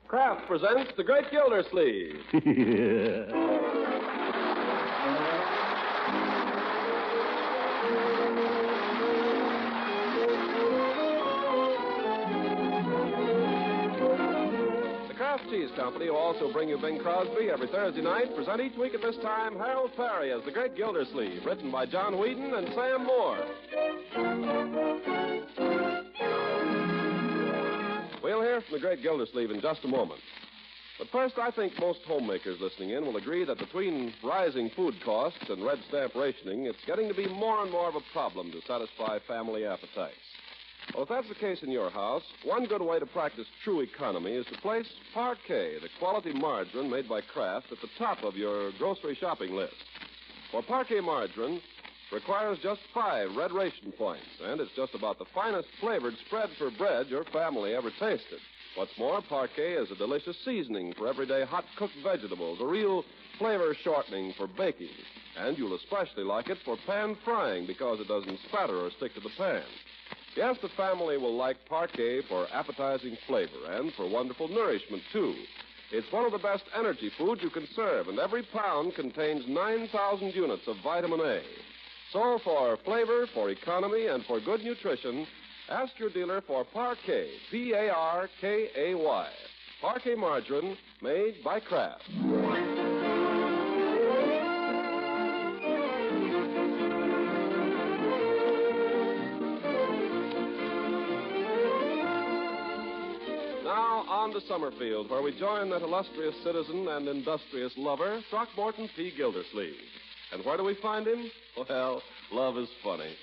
Kraft presents The Great Gildersleeve. The Kraft Cheese Company will also bring you Bing Crosby every Thursday night. Present each week at this time Harold Perry as The Great Gildersleeve, written by John Whedon and Sam Moore. We'll hear from The Great Gildersleeve in just a moment. But first, I think most homemakers listening in will agree that between rising food costs and red stamp rationing, it's getting to be more and more of a problem to satisfy family appetites. Well, if that's the case in your house, one good way to practice true economy is to place Parquet, the quality margarine made by Kraft, at the top of your grocery shopping list. For Parquet margarine requires just 5 red ration points, and it's just about the finest flavored spread for bread your family ever tasted. What's more, Parquet is a delicious seasoning for everyday hot-cooked vegetables, a real flavor shortening for baking. And you'll especially like it for pan frying because it doesn't spatter or stick to the pan. Yes, the family will like Parquet for appetizing flavor and for wonderful nourishment, too. It's one of the best energy foods you can serve, and every pound contains 9,000 units of vitamin A. So for flavor, for economy, and for good nutrition, ask your dealer for Parquet, P-A-R-K-A-Y. Parquet margarine made by Kraft. Now on to Summerfield, where we join that illustrious citizen and industrious lover, Throckmorton P. Gildersleeve. And where do we find him? Well, love is funny.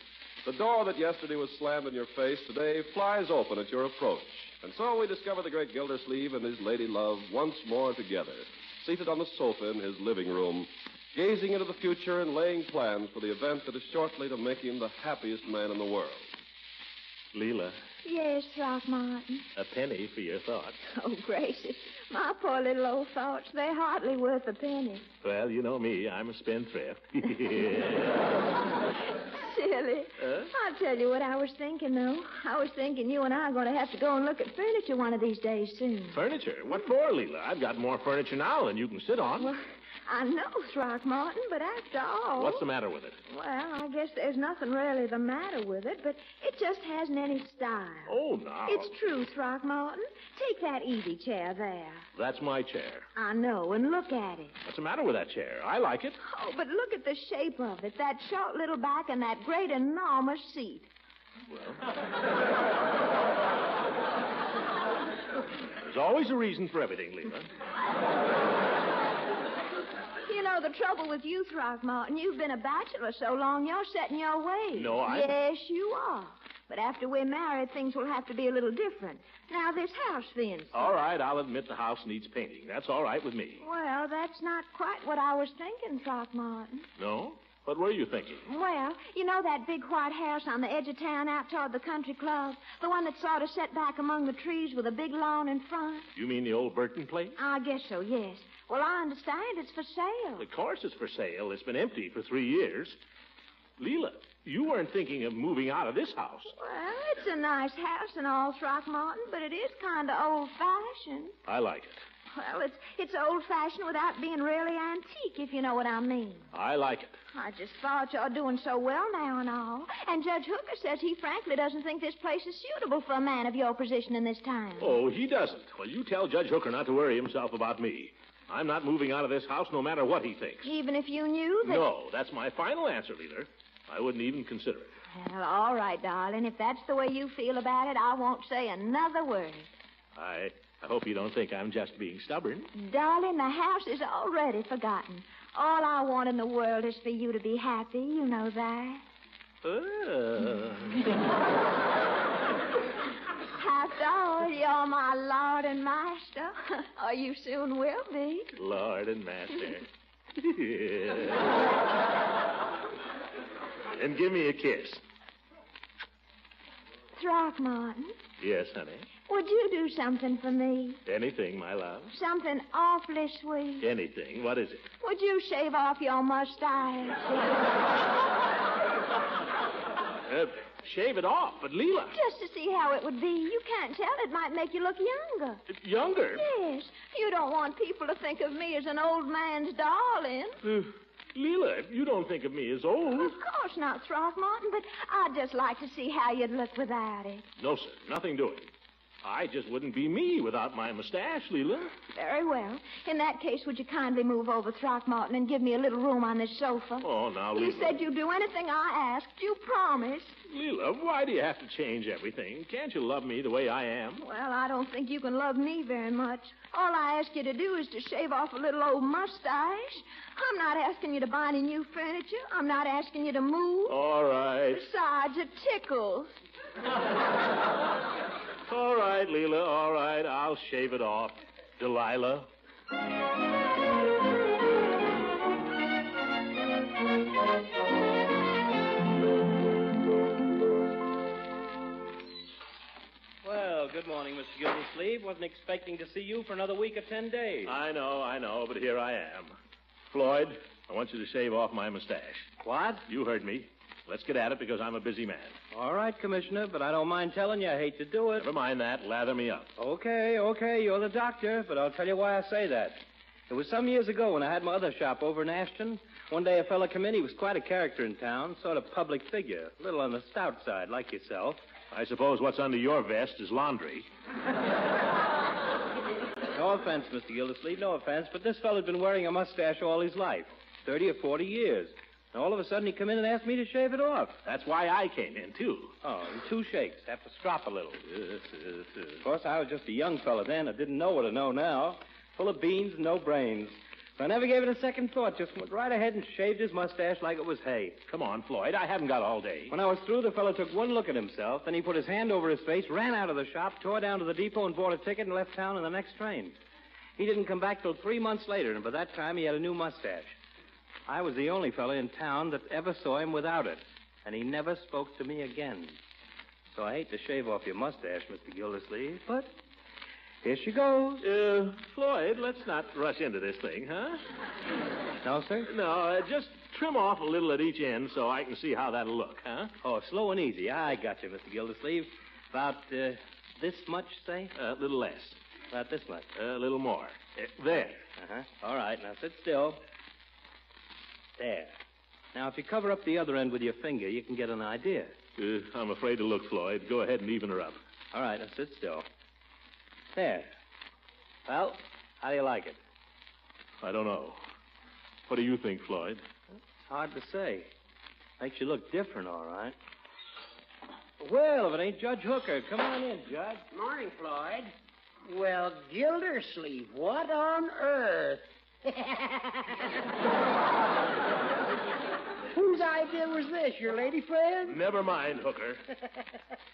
The door that yesterday was slammed in your face today flies open at your approach. And so we discover the great Gildersleeve and his lady love once more together, seated on the sofa in his living room, gazing into the future and laying plans for the event that is shortly to make him the happiest man in the world. Leela. Yes, Throckmorton. A penny for your thoughts. Oh, gracious. My poor little old thoughts, they're hardly worth a penny. Well, you know me. I'm a spendthrift. Silly. I'll tell you what I was thinking, though. I was thinking you and I are going to have to go and look at furniture one of these days soon. Furniture? What for, Leela? I've got more furniture now than you can sit on. Well, I know, Throckmorton, but after all... What's the matter with it? Well, I guess there's nothing really the matter with it, but it just hasn't any style. Oh, no. It's true, Throckmorton. Take that easy chair there. That's my chair. I know, and look at it. What's the matter with that chair? I like it. Oh, but look at the shape of it, that short little back and that great enormous seat. Well... There's always a reason for everything, Leela. You know, the trouble with you, Throckmorton, you've been a bachelor so long, you're set in your ways. No, Yes, you are. But after we're married, things will have to be a little different. Now, this house, for instance. All right, I'll admit the house needs painting. That's all right with me. Well, that's not quite what I was thinking, Throckmorton. No? What were you thinking? Well, you know that big white house on the edge of town out toward the country club? The one that's sort of set back among the trees with a big lawn in front? You mean the old Burton place? I guess so, yes. Well, I understand it's for sale. Of course it's for sale. It's been empty for 3 years. Leela, you weren't thinking of moving out of this house. Well, it's a nice house and all, Throckmorton, but it is kind of old-fashioned. I like it. Well, it's old-fashioned without being really antique, if you know what I mean. I like it. I just thought you're doing so well now and all. And Judge Hooker says he frankly doesn't think this place is suitable for a man of your position in this town. Oh, he doesn't. Well, you tell Judge Hooker not to worry himself about me. I'm not moving out of this house no matter what he thinks. Even if you knew that... No, that's my final answer, Leela. I wouldn't even consider it. Well, all right, darling. If that's the way you feel about it, I won't say another word. I hope you don't think I'm just being stubborn. Darling, the house is already forgotten. All I want in the world is for you to be happy. You know that. After all, you're my lord and master. Or you soon will be. Lord and master. And give me a kiss. Throckmorton. Yes, honey. Would you do something for me? Anything, my love. Something awfully sweet. Anything. What is it? Would you shave off your mustache? shave it off, but Leela... Just to see how it would be. You can't tell. It might make you look younger. Younger? Yes. You don't want people to think of me as an old man's darling. Leela, you don't think of me as old. Of course not, Throckmorton, but I'd just like to see how you'd look without it. No, sir. Nothing doing. I just wouldn't be me without my mustache, Leela. Very well. In that case, would you kindly move over, Throckmorton, and give me a little room on this sofa? Oh, now, Leela. You said you'd do anything I asked. You promised. Leela, why do you have to change everything? Can't you love me the way I am? Well, I don't think you can love me very much. All I ask you to do is to shave off a little old mustache. I'm not asking you to buy any new furniture. I'm not asking you to move. All right. Besides, it tickles. All right, Leela, all right. I'll shave it off. Delilah. Well, good morning, Mr. Gildersleeve. Wasn't expecting to see you for another week or 10 days. I know, but here I am. Floyd, I want you to shave off my mustache. What? You heard me. Let's get at it because I'm a busy man. All right, Commissioner, but I don't mind telling you I hate to do it. Never mind that. Lather me up. Okay, you're the doctor, but I'll tell you why I say that. It was some years ago when I had my other shop over in Ashton. One day a fella come in. He was quite a character in town, sort of public figure, a little on the stout side, like yourself. I suppose what's under your vest is laundry. No offense, Mr. Gildersleeve, no offense, but this fellow's been wearing a mustache all his life, 30 or 40 years. And all of a sudden he come in and asked me to shave it off. That's why I came in, too. Oh, in 2 shakes. Have to strop a little. Of course, I was just a young fella then. I didn't know what I know now. Full of beans and no brains. So I never gave it a second thought. Just went right ahead and shaved his mustache like it was hay. Come on, Floyd. I haven't got all day. When I was through, the fellow took one look at himself. Then he put his hand over his face, ran out of the shop, tore down to the depot and bought a ticket and left town on the next train. He didn't come back till 3 months later, and by that time he had a new mustache. I was the only fellow in town that ever saw him without it, and he never spoke to me again. So I hate to shave off your mustache, Mr. Gildersleeve, but here she goes. Floyd, let's not rush into this thing, huh? No, sir? No, just trim off a little at each end so I can see how that'll look, huh? Oh, slow and easy. I got you, Mr. Gildersleeve. About this much, say? A little less. About this much. A little more. There. Uh-huh. All right, now sit still. There. Now, if you cover up the other end with your finger, you can get an idea. I'm afraid to look, Floyd. Go ahead and even her up. All right, now sit still. There. Well, how do you like it? I don't know. What do you think, Floyd? It's hard to say. Makes you look different, all right. Well, if it ain't Judge Hooker, come on in, Judge. Morning, Floyd. Well, Gildersleeve, what on earth? Whose idea was this, your lady friend? Never mind, Hooker.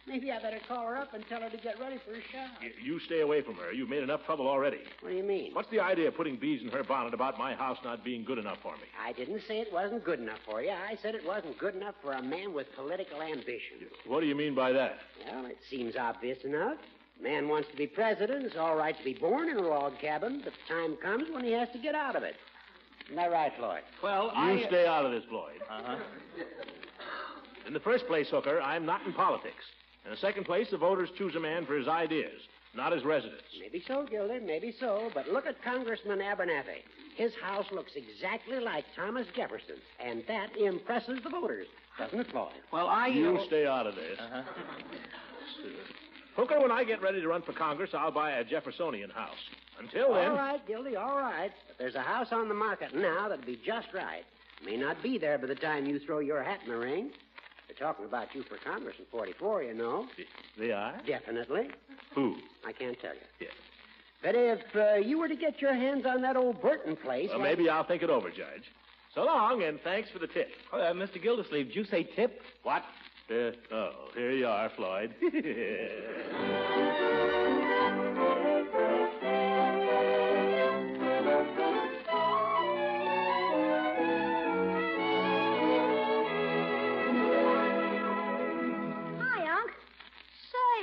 Maybe I better call her up and tell her to get ready for a shot. You stay away from her. You've made enough trouble already. What do you mean? What's the idea of putting bees in her bonnet about my house not being good enough for me? I didn't say it wasn't good enough for you. I said it wasn't good enough for a man with political ambition. What do you mean by that? Well, it seems obvious enough. Man wants to be president. It's all right to be born in a log cabin, but the time comes when he has to get out of it. Isn't that right, Floyd? Well, You stay out of this, Floyd. Uh-huh. In the first place, Hooker, I'm not in politics. In the second place, the voters choose a man for his ideas, not his residence. Maybe so, Gildy, maybe so. But look at Congressman Abernathy. His house looks exactly like Thomas Jefferson's, and that impresses the voters, doesn't it, Floyd? Well, You stay out of this. Uh-huh. Hooker, when I get ready to run for Congress, I'll buy a Jeffersonian house. Until then... All right, Gildy, all right. But there's a house on the market now that'd be just right. May not be there by the time you throw your hat in the ring. They're talking about you for Congress in 44, you know. They are? Definitely. Who? I can't tell you. Yeah. But if you were to get your hands on that old Burton place... Well, maybe I'll think it over, Judge. So long, and thanks for the tip. Mr. Gildersleeve, did you say tip? What? Here you are, Floyd.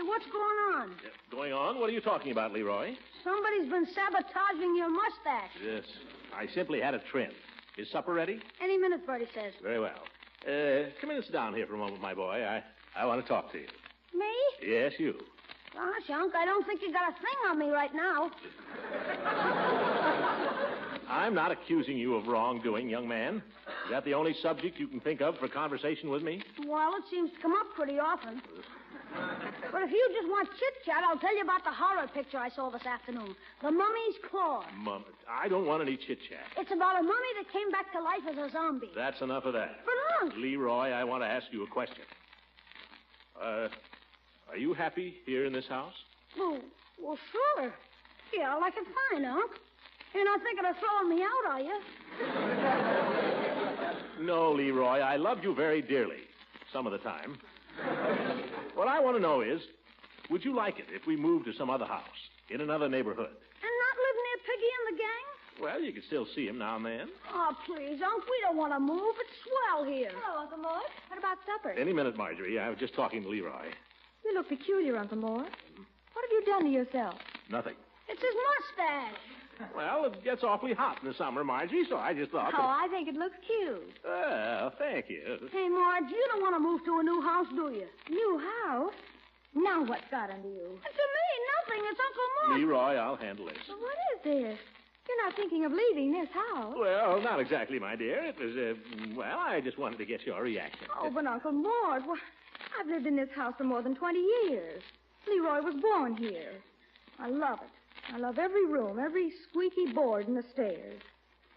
What's going on? Going on? What are you talking about, Leroy? Somebody's been sabotaging your mustache. Yes. I simply had a trim. Is supper ready? Any minute, Bertie says. Very well. Come in and sit down here for a moment, my boy. I want to talk to you. Me? Yes, you. Gosh, Unc, I don't think you got a thing on me right now. I'm not accusing you of wrongdoing, young man. Is that the only subject you can think of for conversation with me? Well, it seems to come up pretty often. But if you just want chit-chat, I'll tell you about the horror picture I saw this afternoon. The Mummy's Claw. I don't want any chit-chat. It's about a mummy that came back to life as a zombie. That's enough of that. But, Unc... Leroy, I want to ask you a question. Are you happy here in this house? Well, sure. Yeah, I like it fine, Unc. You're not thinking of throwing me out, are you? No, Leroy. I loved you very dearly. Some of the time. What I want to know is, would you like it if we moved to some other house, in another neighborhood? And not live near Piggy and the gang? Well, you can still see him now and then. Oh, please, Unc, we don't want to move. It's swell here. Hello, Uncle Mort. What about supper? Any minute, Marjorie. I was just talking to Leroy. You look peculiar, Uncle Mort. What have you done to yourself? Nothing. It's his mustache. Well, it gets awfully hot in the summer, Marjorie, so I just thought... Oh, I think it looks cute. Well, thank you. Hey, Marge, you don't want to move to a new house, do you? New house? Now what's got into you? To me, nothing. It's Uncle Mort. Leroy, I'll handle this. Well, what is this? You're not thinking of leaving this house. Well, not exactly, my dear. It was, I just wanted to get your reaction. Oh, but Uncle Mort, well, I've lived in this house for more than 20 years. Leroy was born here. I love it. I love every room, every squeaky board in the stairs,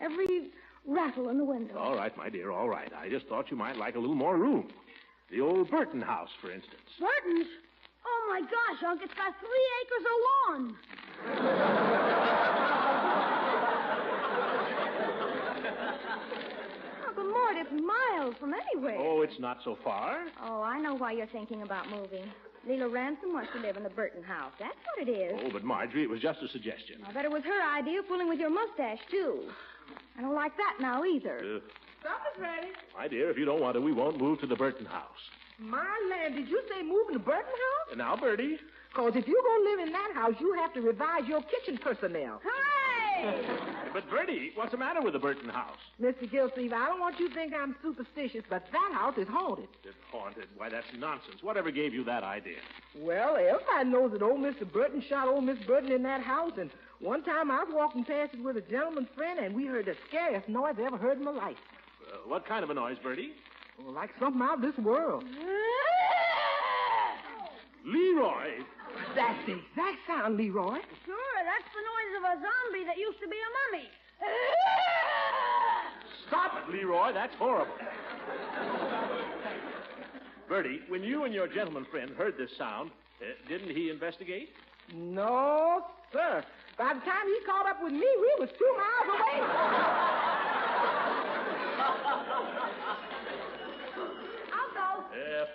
every rattle in the window. All right, my dear, all right. I just thought you might like a little more room. The old Burton house, for instance. Burton's? Oh, my gosh, Unc, it's got 3 acres of lawn. Uncle Mort, it's miles from anywhere. Oh, it's not so far. Oh, I know why you're thinking about moving. Leela Ransom wants to live in the Burton house. That's what it is. Oh, but Marjorie, it was just a suggestion. I bet it was her idea, fooling with your mustache, too. I don't like that now, either. Supper's ready. My dear, if you don't want to, we won't move to the Burton house. My land, did you say moving to Burton House? And now, Bertie. Because if you're going to live in that house, you have to revise your kitchen personnel. Hooray! But, Bertie, what's the matter with the Burton house? Mr. Gilsleeve, I don't want you to think I'm superstitious, but that house is haunted. It's haunted? Why, that's nonsense. Whatever gave you that idea? Well, everybody knows that old Mr. Burton shot old Miss Burton in that house, and one time I was walking past it with a gentleman's friend, and we heard the scariest noise I ever heard in my life. What kind of a noise, Bertie? Well, like something out of this world. Leroy! That's the exact sound, Leroy. Sure, that's the noise of a zombie that used to be a mummy. Stop it, Leroy. That's horrible. Bertie, when you and your gentleman friend heard this sound, didn't he investigate? No, sir. By the time he caught up with me, we was 2 miles away. I'll go.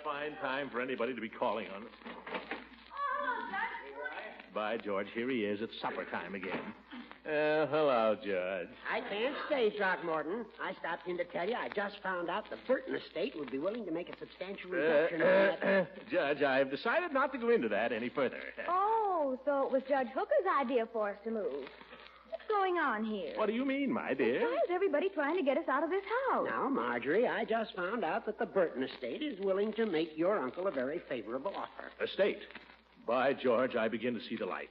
Fine time for anybody to be calling on us. Oh, hello, Judge. By George, here he is. It's supper time again. Hello, Judge. I can't stay, Throckmorton. I stopped in to tell you I just found out the Burton estate would be willing to make a substantial reduction on that. Judge, I've decided not to go into that any further. Oh, so it was Judge Hooker's idea for us to move. What's going on here? What do you mean, my dear? Why is everybody trying to get us out of this house? Now, Marjorie, I just found out that the Burton estate is willing to make your uncle a very favorable offer. Estate? By George, I begin to see the light.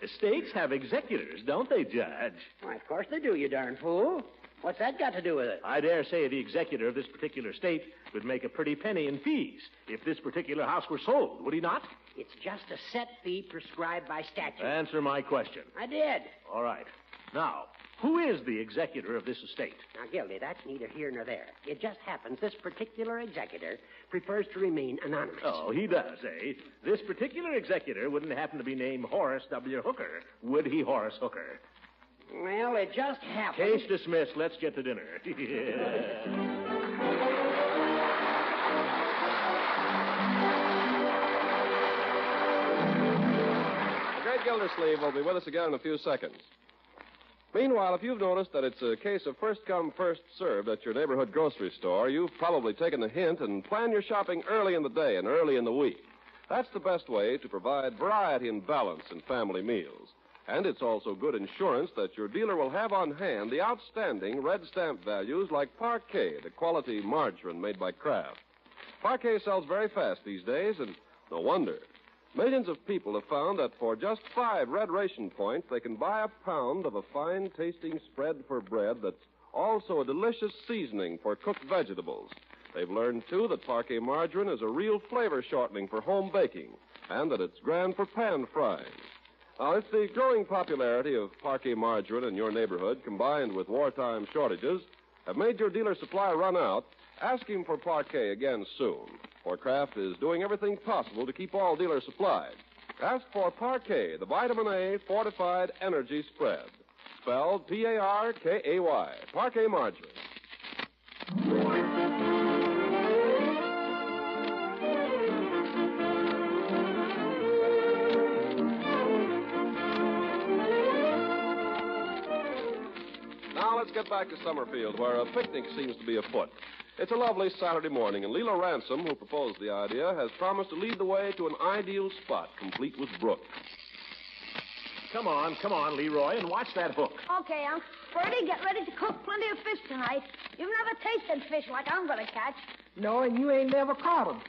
Estates have executors, don't they, Judge? Why, of course they do, you darn fool. What's that got to do with it? I dare say the executor of this particular estate would make a pretty penny in fees if this particular house were sold, would he not? It's just a set fee prescribed by statute. Answer my question. I did. All right. Now, who is the executor of this estate? Now, Gildy, that's neither here nor there. It just happens this particular executor prefers to remain anonymous. Oh, he does, eh? This particular executor wouldn't happen to be named Horace W. Hooker, would he, Horace Hooker? Well, it just happens. Case dismissed. Let's get to dinner. The great Gildersleeve will be with us again in a few seconds. Meanwhile, if you've noticed that it's a case of first come, first served at your neighborhood grocery store, you've probably taken the hint and planned your shopping early in the day and early in the week. That's the best way to provide variety and balance in family meals. And it's also good insurance that your dealer will have on hand the outstanding red stamp values like Parquet, the quality margarine made by Kraft. Parquet sells very fast these days, and no wonder. Millions of people have found that for just 5 red ration points, they can buy a pound of a fine-tasting spread for bread that's also a delicious seasoning for cooked vegetables. They've learned, too, that Parquet margarine is a real flavor shortening for home baking, and that it's grand for pan frying. Now, it's the growing popularity of Parquet margarine in your neighborhood, combined with wartime shortages, have made your dealer supply run out. Ask him for Parquet again soon, for Kraft is doing everything possible to keep all dealers supplied. Ask for Parquet, the vitamin A fortified energy spread. Spelled P-A-R-K-A-Y. Parquet margarine. Now let's get back to Summerfield, where a picnic seems to be afoot. It's a lovely Saturday morning, and Leela Ransom, who proposed the idea, has promised to lead the way to an ideal spot, complete with brook. Come on, Leroy, and watch that hook. Okay, Unc. Bertie, get ready to cook plenty of fish tonight. You've never tasted fish like I'm going to catch. No, and you ain't never caught 'em.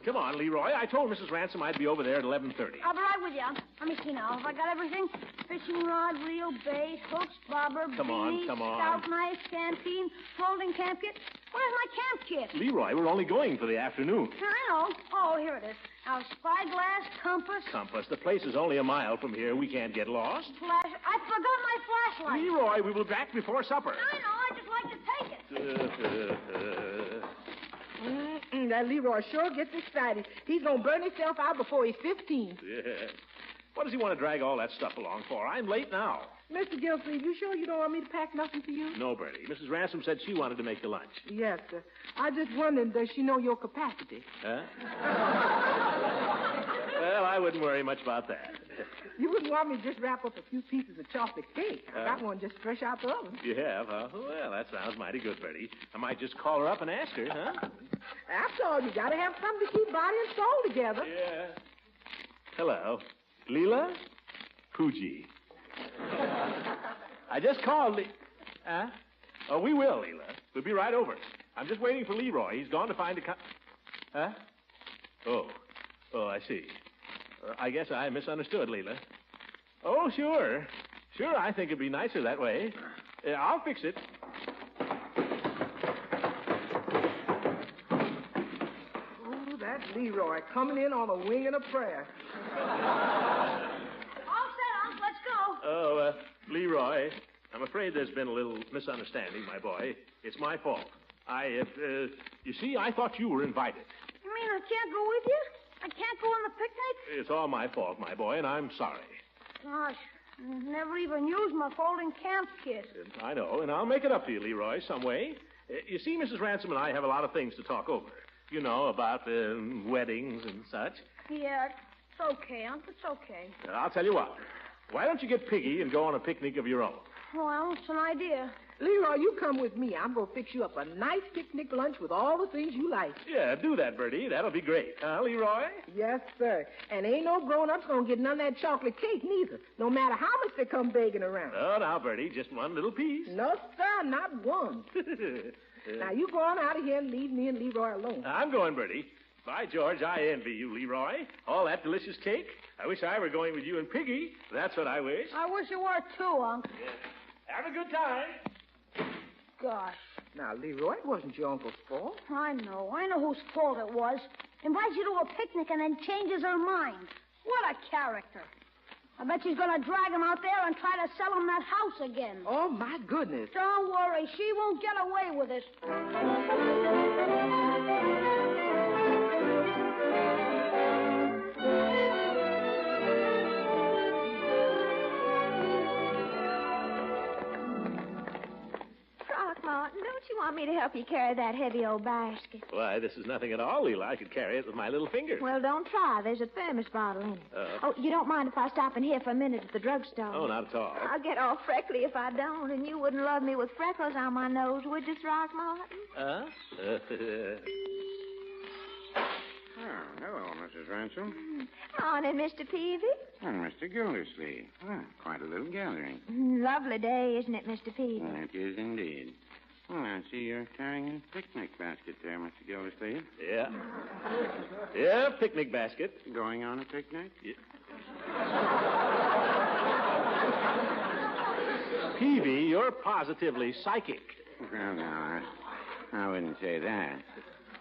Come on, Leroy. I told Mrs. Ransom I'd be over there at 11:30. I'll be right with you, Unc. Let me see now. Have I got everything? Fishing rod, reel, bait, hooks, bobber, Come on. beanie, stout knife, canteen, folding camp kit. Where's my camp kit? Leroy, we're only going for the afternoon. I know. Oh, here it is. Now, spyglass, compass. The place is only a mile from here. We can't get lost. Flash. I forgot my flashlight. Leroy, we will be back before supper. I know. I just like to take it. That Leroy sure gets excited. He's going to burn himself out before he's 15. Yeah. What does he want to drag all that stuff along for? I'm late now. Mr. Gilsleeve, you sure you don't want me to pack nothing for you? No, Bertie. Mrs. Ransom said she wanted to make the lunch. Yes, sir. I just wondered, does she know your capacity? Huh? Well, I wouldn't worry much about that. You wouldn't want me to just wrap up a few pieces of chocolate cake. I got one just fresh out the oven. You have, huh? Well, that sounds mighty good, Bertie. I might just call her up and ask her, huh? After all, you got to have something to keep body and soul together. Yeah. Hello. Leela? Pooji. I just called Huh? Oh, we will, Leela. We'll be right over. I'm just waiting for Leroy. He's gone to find a Huh? Oh, I see. I guess I misunderstood, Leela. Oh, sure. Sure, I think it'd be nicer that way. I'll fix it. Oh, that's Leroy coming in on a wing and a prayer. All set, Unc. Let's go. Oh, Leroy, I'm afraid there's been a little misunderstanding, my boy. It's my fault. You see, I thought you were invited. You mean I can't go with you? I can't go on the picnic? It's all my fault, my boy, and I'm sorry. Gosh, I never even used my folding camp kit. I know, and I'll make it up to you, Leroy, some way. You see, Mrs. Ransom and I have a lot of things to talk over. You know, about weddings and such. Yeah, it's okay, Unc. It's okay. I'll tell you what. Why don't you get Piggy and go on a picnic of your own? Well, it's an idea. Leroy, you come with me. I'm going to fix you up a nice picnic lunch with all the things you like. Yeah, do that, Bertie. That'll be great. Huh, Leroy? Yes, sir. And ain't no grown-up's going to get none of that chocolate cake, neither, no matter how much they come begging around. Oh, now, Bertie, just one little piece. No, sir, not one. Now, you go on out of here and leave me and Leroy alone. I'm going, Bertie. By George, I envy you, Leroy. All that delicious cake. I wish I were going with you and Piggy. That's what I wish. I wish you were too, Unc. Yeah. Have a good time. Gosh. Now, Leroy, it wasn't your uncle's fault. I know whose fault it was. Invites you to a picnic and then changes her mind. What a character. I bet she's going to drag him out there and try to sell him that house again. Oh, my goodness. Don't worry. She won't get away with it. Martin, don't you want me to help you carry that heavy old basket? Why, this is nothing at all, Leela. I could carry it with my little finger. Well, don't try. There's a thermos bottle in it. Oh, you don't mind if I stop in here for a minute at the drugstore? Oh, not at all. I'll get all freckly if I don't, and you wouldn't love me with freckles on my nose, would you, Throckmorton? Huh? Hello, Mrs. Ransom. Morning, Mr. Peavy. And Mr. Gildersleeve. Quite a little gathering. Lovely day, isn't it, Mr. Peavy? It is indeed. Well, I see you're carrying a picnic basket there, Mr. Gildersleeve. Yeah. Yeah, picnic basket. Going on a picnic? Peavy, you're positively psychic. Well, no, I wouldn't say that.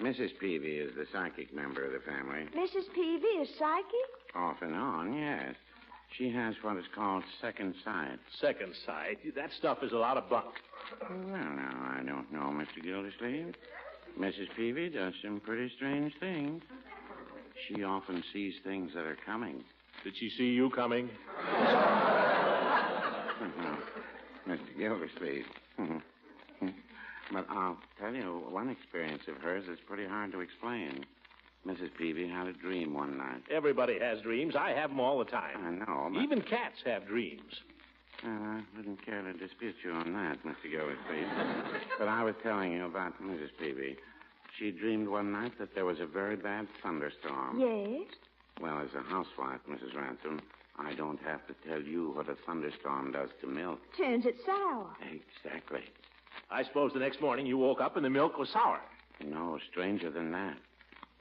Mrs. Peavy is the psychic member of the family. Mrs. Peavy is psychic? Off and on, yes. She has what is called second sight. Second sight? That stuff is a lot of bunk. Well, now, I don't know, Mr. Gildersleeve. Mrs. Peavy does some pretty strange things. She often sees things that are coming. Did she see you coming? Mr. Gildersleeve. But I'll tell you, one experience of hers is pretty hard to explain. Mrs. Peavy had a dream one night. Everybody has dreams. I have them all the time. I know, but... Even cats have dreams. I wouldn't care to dispute you on that, Mr. Gildersleeve. But I was telling you about Mrs. Peavy. She dreamed one night that there was a very bad thunderstorm. Yes? Well, as a housewife, Mrs. Ransom, I don't have to tell you what a thunderstorm does to milk. Turns it sour. Exactly. I suppose the next morning you woke up and the milk was sour. No, stranger than that.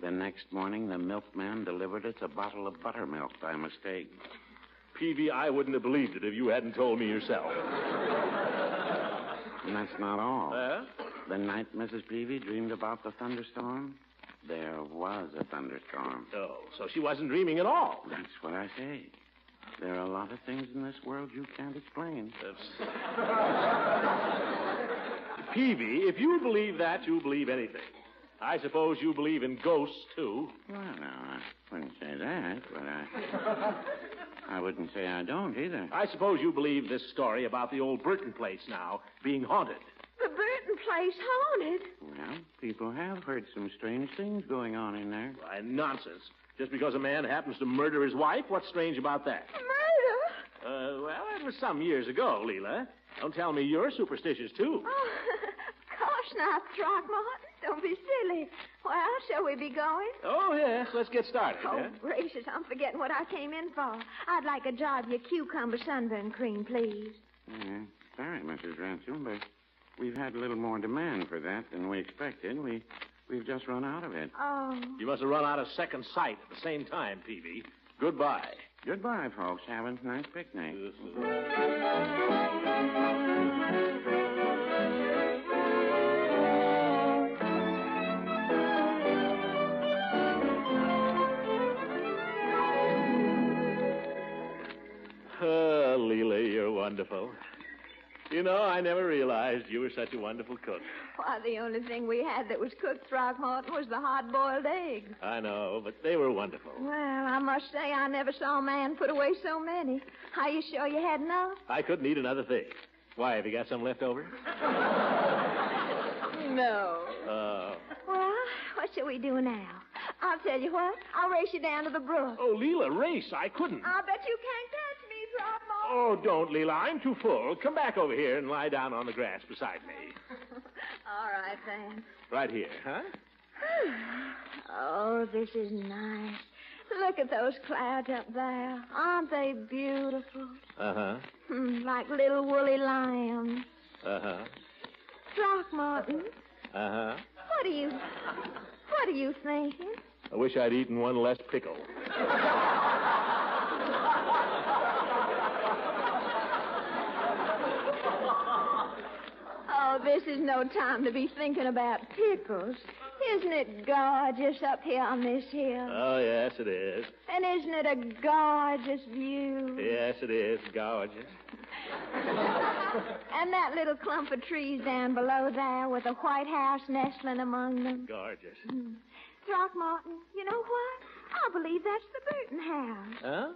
The next morning, the milkman delivered us a bottle of buttermilk by mistake. Peavy, I wouldn't have believed it if you hadn't told me yourself. And that's not all. Huh? The night Mrs. Peavy dreamed about the thunderstorm, there was a thunderstorm. Oh, so she wasn't dreaming at all. That's what I say. There are a lot of things in this world you can't explain. Peavy, if you believe that, you believe anything. I suppose you believe in ghosts, too. Well, no, I wouldn't say that, but I wouldn't say I don't either. I suppose you believe this story about the old Burton place now being haunted. The Burton place haunted? Well, people have heard some strange things going on in there. Why, nonsense. Just because a man happens to murder his wife, what's strange about that? Murder? Well, it was some years ago, Leela. Don't tell me you're superstitious, too. Oh, gosh, now, Throckmorton, don't be silly. Well, shall we be going? Oh, yes, let's get started. Oh, gracious, I'm forgetting what I came in for. I'd like a jar of your cucumber sunburn cream, please. Sorry, Mrs. Ransom, but we've had a little more demand for that than we expected. We've just run out of it. Oh. You must have run out of second sight at the same time, Peavy. Goodbye. Goodbye, folks. Have a nice picnic. Leela, you're wonderful. You know, I never realized you were such a wonderful cook. Why, the only thing we had that was cooked, Throckmorton, was the hard-boiled eggs. I know, but they were wonderful. Well, I must say I never saw a man put away so many. Are you sure you had enough? I couldn't eat another thing. Why, have you got some left over? No. Well, what shall we do now? I'll tell you what. I'll race you down to the brook. Oh, Leela, race. I couldn't. I'll bet you can't catch me, Throckmorton. Oh, don't, Leela. I'm too full. Come back over here and lie down on the grass beside me. All right, then. Right here, huh? Oh, this is nice. Look at those clouds up there. Aren't they beautiful? Uh-huh. Like little woolly lambs. Uh-huh. Throckmorton, Uh-huh. what are you thinking? I wish I'd eaten one less pickle. Oh, this is no time to be thinking about pickles. Isn't it gorgeous up here on this hill? Oh, yes, it is. And isn't it a gorgeous view? Yes, it is. Gorgeous. And that little clump of trees down below there with a white house nestling among them. Gorgeous. Throckmorton, you know what? I believe that's the Burton house. Huh?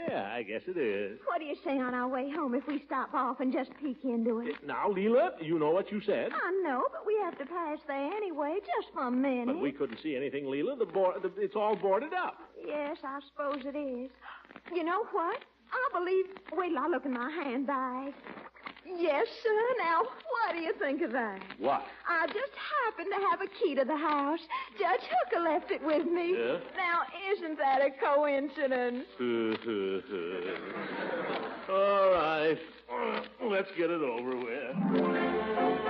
Yeah, I guess it is. What do you say on our way home if we stop off and just peek into it? Now, Leela, you know what you said. I know, but we have to pass there anyway, just for a minute. But we couldn't see anything, Leela. It's all boarded up. Yes, I suppose it is. You know what? I believe... Wait till I look in my handbag. Yes, sir. Now, what do you think of that? What? I just happen to have a key to the house. Judge Hooker left it with me. Yeah? Now, isn't that a coincidence? All right. let's get it over with.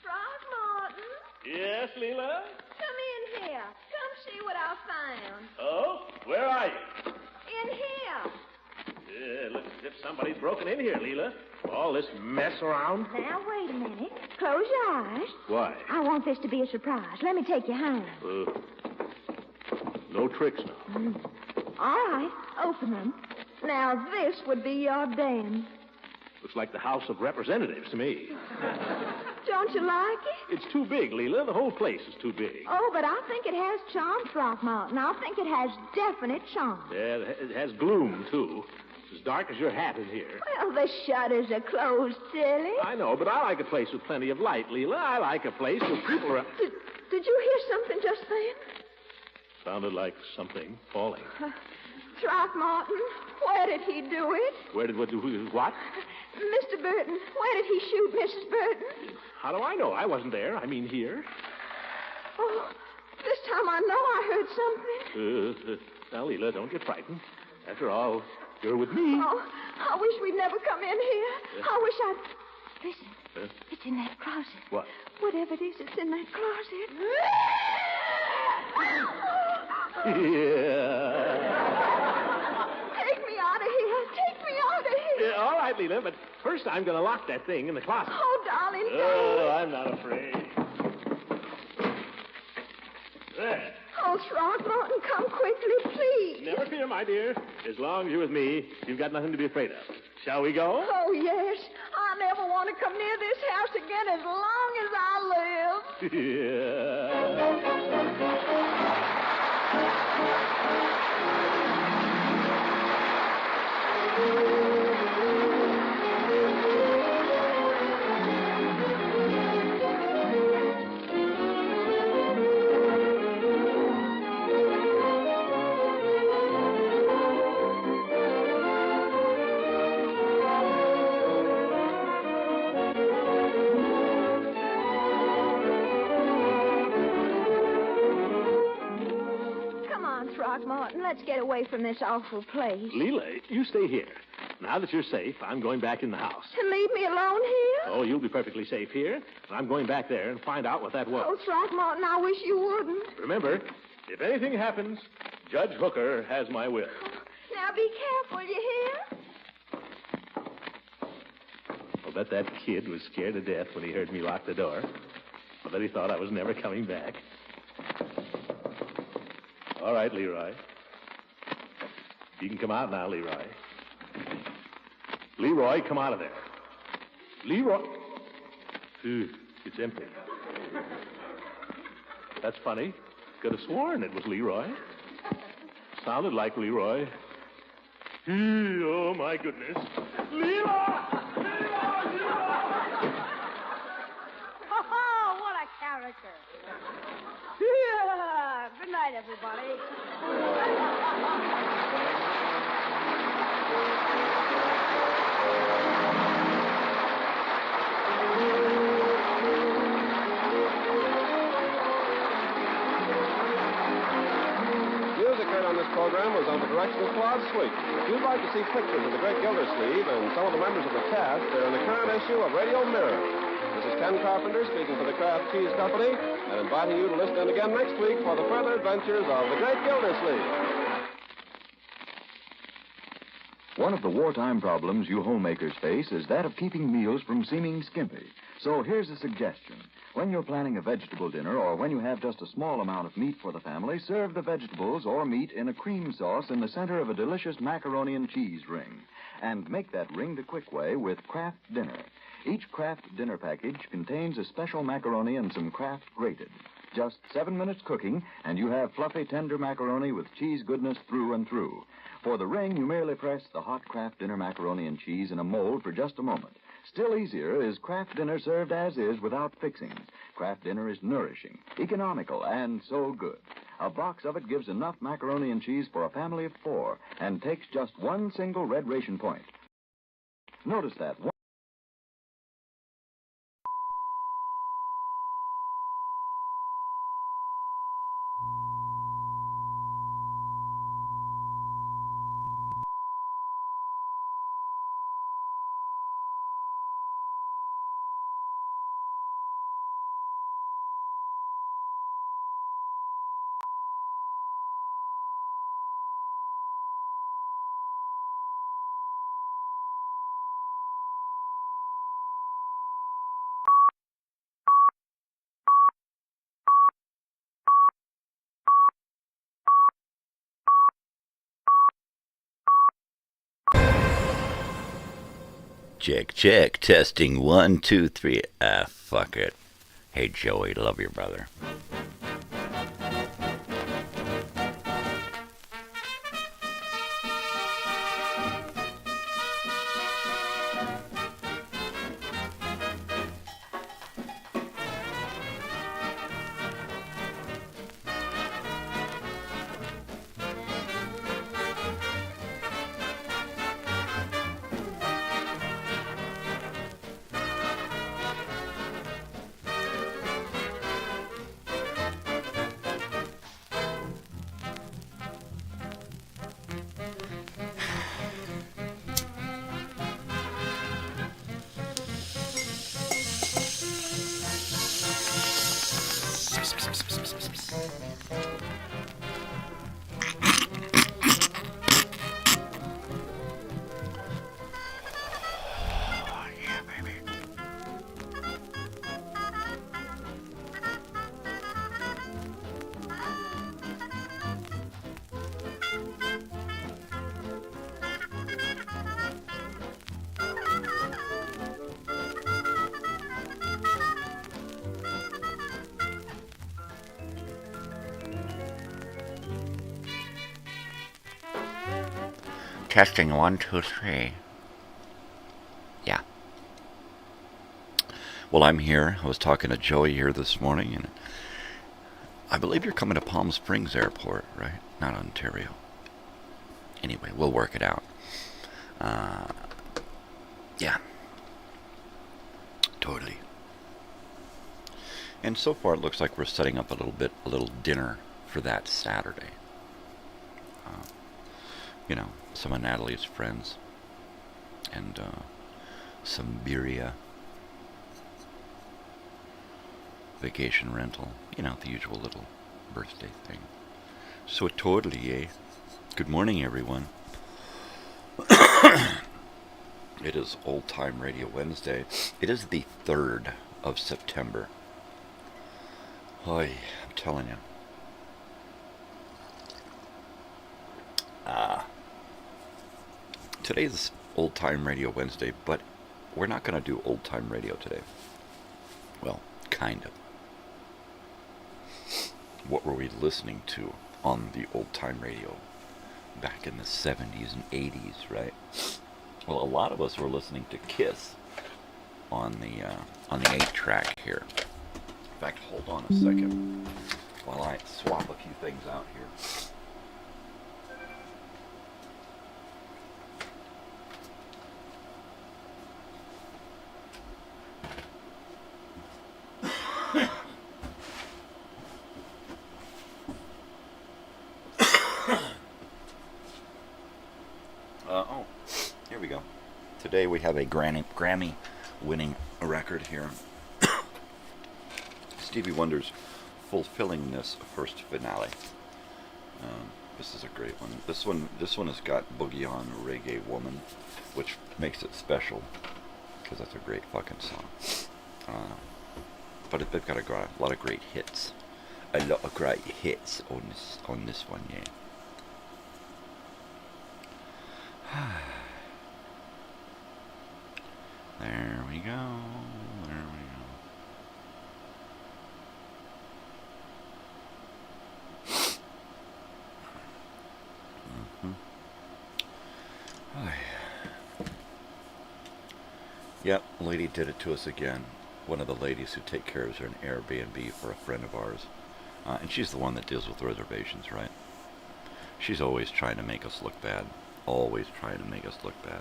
Throckmorton, Yes, Leela? come in here. Come see what I found. Oh, where are you? In here. Looks as if somebody's broken in here, Leela. All this mess around. Now, wait a minute. Close your eyes. Why? I want this to be a surprise. Let me take your hand. No tricks now. All right. Open them. Now, this would be your den. Looks like the House of Representatives to me. Don't you like it? It's too big, Leela. The whole place is too big. Oh, but I think it has charm, Throckmorton. I think it has definite charm. Yeah, it has gloom, too. It's as dark as your hat in here. Well, the shutters are closed, silly. I know, but I like a place with plenty of light, Leela. I like a place with people around. Did you hear something just then? Sounded like something falling. Throckmorton, where did he do it? What? Mr. Burton, where did he shoot Mrs. Burton? How do I know? I wasn't there. I mean, here. Oh, this time I know I heard something. Now, Leela, don't get frightened. After all, you're with me. Oh, I wish we'd never come in here. I wish I'd... Listen, it's in that closet. What? Whatever it is, it's in that closet. Yeah. Take me out of here. Take me out of here. Yeah, all right, Leela, but first I'm going to lock that thing in the closet. Oh, darling, Oh, I'm not afraid. There. Oh, Throckmorton, come quickly, please. Never fear, my dear. As long as you're with me, you've got nothing to be afraid of. Shall we go? Oh, yes. I never want to come near this house again as long as I live. Come on, Throckmorton. Let's get away from this awful place. Leela, you stay here. Now that you're safe, I'm going back in the house. To leave me alone here? Oh, you'll be perfectly safe here. And I'm going back there and find out what that was. Oh, Throckmorton, I wish you wouldn't. Remember, if anything happens, Judge Hooker has my will. Now be careful, you hear? I'll bet that kid was scared to death when he heard me lock the door. I'll bet he thought I was never coming back. All right, Leroy. You can come out now, Leroy. Leroy, come out of there. Leroy. It's empty. That's funny. Could have sworn it was Leroy. Sounded like Leroy. Oh, my goodness. Leroy! Oh, what a character. Yeah. Good night, everybody. Music heard on this program was under the direction of Claude Sweet. If you'd like to see pictures of the Great Gildersleeve and some of the members of the cast, they're in the current issue of Radio Mirror. This is Ken Carpenter speaking for the Kraft Cheese Company and inviting you to listen in again next week for the further adventures of the Great Gildersleeve. One of the wartime problems you homemakers face is that of keeping meals from seeming skimpy. So here's a suggestion. When you're planning a vegetable dinner or when you have just a small amount of meat for the family, serve the vegetables or meat in a cream sauce in the center of a delicious macaroni and cheese ring. And make that ring the quick way with Kraft Dinner. Each Kraft Dinner package contains a special macaroni and some Kraft grated. Just 7 minutes cooking, and you have fluffy, tender macaroni with cheese goodness through and through. For the ring, you merely press the hot Kraft Dinner macaroni and cheese in a mold for just a moment. Still easier is Kraft Dinner served as is without fixings. Kraft Dinner is nourishing, economical, and so good. A box of it gives enough macaroni and cheese for a family of 4 and takes just one single red ration point. Notice that. Check. Testing 1, 2, 3. Ah, fuck it. Hey, Joey, love your brother. Testing 1, 2, 3. Yeah. Well, I'm here. I was talking to Joey here this morning, and I believe you're coming to Palm Springs Airport, right? Not Ontario. Anyway, we'll work it out. Yeah. Totally. And so far, it looks like we're setting up a little dinner for that Saturday. Some of Natalie's friends, and some birria, vacation rental, the usual little birthday thing. So totally, eh? Good morning, everyone. It is Old Time Radio Wednesday. It is the 3rd of September. Oy, I'm telling you. Today's Old Time Radio Wednesday, but we're not going to do Old Time Radio today. Well, kind of. What were we listening to on the Old Time Radio back in the 70s and 80s, right? Well, a lot of us were listening to Kiss on the 8-track here. In fact, hold on a second while I swap a few things out here. Here we go. Today we have a Grammy-winning record here. Stevie Wonder's Fulfillingness first finale. This is a great one. This one has got Boogie on Reggae Woman, which makes it special because that's a great fucking song. But they've got a lot of great hits. A lot of great hits on this one, yeah. There we go. Yep, lady did it to us again. One of the ladies who take care of her an Airbnb for a friend of ours. And she's the one that deals with reservations, right? She's always trying to make us look bad. Always trying to make us look bad.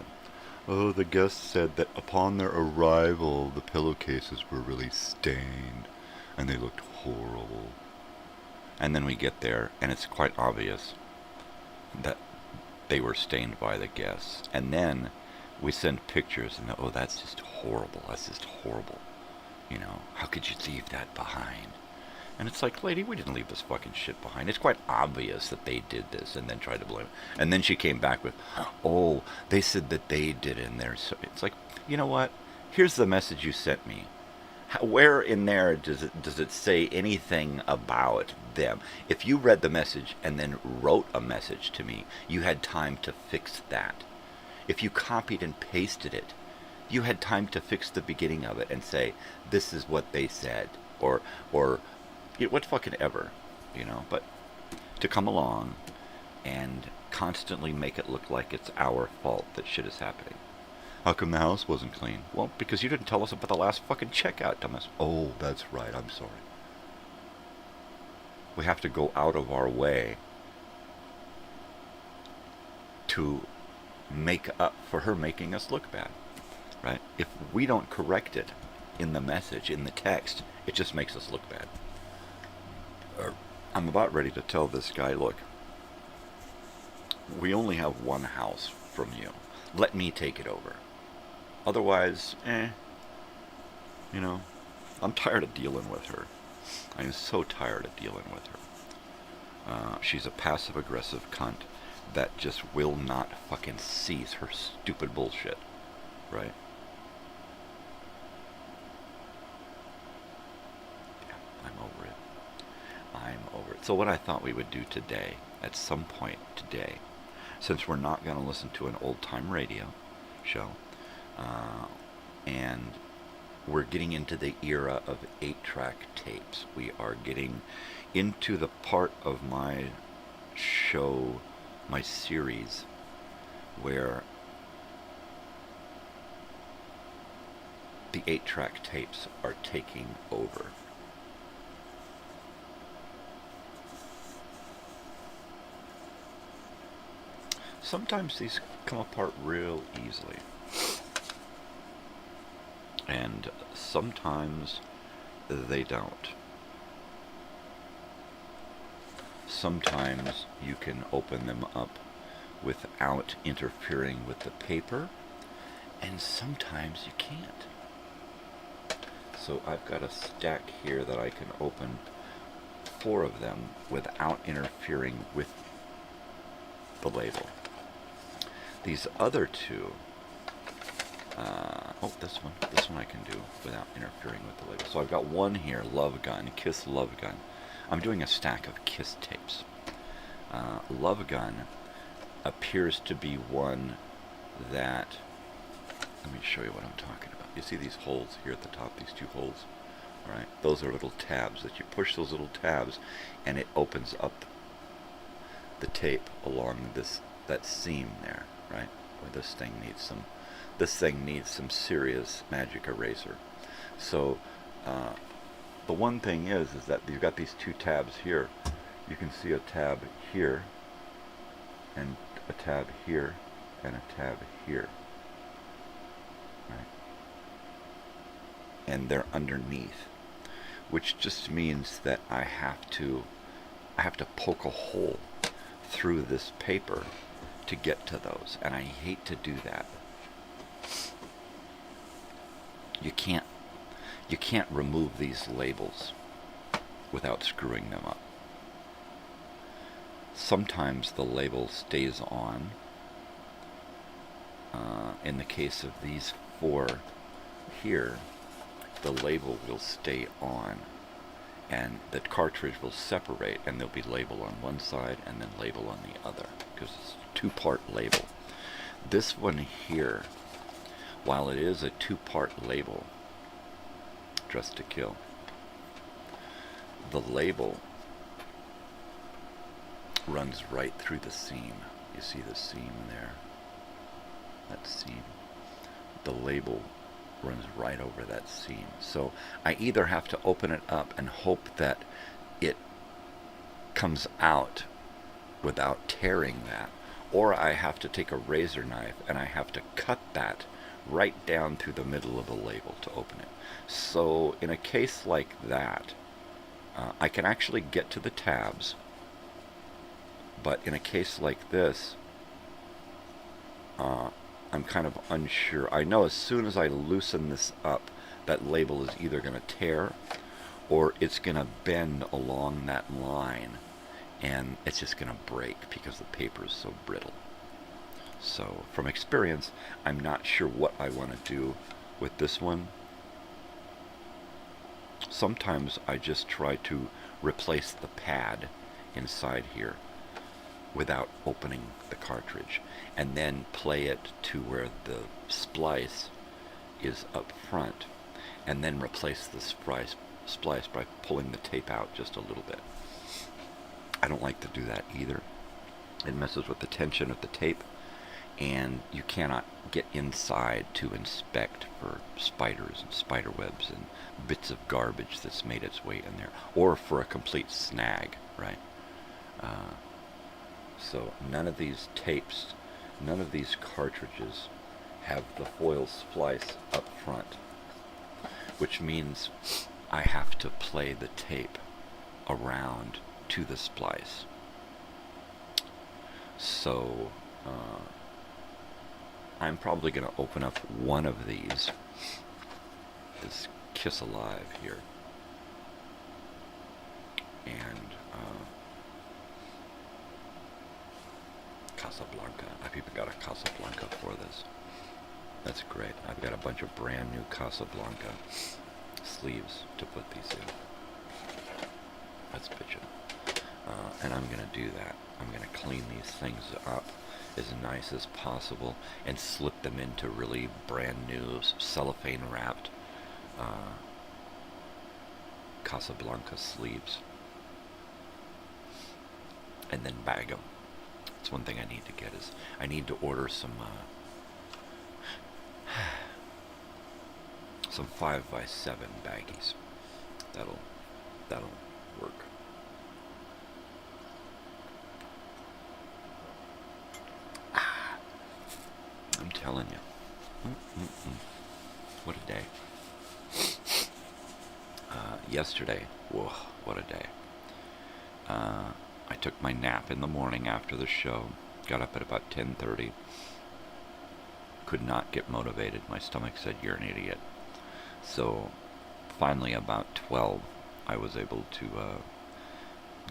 Oh, the guests said that upon their arrival, the pillowcases were really stained, and they looked horrible. And then we get there, and it's quite obvious that they were stained by the guests. And then we send pictures, and oh, that's just horrible. That's just horrible. How could you leave that behind? And it's like, lady, we didn't leave this fucking shit behind. It's quite obvious that they did this, and then tried to blame it. And then she came back with, oh, they said that they did it in there. So it's like, you know what? Here's the message you sent me. Where in there does it say anything about them? If you read the message and then wrote a message to me, you had time to fix that. If you copied and pasted it, You had time to fix the beginning of it and say, this is what they said, or what fucking ever, you know. But to come along and constantly make it look like it's our fault that shit is happening. How come the house wasn't clean? Well, because you didn't tell us about the last fucking checkout, dumbass. Oh, that's right, I'm sorry. We have to go out of our way to make up for her making us look bad, right? If we don't correct it in the message, in the text, it just makes us look bad. I'm about ready to tell this guy, look, we only have one house from you. Let me take it over. Otherwise, you know, I'm tired of dealing with her. I'm so tired of dealing with her. She's a passive-aggressive cunt that just will not fucking cease her stupid bullshit, right? Yeah, I'm over it. I'm over it. So what I thought we would do today, at some point today, since we're not going to listen to an old-time radio show, and we're getting into the era of 8-track tapes. We are getting into the part of my show, my series, where the 8-track tapes are taking over. Sometimes these come apart real easily. And sometimes they don't. Sometimes you can open them up without interfering with the paper, and sometimes you can't. So I've got a stack here that I can open 4 of them without interfering with the label. These other 2, this one I can do without interfering with the label. So I've got one here, Love Gun, Kiss Love Gun. I'm doing a stack of Kiss tapes. Love Gun appears to be one that, let me show you what I'm talking about. You see these holes here at the top, these 2 holes? All right, those are little tabs that you push those little tabs and it opens up the tape along that seam there, right? Where this thing needs some serious magic eraser. So the one thing is that you've got these 2 tabs here. You can see a tab here, and a tab here, and a tab here. Right? And they're underneath, which just means that I have to poke a hole through this paper to get to those, and I hate to do that. You can't remove these labels without screwing them up. Sometimes the label stays on. In the case of these 4 here, the label will stay on, and the cartridge will separate, and there'll be label on one side and then label on the other, because it's a 2-part label. This one here, while it is a 2-part label, Dressed to Kill, the label runs right through the seam. You see the seam there? That seam. The label runs right over that seam. So I either have to open it up and hope that it comes out without tearing that, or I have to take a razor knife and I have to cut that right down through the middle of the label to open it. So in a case like that, I can actually get to the tabs, but in a case like this, I'm kind of unsure. I know as soon as I loosen this up, that label is either going to tear or it's going to bend along that line, and it's just going to break because the paper is so brittle. So from experience, I'm not sure what I want to do with this one. Sometimes I just try to replace the pad inside here without opening the cartridge, and then play it to where the splice is up front, and then replace the splice by pulling the tape out just a little bit. I don't like to do that either. It messes with the tension of the tape, and you cannot get inside to inspect for spiders and spider webs and bits of garbage that's made its way in there, or for a complete snag, right? So none of these tapes, none of these cartridges have the foil splice up front, which means I have to play the tape around to the splice. So I'm probably going to open up one of these, this Kiss Alive here, and Casablanca. I've even got a Casablanca for this. That's great. I've got a bunch of brand new Casablanca sleeves to put these in. That's bitchin'. And I'm going to do that. I'm going to clean these things up as nice as possible and slip them into really brand new cellophane wrapped Casablanca sleeves. And then bag them. That's one thing I need to get is I need to order some 5x7 baggies. That'll work. I'm telling you. What a day. Yesterday, whoa, what a day. I took my nap in the morning after the show. Got up at about 10:30. Could not get motivated. My stomach said, "You're an idiot." So finally about 12, I was able to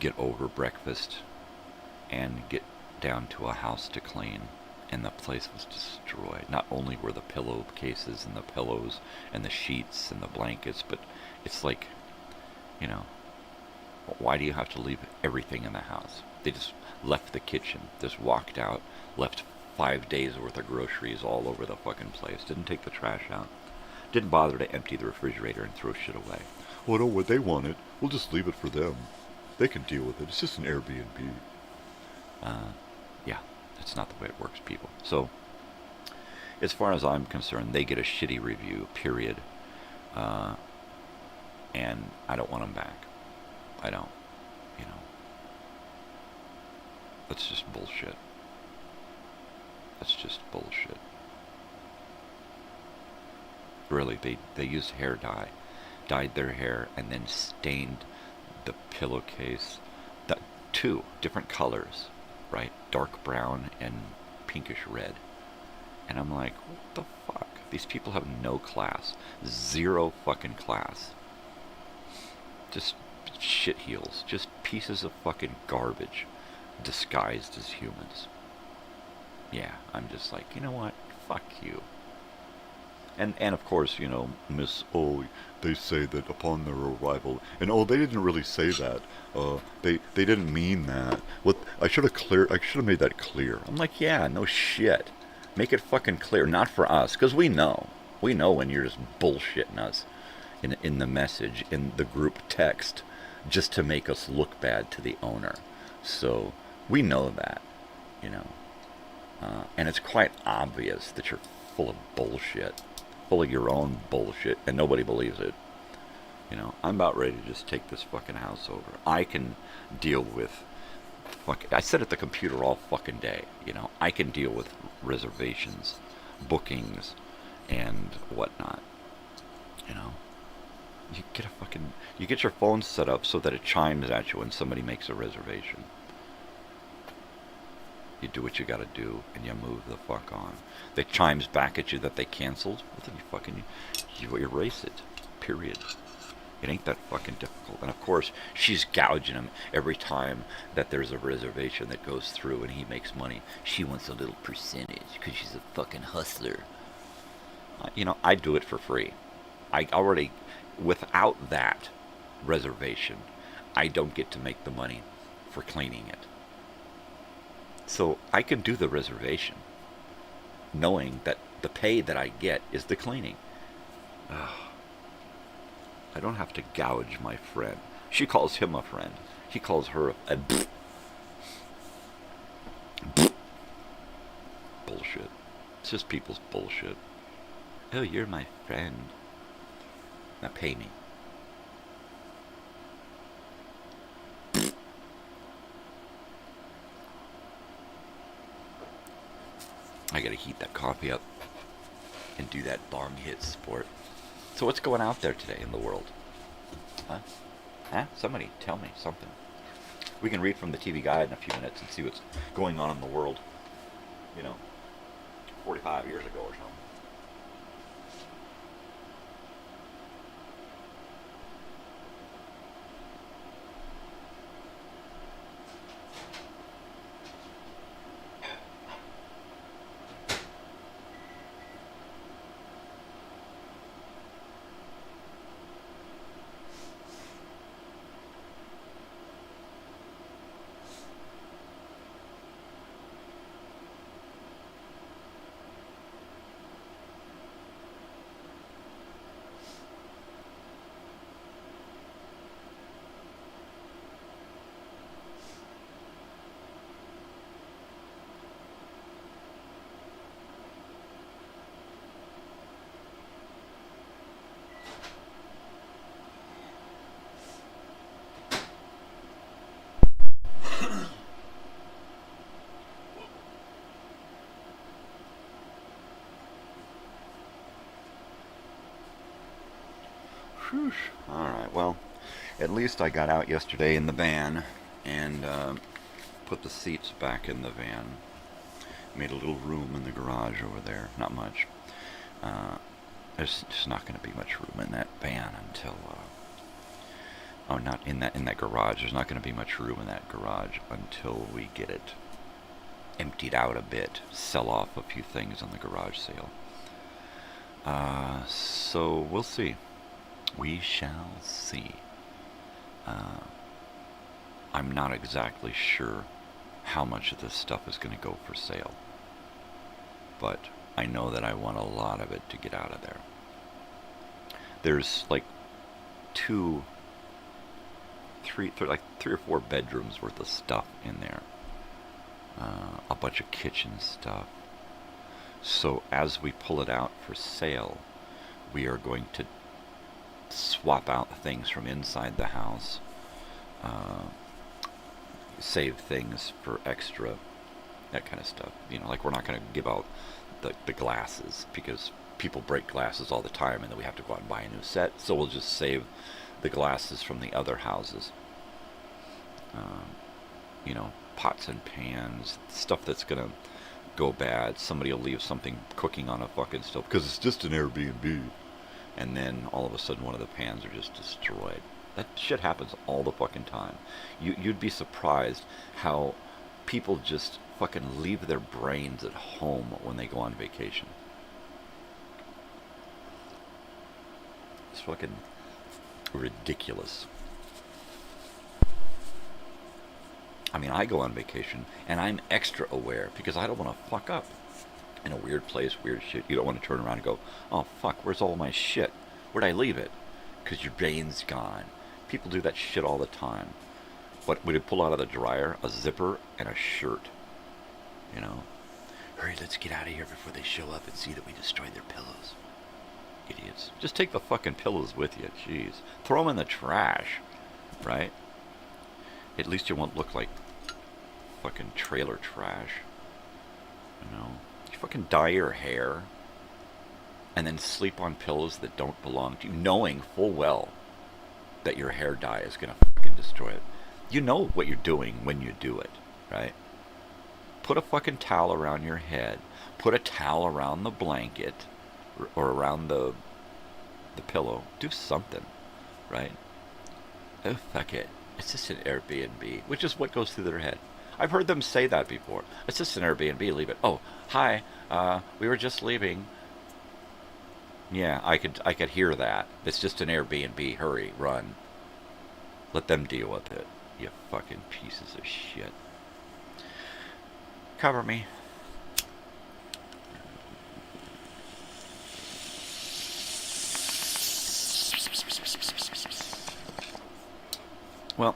get over breakfast and get down to a house to clean. And the place was destroyed. Not only were the pillowcases and the pillows and the sheets and the blankets, but it's like, you know, why do you have to leave everything in the house? They just left the kitchen, just walked out, left 5 days worth of groceries all over the fucking place. Didn't take the trash out. Didn't bother to empty the refrigerator and throw shit away. Oh, no, what they want it. We'll just leave it for them. They can deal with it. It's just an Airbnb. Yeah. It's not the way it works, people. So, as far as I'm concerned, they get a shitty review, period. And I don't want them back. I don't. You know. That's just bullshit. That's just bullshit. Really, they used hair dye, dyed their hair, and then stained the pillowcase. Two different colors. Right? Dark brown and pinkish red. And I'm like, what the fuck? These people have no class. Zero fucking class. Just shit heels. Just pieces of fucking garbage disguised as humans. Yeah, I'm just like, you know what? Fuck you. And of course, you know, Miss, oh, they say that upon their arrival, and oh, they didn't really say that. They didn't mean that. What I should have made that clear. I'm like, yeah, no shit. Make it fucking clear, not for us, because we know when you're just bullshitting us in the message, in the group text, just to make us look bad to the owner. So we know that, you know, and it's quite obvious that you're full of bullshit. Full of your own bullshit, and nobody believes it. You know, I'm about ready to just take this fucking house over. I can deal with I sit at the computer all fucking day, you know. I can deal with reservations, bookings, and whatnot. You know. You get your phone set up so that it chimes at you when somebody makes a reservation. You do what you gotta do, and you move the fuck on. If it chimes back at you that they canceled, well, then you erase it. Period. It ain't that fucking difficult. And of course, she's gouging him every time that there's a reservation that goes through and he makes money. She wants a little percentage because she's a fucking hustler. You know, I do it for free. I already, without that reservation, I don't get to make the money for cleaning it. So I can do the reservation knowing that the pay that I get is the cleaning. I don't have to gouge my friend. She calls him a friend. He calls her a bullshit. It's just people's bullshit. Oh, you're my friend. Now pay me. I gotta heat that coffee up and do that bong hit sport. So what's going out there today in the world? Huh? Huh? Somebody tell me something. We can read from the TV Guide in a few minutes and see what's going on in the world. 45 years ago or something. Alright, well, at least I got out yesterday in the van and put the seats back in the van. Made a little room in the garage over there. Not much. There's just not going to be much room in that van until... not in that garage. There's not going to be much room in that garage until we get it emptied out a bit. Sell off a few things on the garage sale. So we'll see. We shall see. I'm not exactly sure how much of this stuff is going to go for sale. But I know that I want a lot of it to get out of there. There's like three or four bedrooms worth of stuff in there. A bunch of kitchen stuff. So as we pull it out for sale, we are going to swap out things from inside the house, save things for extra, that kind of stuff. Like we're not going to give out the glasses because people break glasses all the time and then we have to go out and buy a new set, so we'll just save the glasses from the other houses. Pots and pans, stuff that's going to go bad. Somebody will leave something cooking on a fucking stove because it's just an Airbnb. And then all of a sudden one of the pans are just destroyed. That shit happens all the fucking time. You'd be surprised how people just fucking leave their brains at home when they go on vacation. It's fucking ridiculous. I mean, I go on vacation and I'm extra aware because I don't want to fuck up. In a weird place, weird shit. You don't want to turn around and go, oh fuck, where's all my shit? Where'd I leave it? Because your brain's gone. People do that shit all the time. What would it pull out of the dryer? A zipper and a shirt. Hurry, let's get out of here before they show up and see that we destroyed their pillows. Idiots. Just take the fucking pillows with you. Jeez. Throw them in the trash. Right? At least you won't look like fucking trailer trash. You fucking dye your hair and then sleep on pillows that don't belong to you, knowing full well that your hair dye is going to fucking destroy it. You know what you're doing when you do it, right? Put a fucking towel around your head. Put a towel around the blanket or around the pillow. Do something, right? Oh, fuck it. It's just an Airbnb, which is what goes through their head. I've heard them say that before. It's just an Airbnb, leave it. Oh, hi, we were just leaving. Yeah, I could hear that. It's just an Airbnb, hurry, run. Let them deal with it, you fucking pieces of shit. Cover me. Well,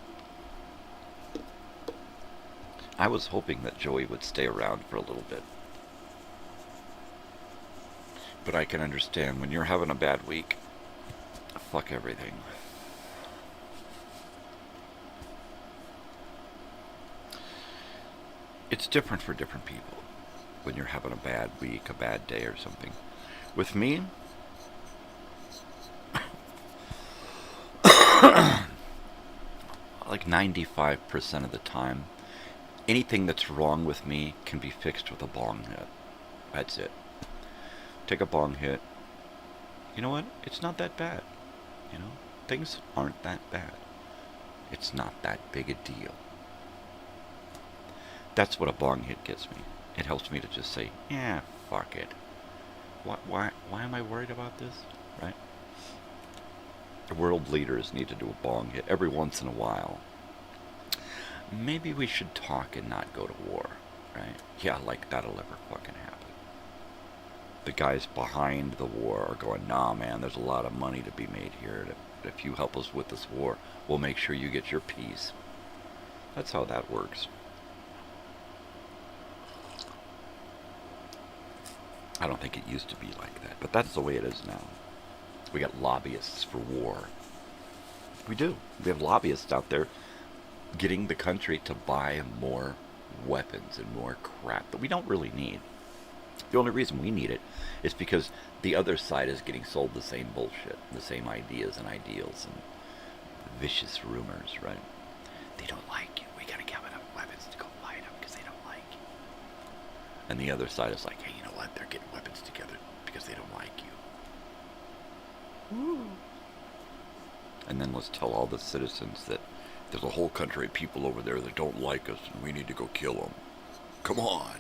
I was hoping that Joey would stay around for a little bit. But I can understand when you're having a bad week, fuck everything. It's different for different people when you're having a bad week, a bad day or something. With me, like 95% of the time, anything that's wrong with me can be fixed with a bong hit. That's it. Take a bong hit. You know what? It's not that bad. You know, things aren't that bad. It's not that big a deal. That's what a bong hit gets me. It helps me to just say, yeah, fuck it. Why am I worried about this? Right? The world leaders need to do a bong hit every once in a while. Maybe we should talk and not go to war, right? Yeah, like that'll never fucking happen. The guys behind the war are going, nah, man, there's a lot of money to be made here. If you help us with this war, we'll make sure you get your peace. That's how that works. I don't think it used to be like that, but that's the way it is now. We got lobbyists for war. We do. We have lobbyists out there getting the country to buy more weapons and more crap that we don't really need. The only reason we need it is because the other side is getting sold the same bullshit, the same ideas and ideals and vicious rumors, right? They don't like you. We gotta give enough weapons to go fight them because they don't like you. And the other side is like, hey, you know what? They're getting weapons together because they don't like you. Ooh. And then let's tell all the citizens that there's a whole country of people over there that don't like us and we need to go kill them. Come on.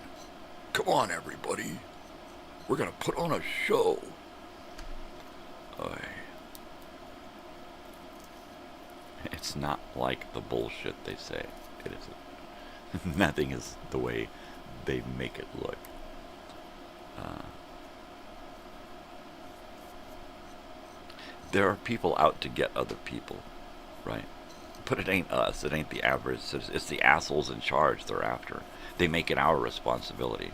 Come on, everybody. We're going to put on a show. It's not like the bullshit they say. It isn't. Nothing is the way they make it look. There are people out to get other people, right? But it ain't us. It ain't the average citizen. It's the assholes in charge they're after. They make it our responsibility.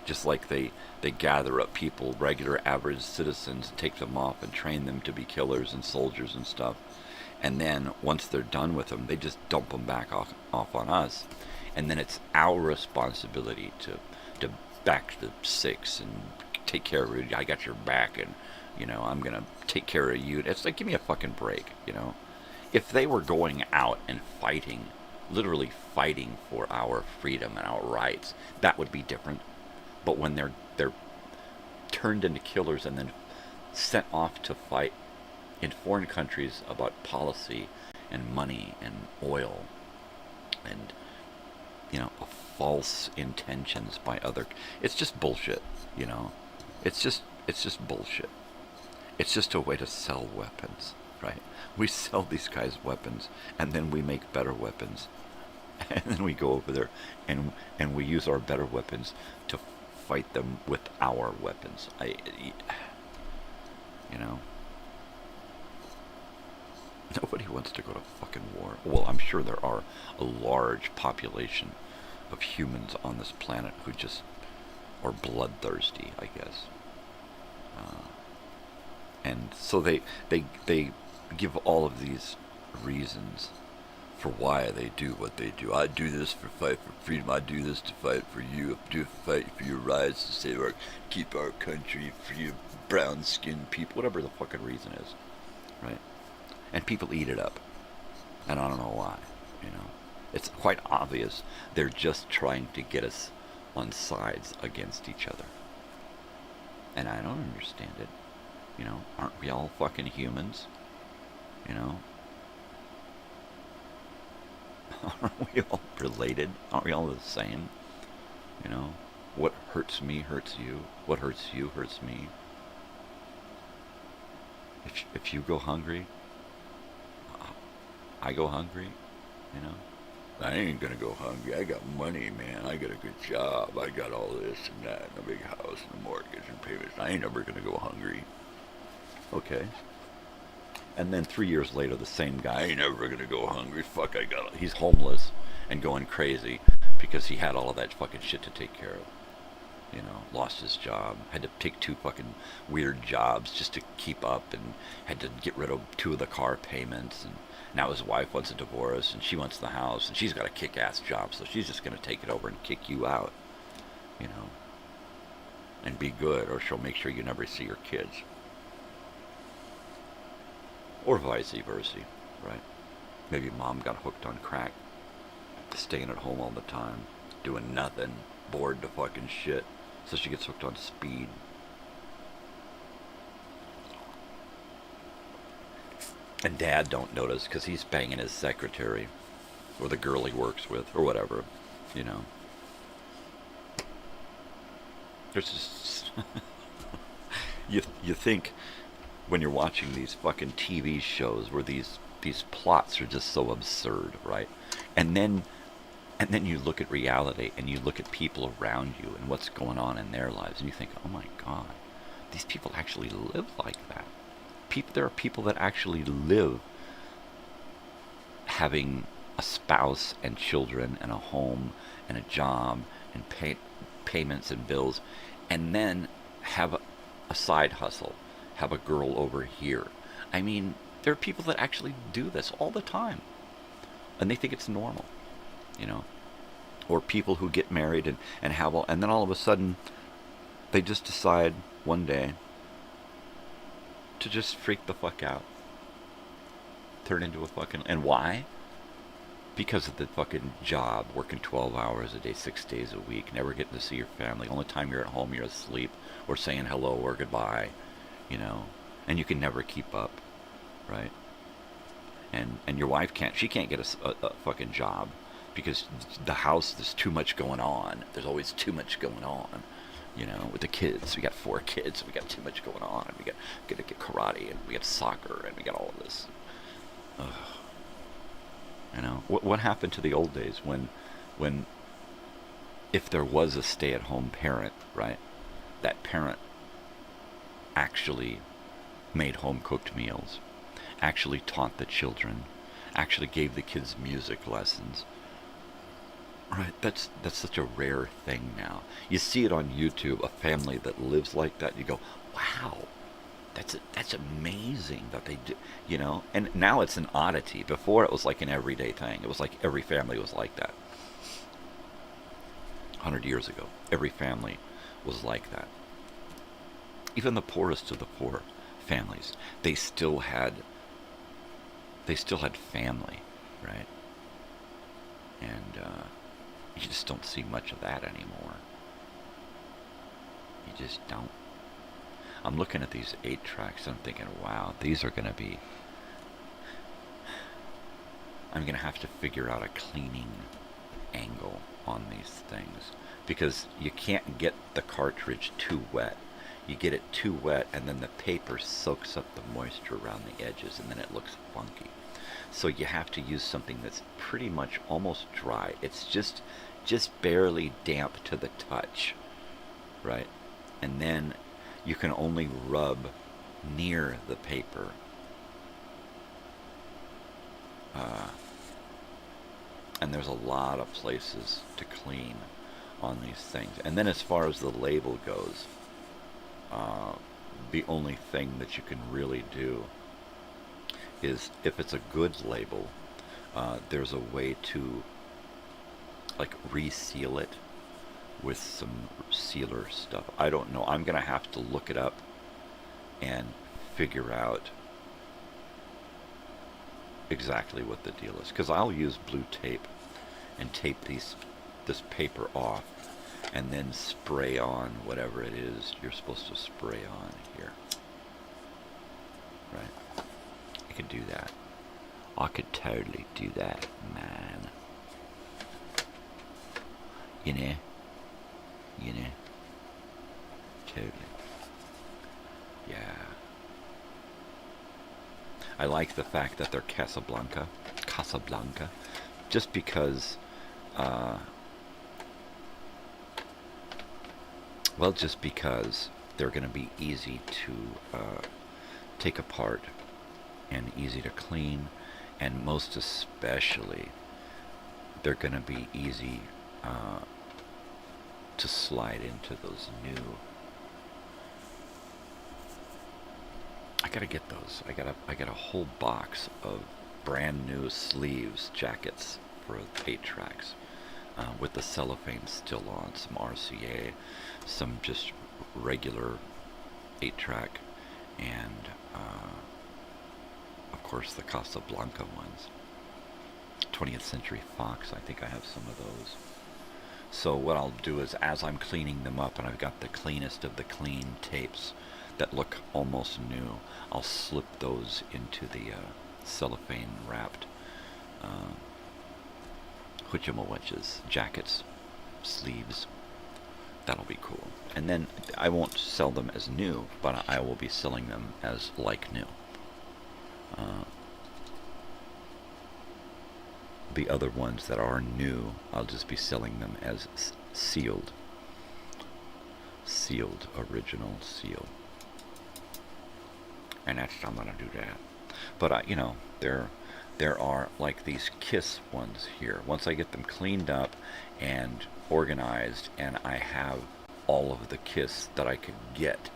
Just like they gather up people, regular average citizens, take them off and train them to be killers and soldiers and stuff. And then once they're done with them, they just dump them back off on us. And then it's our responsibility to back the six and take care of you. I got your back and, you know, I'm going to take care of you. It's like, give me a fucking break, you know. If they were going out and fighting, literally fighting for our freedom and our rights, that would be different. But when they're turned into killers and then sent off to fight in foreign countries about policy and money and oil and, you know, false intentions by other, it's just bullshit, you know. It's just bullshit. It's just a way to sell weapons, right? We sell these guys weapons and then we make better weapons. And then we go over there and we use our better weapons to fight them with our weapons. You know, nobody wants to go to fucking war. Well, I'm sure there are a large population of humans on this planet who just are bloodthirsty, I guess. And so they give all of these reasons for why they do what they do. I do this for fight for freedom. I do this to fight for you. I do fight for your rights to save our, keep our country free of brown-skinned people. Whatever the fucking reason is, right? And people eat it up, and I don't know why. You know, it's quite obvious they're just trying to get us on sides against each other, and I don't understand it. You know, aren't we all fucking humans? You know. Aren't we all related? Aren't we all the same? You know, what hurts me hurts you. What hurts you hurts me. If you go hungry, I go hungry, you know. I ain't gonna go hungry. I got money, man. I got a good job. I got all this and that, and a big house and a mortgage and payments. I ain't never gonna go hungry. Okay. And then 3 years later, the same guy, ain't never gonna go hungry. Fuck, he's homeless and going crazy because he had all of that fucking shit to take care of. You know, lost his job, had to take 2 fucking weird jobs just to keep up, and had to get rid of 2 of the car payments, and now his wife wants a divorce, and she wants the house, and she's got a kick-ass job, so she's just going to take it over and kick you out, you know, and be good, or she'll make sure you never see your kids. Or vice versa, right? Maybe mom got hooked on crack, staying at home all the time, doing nothing, bored to fucking shit. So she gets hooked on speed. And dad don't notice because he's banging his secretary or the girl he works with or whatever, you know. There's just you think when you're watching these fucking TV shows where these plots are just so absurd, right? And then you look at reality and you look at people around you and what's going on in their lives and you think, oh my God, these people actually live like that. There are people that actually live having a spouse and children and a home and a job and payments and bills, and then have a side hustle, have a girl over here. I mean, there are people that actually do this all the time and they think it's normal. You know, or people who get married and have all, and then all of a sudden they just decide one day to just freak the fuck out, turn into a fucking, and why? Because of the fucking job, working 12 hours a day, 6 days a week, never getting to see your family. Only time you're at home, you're asleep or saying hello or goodbye, you know, and you can never keep up, right? And your wife can't get a fucking job. Because the house, there's too much going on. There's always too much going on, you know, with the kids. We got 4 kids. We got too much going on. We got to get karate, and we got soccer, and we got all of this. Ugh. You know, what happened to the old days when if there was a stay-at-home parent, right, that parent actually made home-cooked meals, actually taught the children, actually gave the kids music lessons. Right, that's such a rare thing now. You see it on YouTube, a family that lives like that. You go, wow, that's amazing that they do, you know. And now it's an oddity. Before it was like an everyday thing. It was like every family was like that. 100 years ago, every family was like that. Even the poorest of the poor families, they still had family, right? And you just don't see much of that anymore. You just don't. I'm looking at these 8 tracks and I'm thinking, wow, these are going to be... I'm going to have to figure out a cleaning angle on these things. Because you can't get the cartridge too wet. You get it too wet and then the paper soaks up the moisture around the edges and then it looks funky. So you have to use something that's pretty much almost dry. It's just barely damp to the touch, right? And then you can only rub near the paper. And there's a lot of places to clean on these things. And then as far as the label goes, the only thing that you can really do is, if it's a good label, there's a way to like reseal it with some sealer stuff. I don't know. I'm gonna have to look it up and figure out exactly what the deal is, because I'll use blue tape and tape this paper off and then spray on whatever it is you're supposed to spray on here. Right? I could do that. I could totally do that, man. You know? Totally. Yeah. I like the fact that they're Casablanca, just because, just because they're going to be easy to take apart and easy to clean, and most especially, they're going to be easy to slide into those new. I gotta get those. I got a whole box of brand new sleeves jackets for 8-tracks, with the cellophane still on, some RCA, some just regular 8-track, and of course the Casablanca ones. 20th Century Fox, I think I have some of those. So what I'll do is, as I'm cleaning them up, and I've got the cleanest of the clean tapes that look almost new, I'll slip those into the cellophane wrapped whatchamawatches, jackets, sleeves. That'll be cool. And then I won't sell them as new, but I will be selling them as like new. The other ones that are new, I'll just be selling them as sealed. Sealed, original seal. And that's, I'm gonna do that. But you know, there are like these Kiss ones here. Once I get them cleaned up and organized, and I have all of the Kiss that I could get,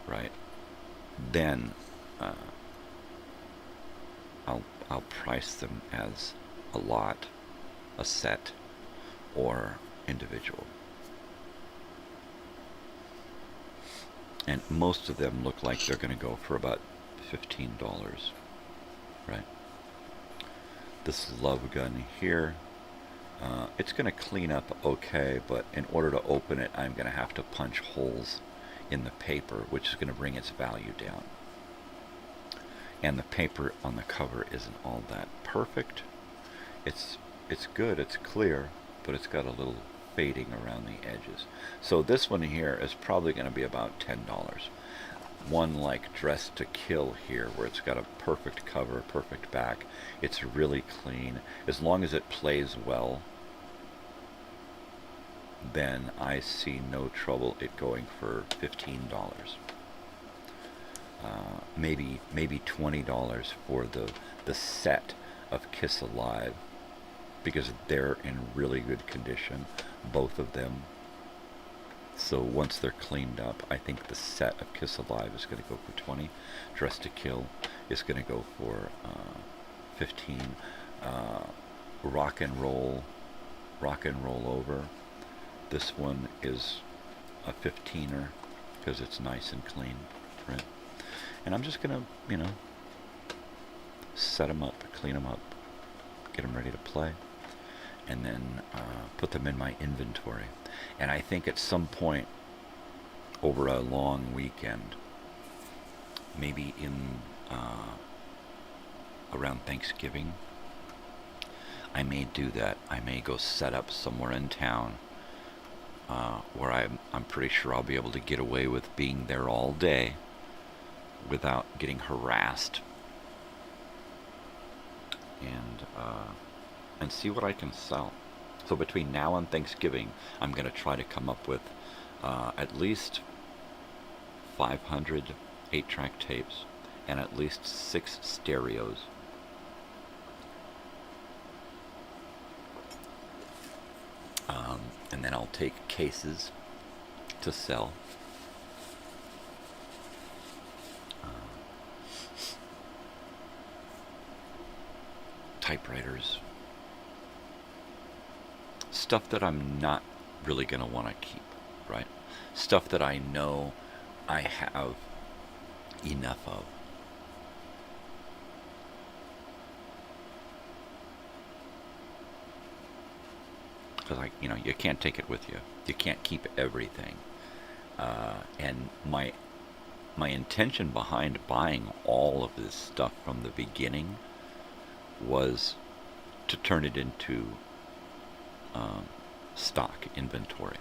right, then I'll price them as a lot, a set, or individual. And most of them look like they're going to go for about $15, right? This love gun here, it's going to clean up okay, but in order to open it, I'm going to have to punch holes in the paper, which is going to bring its value down. And the paper on the cover isn't all that perfect. It's good, it's clear, but it's got a little fading around the edges. So this one here is probably going to be about $10. One like Dress to Kill here, where it's got a perfect cover, perfect back. It's really clean. As long as it plays well, then I see no trouble it going for $15. Maybe $20 for the set of Kiss Alive, because they're in really good condition, both of them. So once they're cleaned up, I think the set of Kiss Alive is going to go for $20. Dress to Kill is going to go for $15. Rock and Roll Over, this one is a $15er because it's nice and clean, right? And I'm just going to, you know, set them up, clean them up, get them ready to play, and then put them in my inventory. And I think at some point over a long weekend, maybe in around Thanksgiving, I may do that. I may go set up somewhere in town where I'm pretty sure I'll be able to get away with being there all day without getting harassed, and see what I can sell. So between now and Thanksgiving, I'm going to try to come up with at least 500 8-track tapes and at least 6 stereos. And then I'll take cases to sell. Typewriters. Stuff that I'm not really going to want to keep, right? Stuff that I know I have enough of. Because you can't take it with you. You can't keep everything. And my intention behind buying all of this stuff from the beginning was to turn it into stock inventory,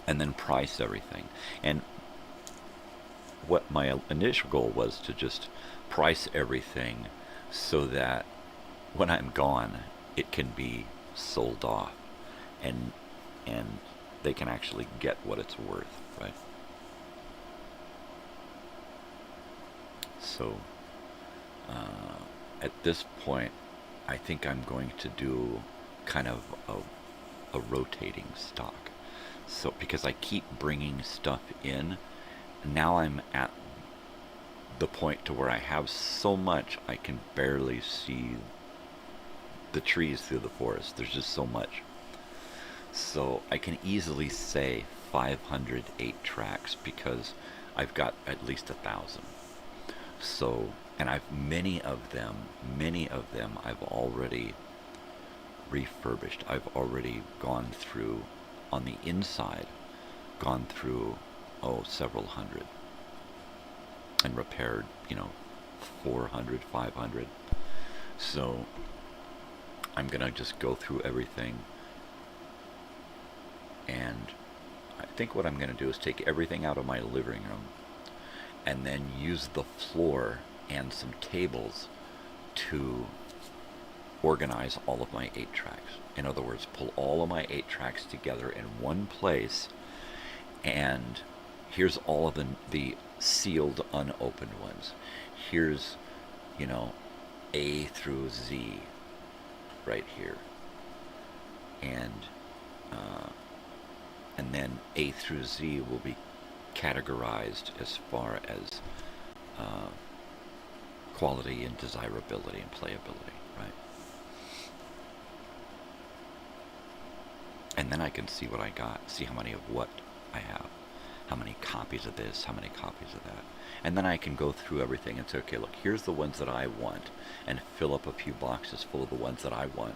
and then price everything. And what my initial goal was to just price everything so that when I'm gone, it can be sold off, and they can actually get what it's worth, right? So at this point, I think I'm going to do kind of a rotating stock. So, because I keep bringing stuff in, now I'm at the point to where I have so much I can barely see the trees through the forest. There's just so much. So I can easily say 508 tracks because I've got at least 1,000. So, and I've many of them I've already refurbished. I've already gone through on the inside, gone through several hundred and repaired, 400, 500. So I'm gonna just go through everything, and I think what I'm gonna do is take everything out of my living room and then use the floor and some tables to organize all of my 8 tracks. In other words, pull all of my 8 tracks together in one place, and here's all of the sealed, unopened ones. Here's, A through Z right here. And then A through Z will be categorized as far as quality and desirability and playability, right? And then I can see what I got, see how many of what I have, how many copies of this, how many copies of that. And then I can go through everything and say, okay, look, here's the ones that I want, and fill up a few boxes full of the ones that I want.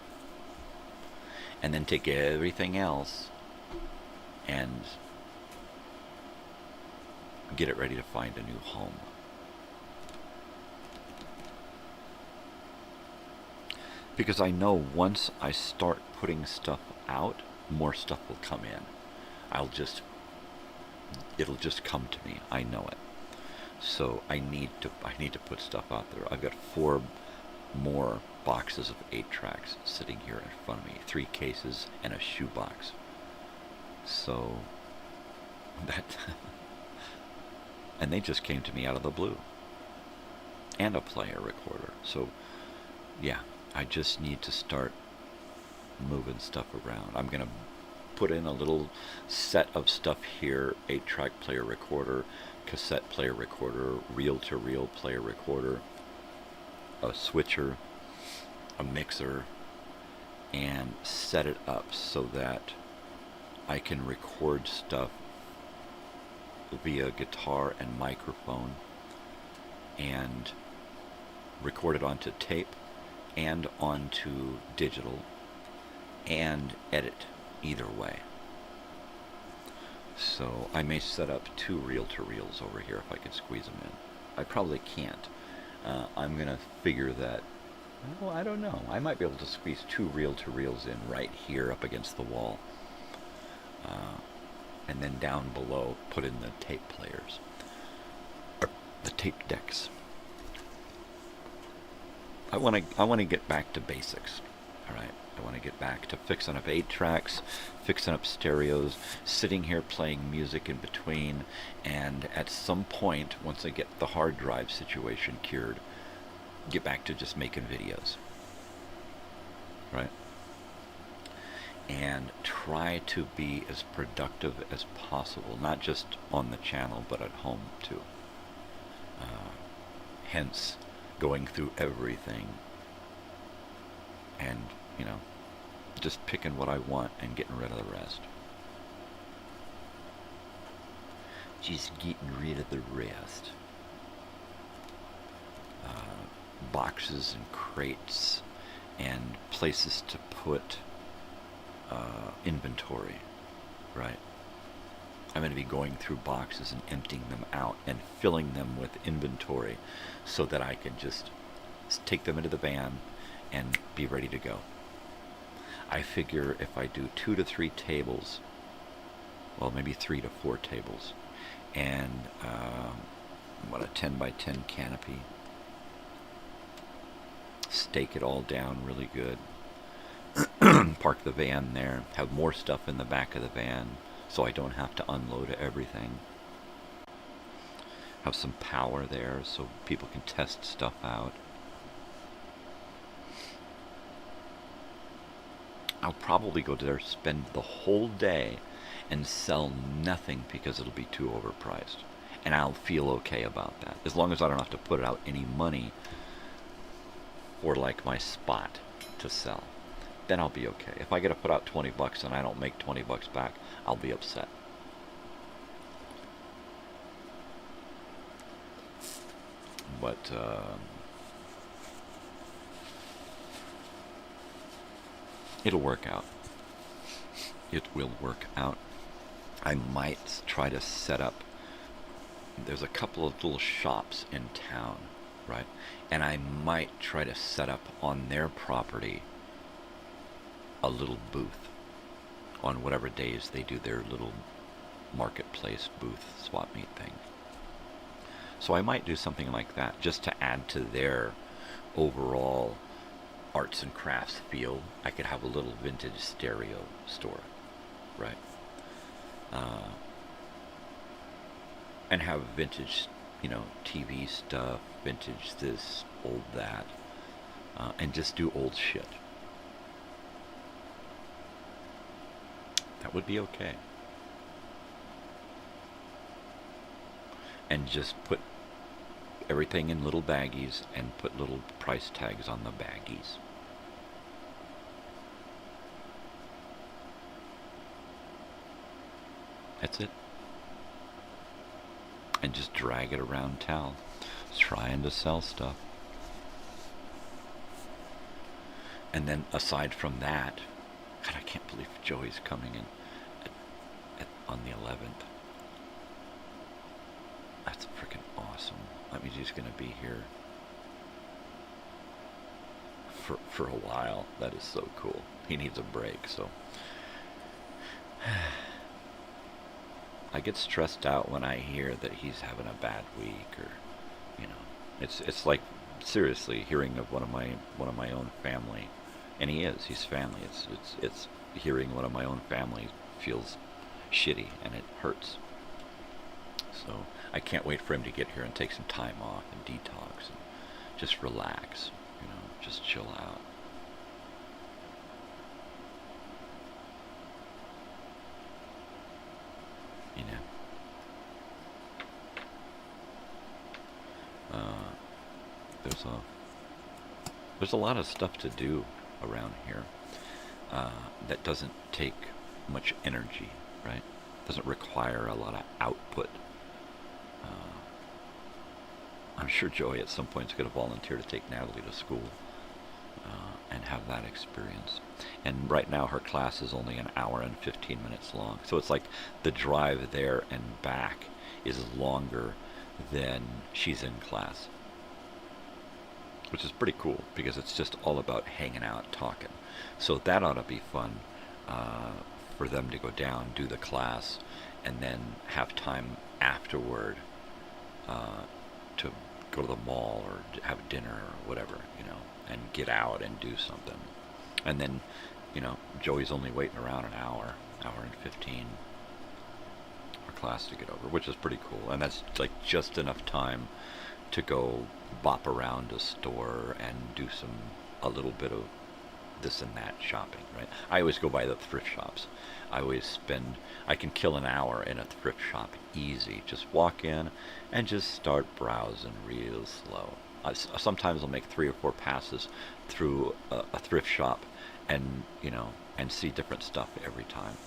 And then take everything else and get it ready to find a new home. Because I know once I start putting stuff out, more stuff will come in. It'll just come to me. I know it. So I need to put stuff out there. I've got 4 more boxes of 8 tracks sitting here in front of me, 3 cases and a shoebox. So that and they just came to me out of the blue. And a player recorder. So yeah, I just need to start moving stuff around. I'm going to put in a little set of stuff here: 8-track player recorder, cassette player recorder, reel-to-reel player recorder, a switcher, a mixer, and set it up so that I can record stuff via guitar and microphone and record it onto tape and onto digital and edit either way. So I may set up 2 reel-to-reels over here if I can squeeze them in. I probably can't. I'm going to figure that, well, I don't know. I might be able to squeeze 2 reel-to-reels in right here up against the wall. And then down below, put in the tape players. Or the tape decks. I want to get back to basics. All right. I want to get back to fixing up 8 tracks, fixing up stereos, sitting here playing music in between, and at some point, once I get the hard drive situation cured, get back to just making videos. Right? And try to be as productive as possible, not just on the channel, but at home too. Hence, going through everything and, just picking what I want and getting rid of the rest. Just getting rid of the rest. Boxes and crates and places to put inventory, right? I'm going to be going through boxes and emptying them out and filling them with inventory so that I can just take them into the van and be ready to go. I figure if I do 2 to 3 tables, well, maybe 3 to 4 tables, and a 10 by 10 canopy, stake it all down really good, park the van there, have more stuff in the back of the van so I don't have to unload everything, have some power there so people can test stuff out, I'll probably go there, spend the whole day, and sell nothing because it'll be too overpriced. And I'll feel okay about that, as long as I don't have to put out any money for like my spot to sell. Then I'll be okay. If I get to put out $20 and I don't make $20 back, I'll be upset. But it'll work out. It will work out. I might try to set up, there's a couple of little shops in town, right? And I might try to set up on their property a little booth on whatever days they do their little marketplace booth swap meet thing. So I might do something like that just to add to their overall arts and crafts feel. I could have a little vintage stereo store, right? And have vintage, TV stuff, vintage this, old that, and just do old shit. That would be okay. And just put everything in little baggies and put little price tags on the baggies. That's it. And just drag it around town, trying to sell stuff. And then aside from that, God, I can't believe Joey's coming in on the 11th. That's freaking awesome. That means he's going to be here for a while. That is so cool. He needs a break, so. I get stressed out when I hear that he's having a bad week, or, it's like, seriously, hearing of one of my own family, and he's family. It's hearing one of my own family feels shitty, and it hurts. So I can't wait for him to get here and take some time off and detox and just relax, just chill out. There's a lot of stuff to do around here that doesn't take much energy, right? Doesn't require a lot of output. I'm sure Joey at some point is going to volunteer to take Natalie to school and have that experience. And right now her class is only an hour and 15 minutes long. So it's like the drive there and back is longer than she's in class. Which is pretty cool, because it's just all about hanging out, talking. So that ought to be fun for them to go down, do the class, and then have time afterward to go to the mall or have dinner or whatever, and get out and do something. And then, Joey's only waiting around an hour and 15 for class to get over, which is pretty cool. And that's like just enough time to go bop around a store and do a little bit of this and that shopping, right? I always go by the thrift shops. I can kill an hour in a thrift shop easy. Just walk in and just start browsing real slow. Sometimes I'll make 3 or 4 passes through a thrift shop and, and see different stuff every time.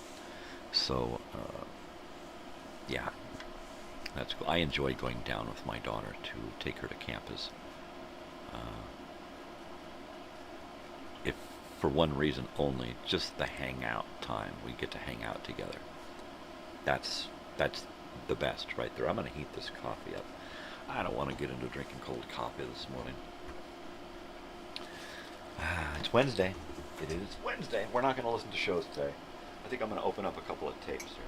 So, yeah. That's cool. I enjoy going down with my daughter to take her to campus. If for one reason only, just the hangout time. We get to hang out together. That's the best right there. I'm going to heat this coffee up. I don't want to get into drinking cold coffee this morning. It's Wednesday. It is Wednesday. We're not going to listen to shows today. I think I'm going to open up a couple of tapes here.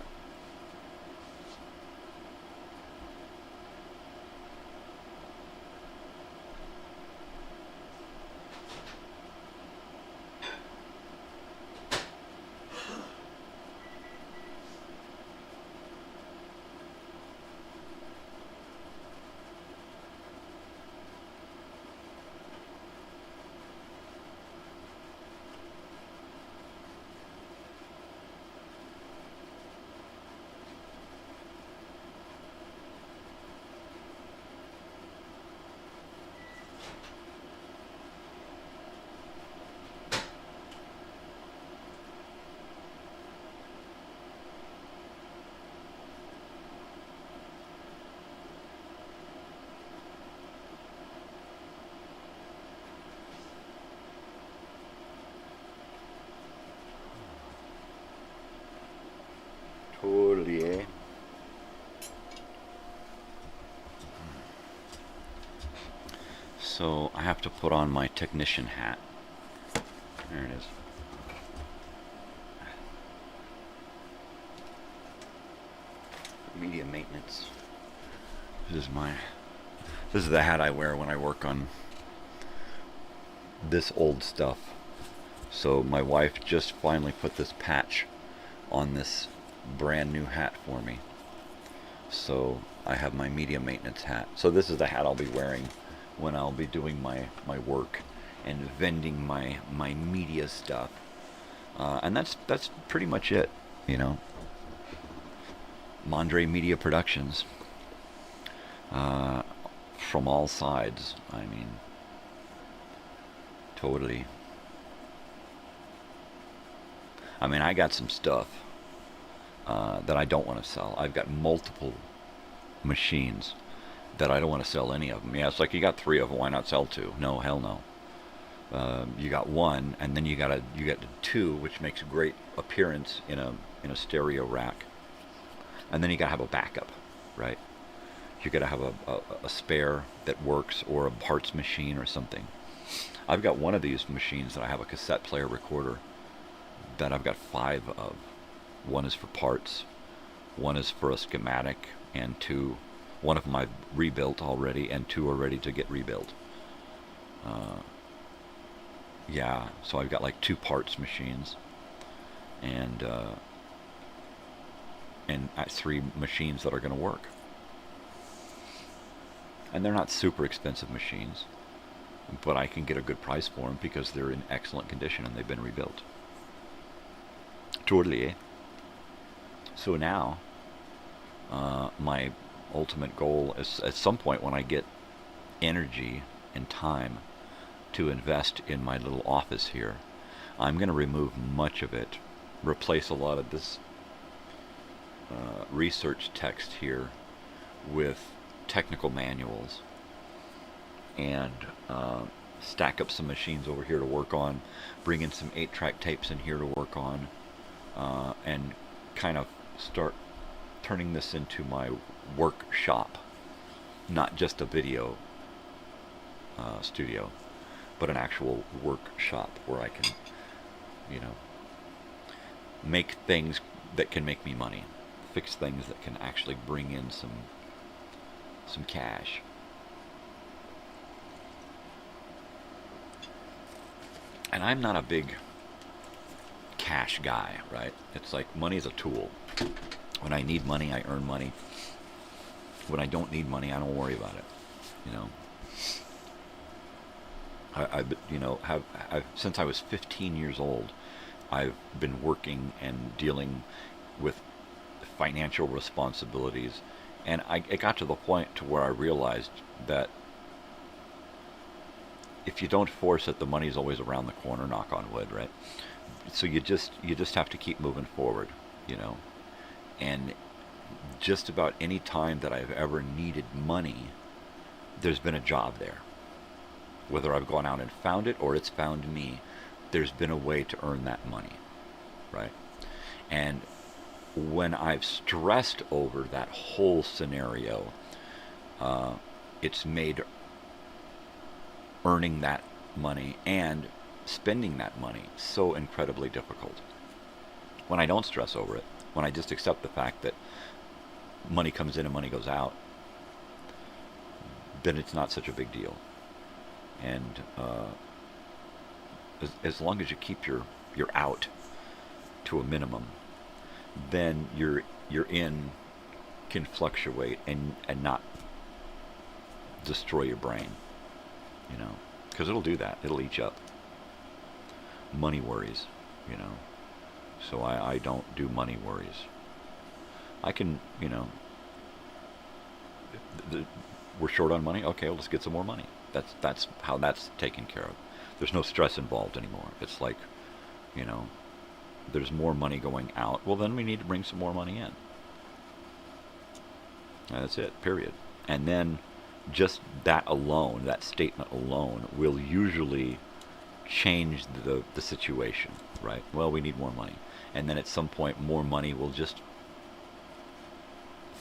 have to put on my technician hat. There it is. Media maintenance. This is the hat I wear when I work on this old stuff. So my wife just finally put this patch on this brand new hat for me. So I have my media maintenance hat. So this is the hat I'll be wearing when I'll be doing my work and vending my media stuff. And that's pretty much it, you know. Mondre Media Productions. From all sides. I mean, totally. I mean, I got some stuff that I don't want to sell. I've got multiple machines that I don't want to sell any of them. Yeah, it's like you got 3 of them. Why not sell 2? No, hell no. You got 1, and then you got 2, which makes a great appearance in a stereo rack. And then you gotta have a backup, right? You gotta have a spare that works, or a parts machine or something. I've got one of these machines that I have a cassette player recorder that I've got 5 of. 1 is for parts, 1 is for a schematic, and 1 of them I've rebuilt already, and 2 are ready to get rebuilt. Yeah, so I've got like 2 parts machines, and 3 machines that are going to work. And they're not super expensive machines, but I can get a good price for them because they're in excellent condition and they've been rebuilt. Totally. So now, my ultimate goal is at some point when I get energy and time to invest in my little office here, I'm going to remove much of it, replace a lot of this research text here with technical manuals, and stack up some machines over here to work on, bring in some 8-track tapes in here to work on, and kind of start turning this into my workshop, not just a video studio, but an actual workshop where I can, you know, make things that can make me money, fix things that can actually bring in some cash. And I'm not a big cash guy, right? It's like money's a tool. When I need money, I earn money. When I don't need money, I don't worry about it. You know, I've since I was 15 years old, I've been working and dealing with financial responsibilities, and it got to the point to where I realized that if you don't force it, the money's always around the corner, knock on wood, right? So you just have to keep moving forward, you know. And just about any time that I've ever needed money, there's been a job there. Whether I've gone out and found it or it's found me, there's been a way to earn that money, right? And when I've stressed over that whole scenario, it's made earning that money and spending that money so incredibly difficult. When I don't stress over it, when I just accept the fact that money comes in and money goes out, then it's not such a big deal. And as long as you keep your out to a minimum, then your in can fluctuate and not destroy your brain, you know, because it'll do that. It'll eat you up. Money worries, you know. So I don't do money worries. I can, you know, we're short on money. Okay, well, let's get some more money. That's how that's taken care of. There's no stress involved anymore. It's like, you know, there's more money going out. Well, then we need to bring some more money in. And that's it, period. And then just that alone, that statement alone, will usually change the situation, right? Well, we need more money. And then at some point, more money will just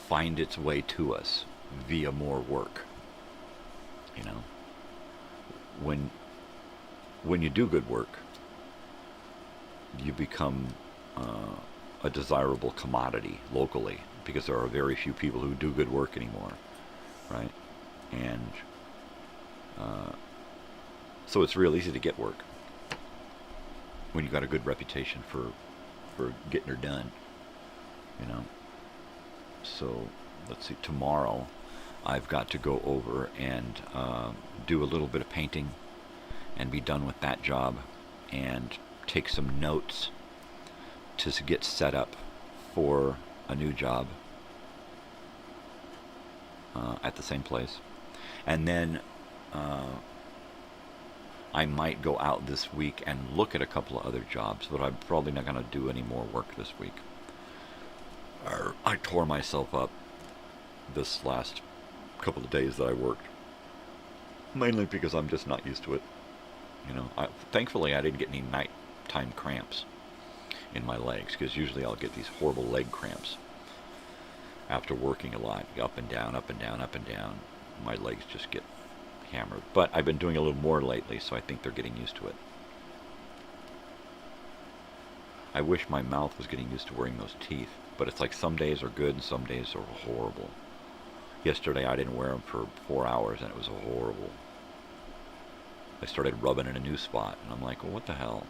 find its way to us via more work, you know? when you do good work, you become a desirable commodity locally, because there are very few people who do good work anymore, right? And so it's real easy to get work when you got a good reputation for getting her done, you know. So let's see, tomorrow I've got to go over and do a little bit of painting and be done with that job, and take some notes to get set up for a new job at the same place. And then I might go out this week and look at a couple of other jobs, but I'm probably not going to do any more work this week. I tore myself up this last couple of days that I worked, mainly because I'm just not used to it. You know, thankfully I didn't get any nighttime cramps in my legs, because usually I'll get these horrible leg cramps after working a lot, up and down, up and down, up and down. My legs just get hammered. But I've been doing a little more lately, so I think they're getting used to it. I wish my mouth was getting used to wearing those teeth, but it's like some days are good and some days are horrible. Yesterday I didn't wear them for 4 hours, and it was horrible. I started rubbing in a new spot, and I'm like, well, what the hell,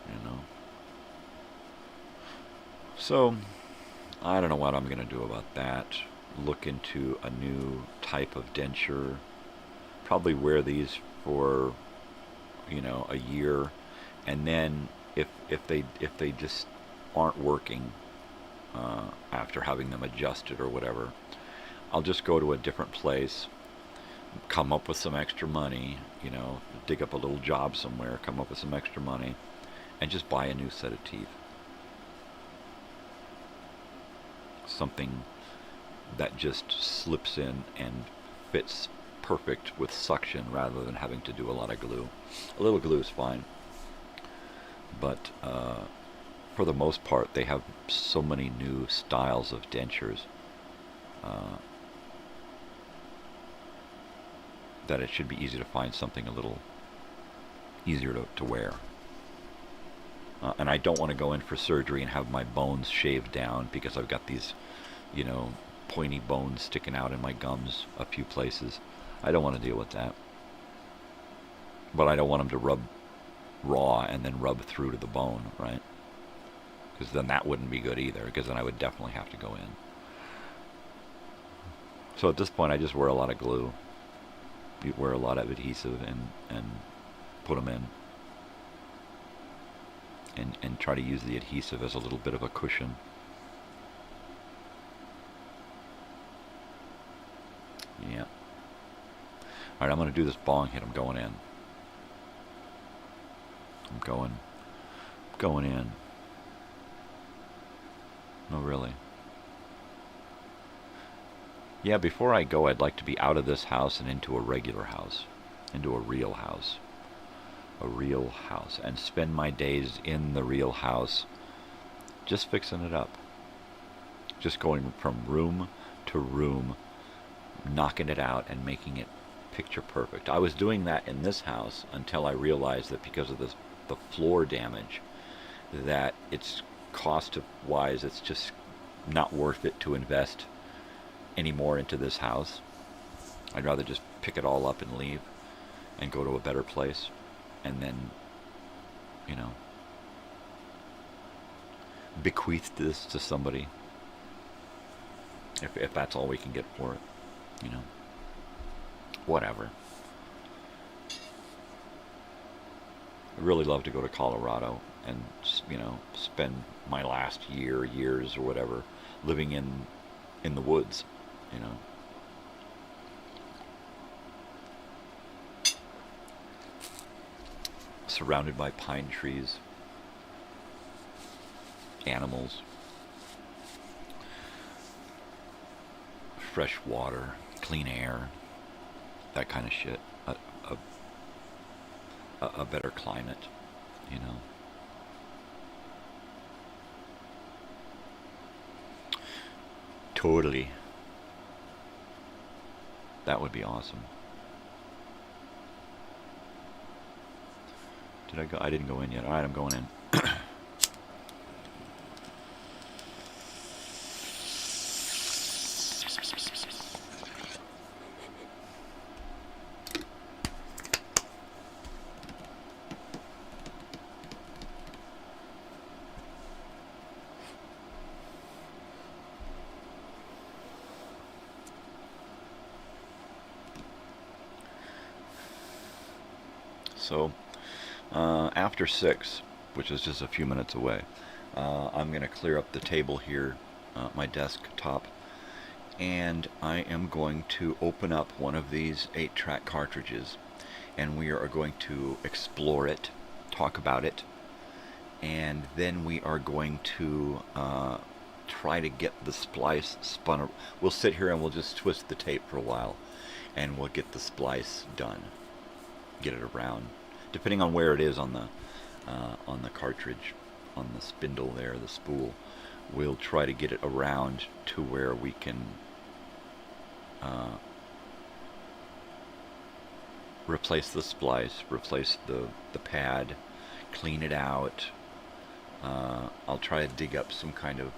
you know? So, I don't know what I'm going to do about that. Look into a new type of denture. Probably wear these for, you know, a year, and then if they just aren't working after having them adjusted or whatever, I'll just go to a different place, come up with some extra money, you know, dig up a little job somewhere, come up with some extra money, and just buy a new set of teeth. Something that just slips in and fits perfect with suction rather than having to do a lot of glue. A little glue is fine, but for the most part they have so many new styles of dentures that it should be easy to find something a little easier to wear. And I don't want to go in for surgery and have my bones shaved down, because I've got these, you know, pointy bones sticking out in my gums a few places. I don't want to deal with that. But I don't want them to rub raw and then rub through to the bone, right? Because then that wouldn't be good either, because then I would definitely have to go in. So at this point I just wear a lot of glue. You wear a lot of adhesive and put them in. And try to use the adhesive as a little bit of a cushion. Yeah. Alright, I'm going to do this bong hit. I'm going in. I'm going in. No, really. Yeah, before I go, I'd like to be out of this house and into a regular house. Into a real house. A real house. And spend my days in the real house just fixing it up. Just going from room to room, knocking it out and making it picture perfect. I was doing that in this house until I realized that because of the floor damage, that it's cost-wise, it's just not worth it to invest any more into this house. I'd rather just pick it all up and leave and go to a better place, and then, you know, bequeath this to somebody if that's all we can get for it, you know. Whatever. I'd really love to go to Colorado and, you know, spend my last years or whatever living in the woods, you know. Surrounded by pine trees, animals, fresh water, clean air, that kind of shit. A better climate, you know. Totally. That would be awesome. Did I go? I didn't go in yet. All right, I'm going in. So, after 6, which is just a few minutes away, I'm going to clear up the table here, my desktop, and I am going to open up one of these 8-track cartridges, and we are going to explore it, talk about it, and then we are going to try to get the splice spun. We'll sit here and we'll just twist the tape for a while, and we'll get the splice done. Get it around, depending on where it is on the cartridge, on the spindle there, the spool. We'll try to get it around to where we can replace the splice, replace the pad, clean it out. I'll try to dig up some kind of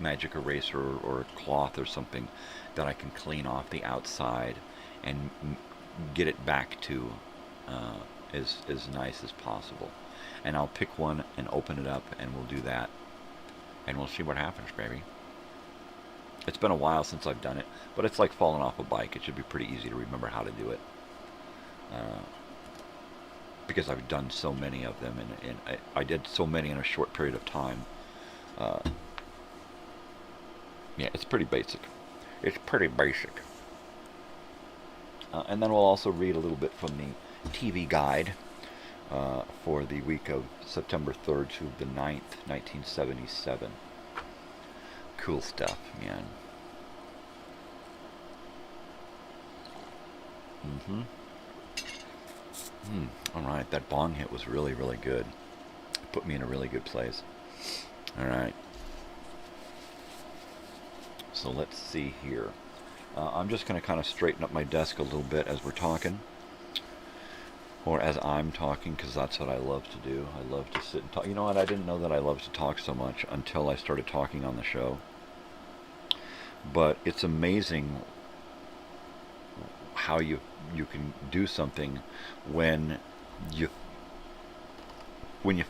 magic eraser or cloth or something that I can clean off the outside and get it back to as nice as possible. And I'll pick one and open it up, and we'll do that, and we'll see what happens, baby. It's been a while since I've done it, but it's like falling off a bike. It should be pretty easy to remember how to do it, because I've done so many of them, and I did so many in a short period of time. Yeah, it's pretty basic. It's pretty basic. And then we'll also read a little bit from the TV guide for the week of September 3rd to the 9th, 1977. Cool stuff, man. Alright, that bong hit was really, really good. It put me in a really good place. Alright. So let's see here. I'm just going to kind of straighten up my desk a little bit as we're talking, or as I'm talking, because that's what I love to do. I love to sit and talk. You know what? I didn't know that I loved to talk so much until I started talking on the show. But it's amazing how you can do something when you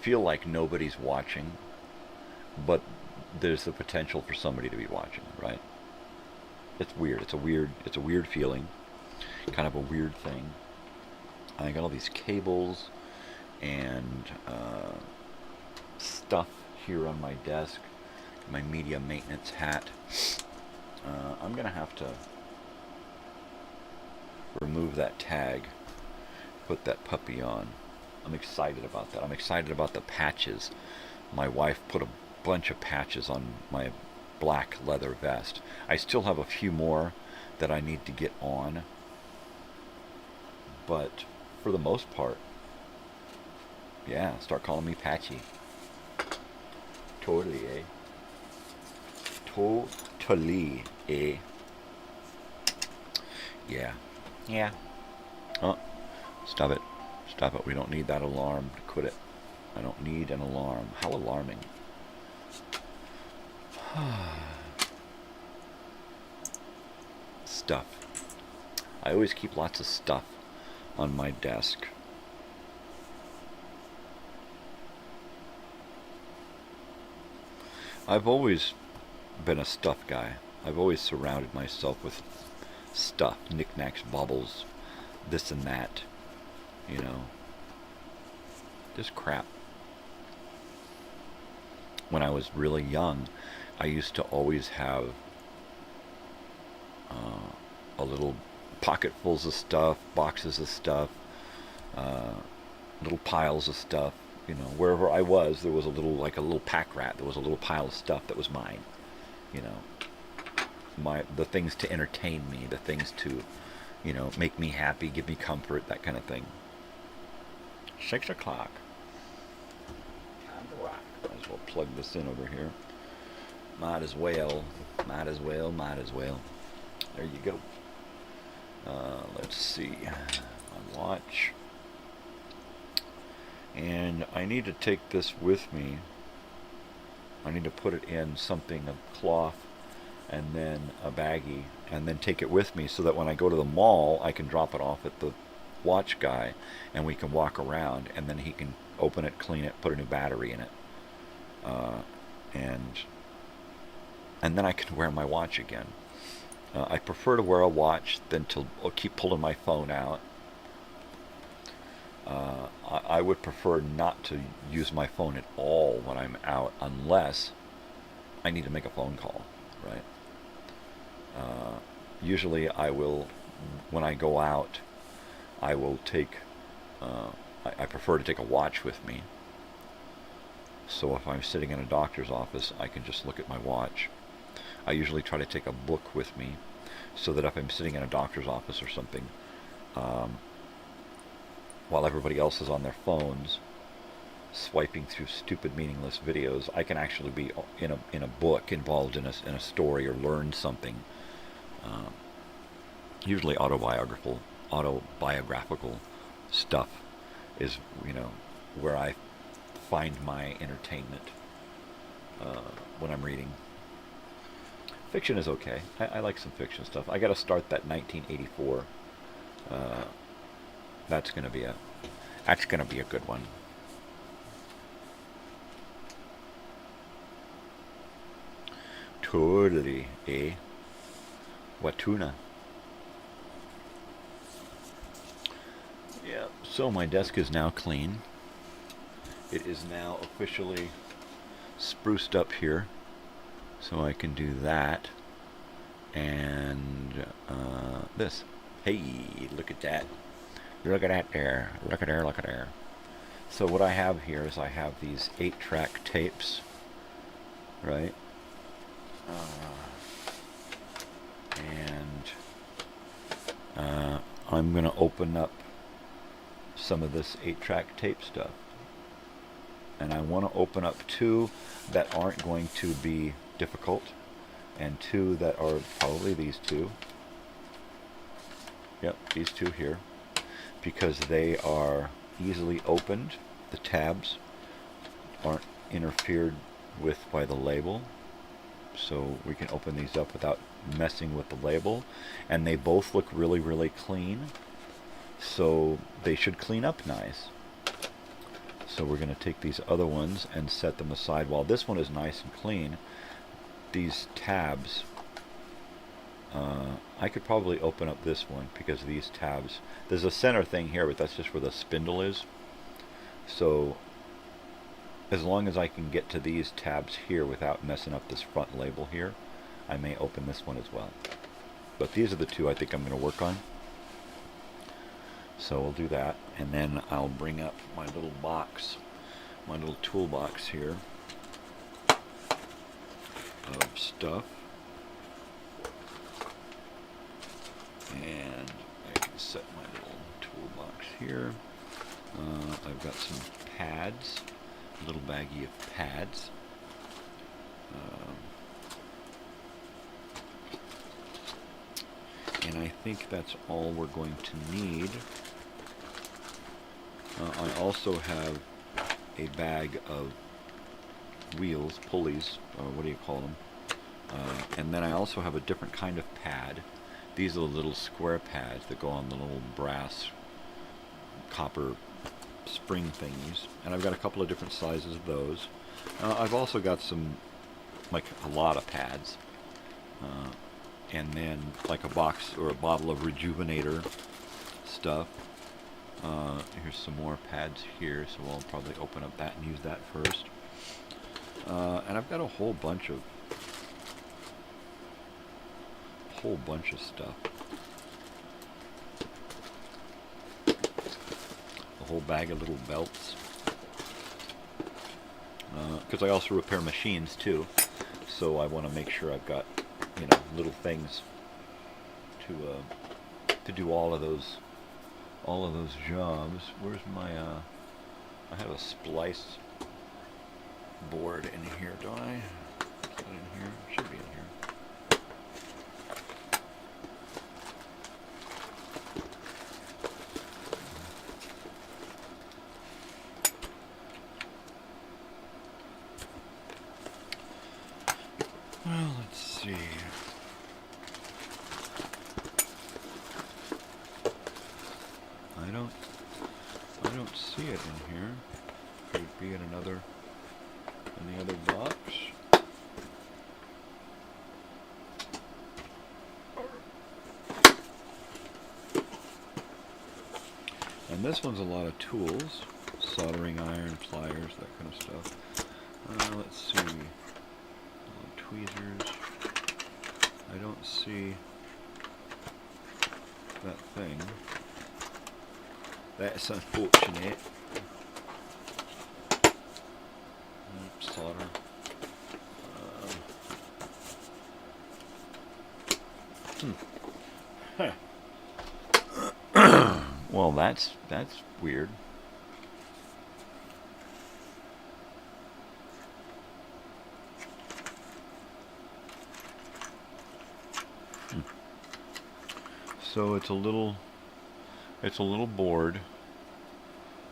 feel like nobody's watching, but there's the potential for somebody to be watching, right? It's weird. It's a weird feeling. Kind of a weird thing. I got all these cables and stuff here on my desk. My media maintenance hat. I'm gonna have to remove that tag. Put that puppy on. I'm excited about that. I'm excited about the patches. My wife put a bunch of patches on my black leather vest. I still have a few more that I need to get on, but for the most part, yeah, start calling me Patchy. Totally, eh? Totally, eh? Yeah. Yeah. Oh, stop it. Stop it. We don't need that alarm. Quit it. I don't need an alarm. How alarming. Stuff. I always keep lots of stuff on my desk. I've always been a stuff guy. I've always surrounded myself with stuff, knickknacks, baubles, this and that, you know. Just crap. When I was really young, I used to always have a little pocketfuls of stuff, boxes of stuff, little piles of stuff. You know, wherever I was, there was a little, like a little pack rat. There was a little pile of stuff that was mine. You know, the things to entertain me, the things to, you know, make me happy, give me comfort, that kind of thing. 6 o'clock. Time to rock. Might as well plug this in over here. Might as well. Might as well. Might as well. There you go. Let's see. My watch. And I need to take this with me. I need to put it in something of cloth and then a baggie and then take it with me so that when I go to the mall, I can drop it off at the watch guy and we can walk around and then he can open it, clean it, put a new battery in it. And then I can wear my watch again. I prefer to wear a watch than to keep pulling my phone out. I would prefer not to use my phone at all when I'm out unless I need to make a phone call, right? Usually I will, when I go out, I will take, I prefer to take a watch with me. So if I'm sitting in a doctor's office, I can just look at my watch. I usually try to take a book with me so that if I'm sitting in a doctor's office or something, while everybody else is on their phones swiping through stupid meaningless videos, I can actually be in a book, involved in a story, or learn something. Usually autobiographical stuff is, where I find my entertainment when I'm reading. Fiction is okay. I like some fiction stuff. I got to start that 1984. That's gonna be a good one. Totally, eh? Watuna. Yeah, so my desk is now clean. It is now officially spruced up here, so I can do that. And this. Hey, look at that. Look at that there. Look at there, look at there. So what I have here is I have these 8-track tapes, right? And I'm going to open up some of this 8-track tape stuff. And I want to open up 2 that aren't going to be difficult, and 2 that are probably these 2. Yep, these 2 here. Because they are easily opened. The tabs aren't interfered with by the label. So we can open these up without messing with the label. And they both look really, really clean. So they should clean up nice. So we're going to take these other ones and set them aside. While this one is nice and clean, these tabs, I could probably open up this one because these tabs, there's a center thing here, but that's just where the spindle is. So as long as I can get to these tabs here without messing up this front label here, I may open this one as well. But these are the 2 I think I'm going to work on. So we'll do that, and then I'll bring up my little box, my little toolbox here of stuff. And I can set my little toolbox here. I've got some pads, a little baggie of pads. And I think that's all we're going to need. I also have a bag of wheels, pulleys, or what do you call them? And then I also have a different kind of pad. These are the little square pads that go on the little brass copper spring thingies. And I've got a couple of different sizes of those. I've also got some, like a lot of pads. And then like a box or a bottle of Rejuvenator stuff. Here's some more pads here, so I'll probably open up that and use that first. And I've got a whole bunch of stuff. A whole bag of little belts. Because I also repair machines too, so I want to make sure I've got, little things to do all of those jobs. Where's my I have a splice board in here, don't I? Is that in here? It should be in here. Well, let's see. I don't see it in here. Could it be in the other box? And this one's a lot of tools. Soldering iron, pliers, that kind of stuff. Let's see. Tweezers. I don't see that thing. That's unfortunate. Solder. Well, that's weird. So it's a little board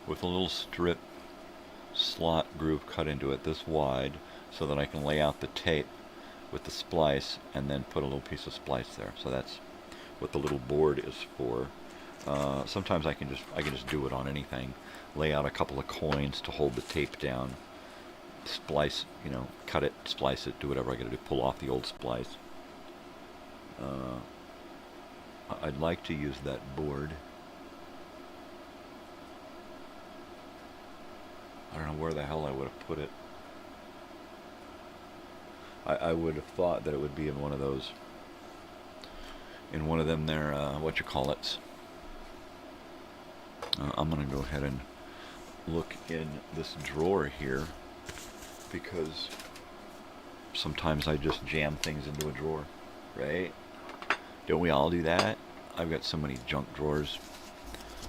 with a little strip slot groove cut into it this wide so that I can lay out the tape with the splice and then put a little piece of splice there. So that's what the little board is for. Sometimes I can just do it on anything. Lay out a couple of coins to hold the tape down. Splice, cut it, splice it, do whatever I gotta do. Pull off the old splice. I'd like to use that board. I don't know where the hell I would have put it. I would have thought that it would be in one of those, in one of them there, whatchamacallits. I'm going to go ahead and look in this drawer here, because sometimes I just jam things into a drawer, right? Don't we all do that? I've got so many junk drawers.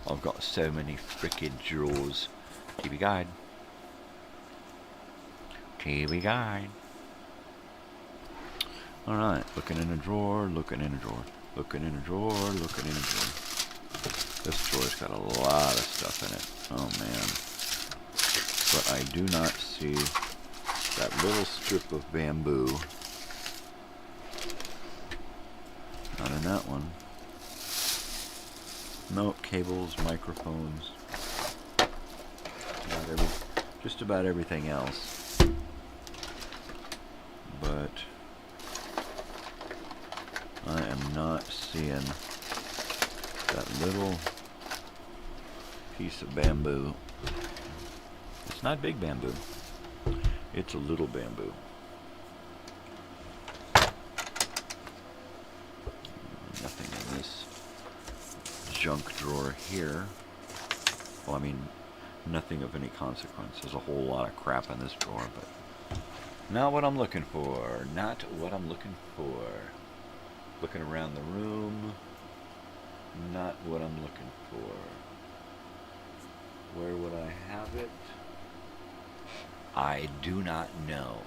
I've got so many frickin' drawers. TV Guide. TV Guide. Alright, looking in a drawer, looking in a drawer, looking in a drawer, looking in a drawer. This drawer's got a lot of stuff in it. Oh man. But I do not see that little strip of bamboo. Not in that one. No, cables, microphones. Just about everything else. But I am not seeing that little piece of bamboo. It's not big bamboo. It's a little bamboo. Nothing in this junk drawer here. Well, I mean, nothing of any consequence. There's a whole lot of crap in this drawer, but not what I'm looking for. Not what I'm looking for. Looking around the room. Not what I'm looking for. Where would I have it? I do not know.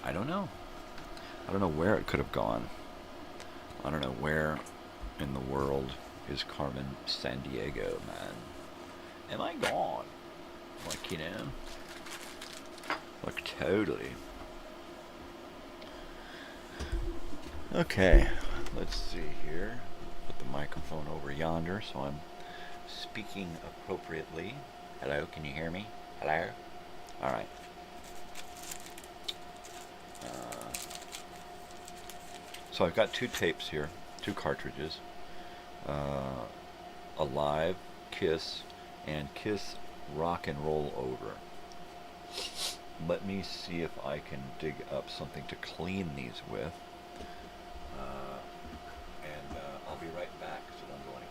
I don't know. I don't know where it could have gone. I don't know where in the world is Carmen San Diego, man. Am I gone? Like, like totally. Okay, let's see here. Put the microphone over yonder so I'm speaking appropriately. Hello, can you hear me? Hello? Alright. So I've got two tapes here, two cartridges. Alive, Kiss, and Kiss Rock and Roll Over. Let me see if I can dig up something to clean these with. And I'll be right back, so don't go anywhere.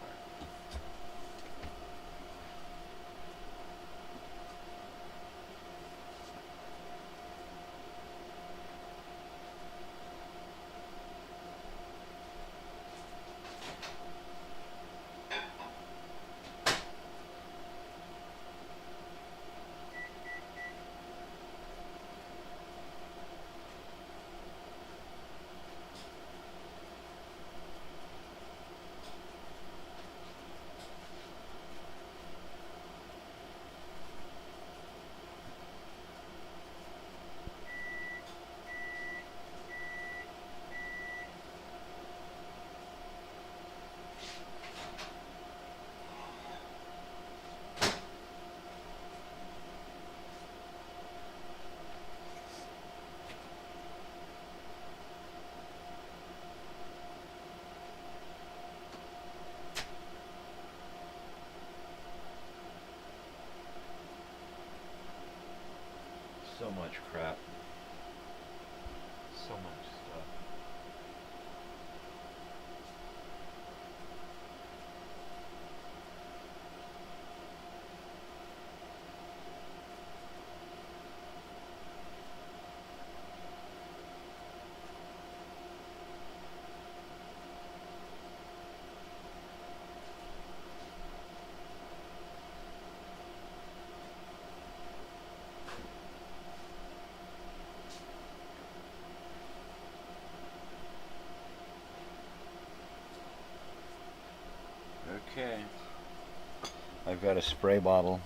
got a spray bottle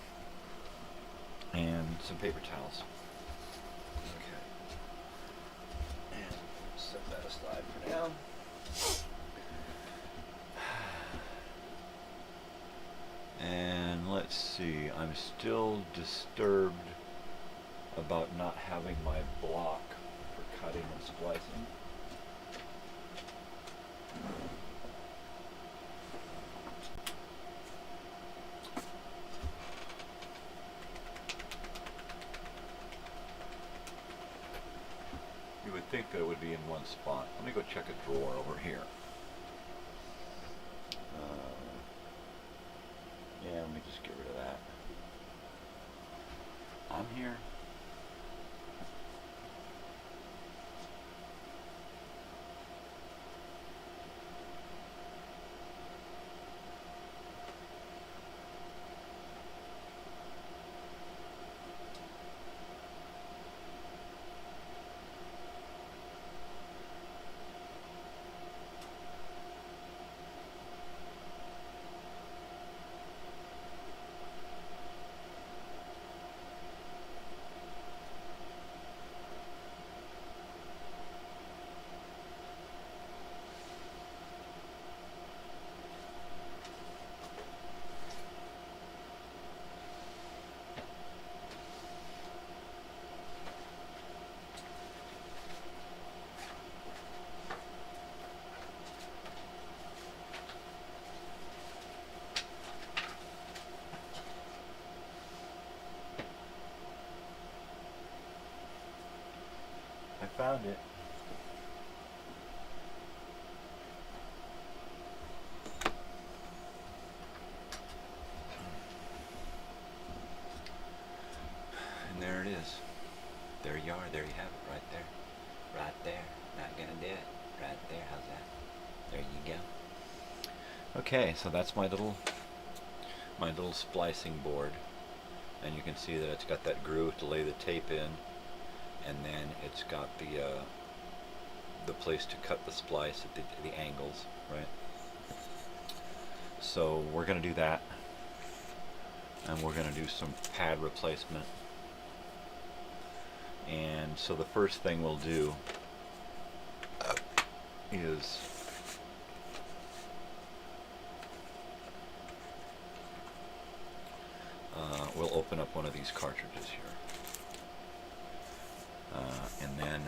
and some paper towels. Okay. And set that aside for now. And let's see, I'm still disturbed about not having my block for cutting and splicing. You would think that it would be in one spot. Let me go check a drawer over here. Yeah, let me just get rid of that. I'm here. Found it. And there it is. There you are. There you have it right there. Right there. Not gonna do it. Right there. How's that? There you go. Okay, so that's my little splicing board. And you can see that it's got that groove to lay the tape in. And then it's got the place to cut the splice at the angles, right? So we're going to do that, and we're going to do some pad replacement. And so the first thing we'll do is we'll open up one of these cartridges here. And then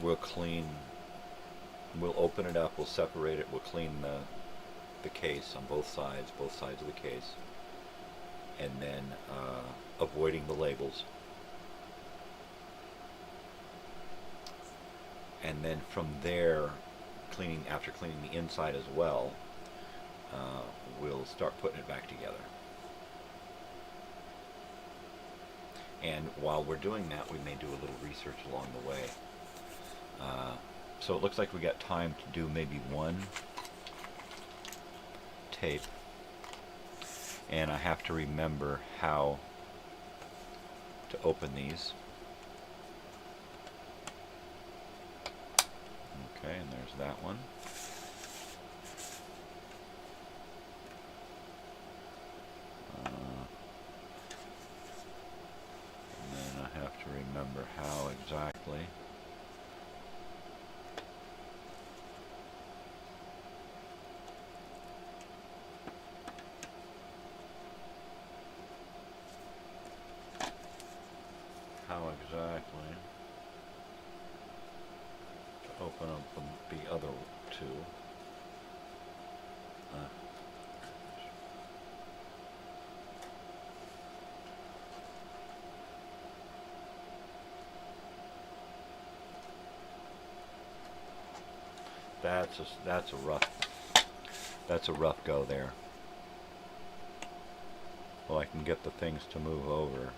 we'll open it up, we'll separate it, we'll clean the case on both sides of the case, and then avoiding the labels. And then from there, after cleaning the inside as well, we'll start putting it back together. And while we're doing that, we may do a little research along the way. So it looks like we got time to do maybe one tape. And I have to remember how to open these. Okay, and there's that one. To remember how exactly. How exactly to open up the other two. That's a rough go there. Well, I can get the things to move over.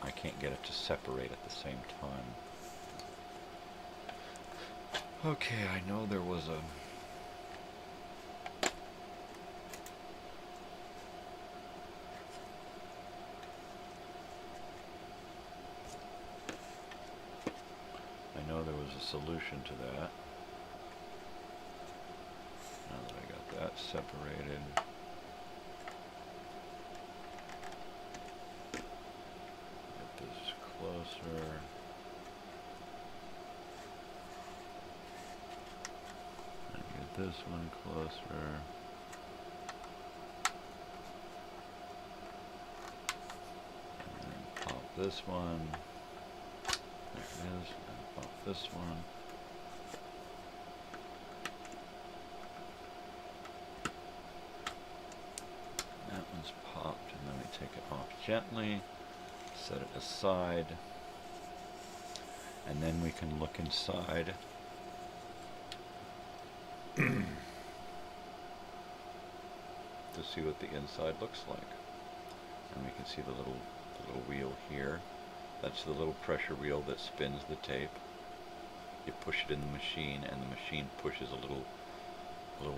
I can't get it to separate at the same time. Okay, I know there was a solution to that. Now that I got that. that separated. Get this closer. And get this one closer. And then pop this one. There it is. And pop this one. That one's popped, and then we take it off gently, set it aside, and then we can look inside. To see what the inside looks like. And we can see the little wheel here. That's the little pressure wheel that spins the tape. You push it in the machine, and the machine pushes a little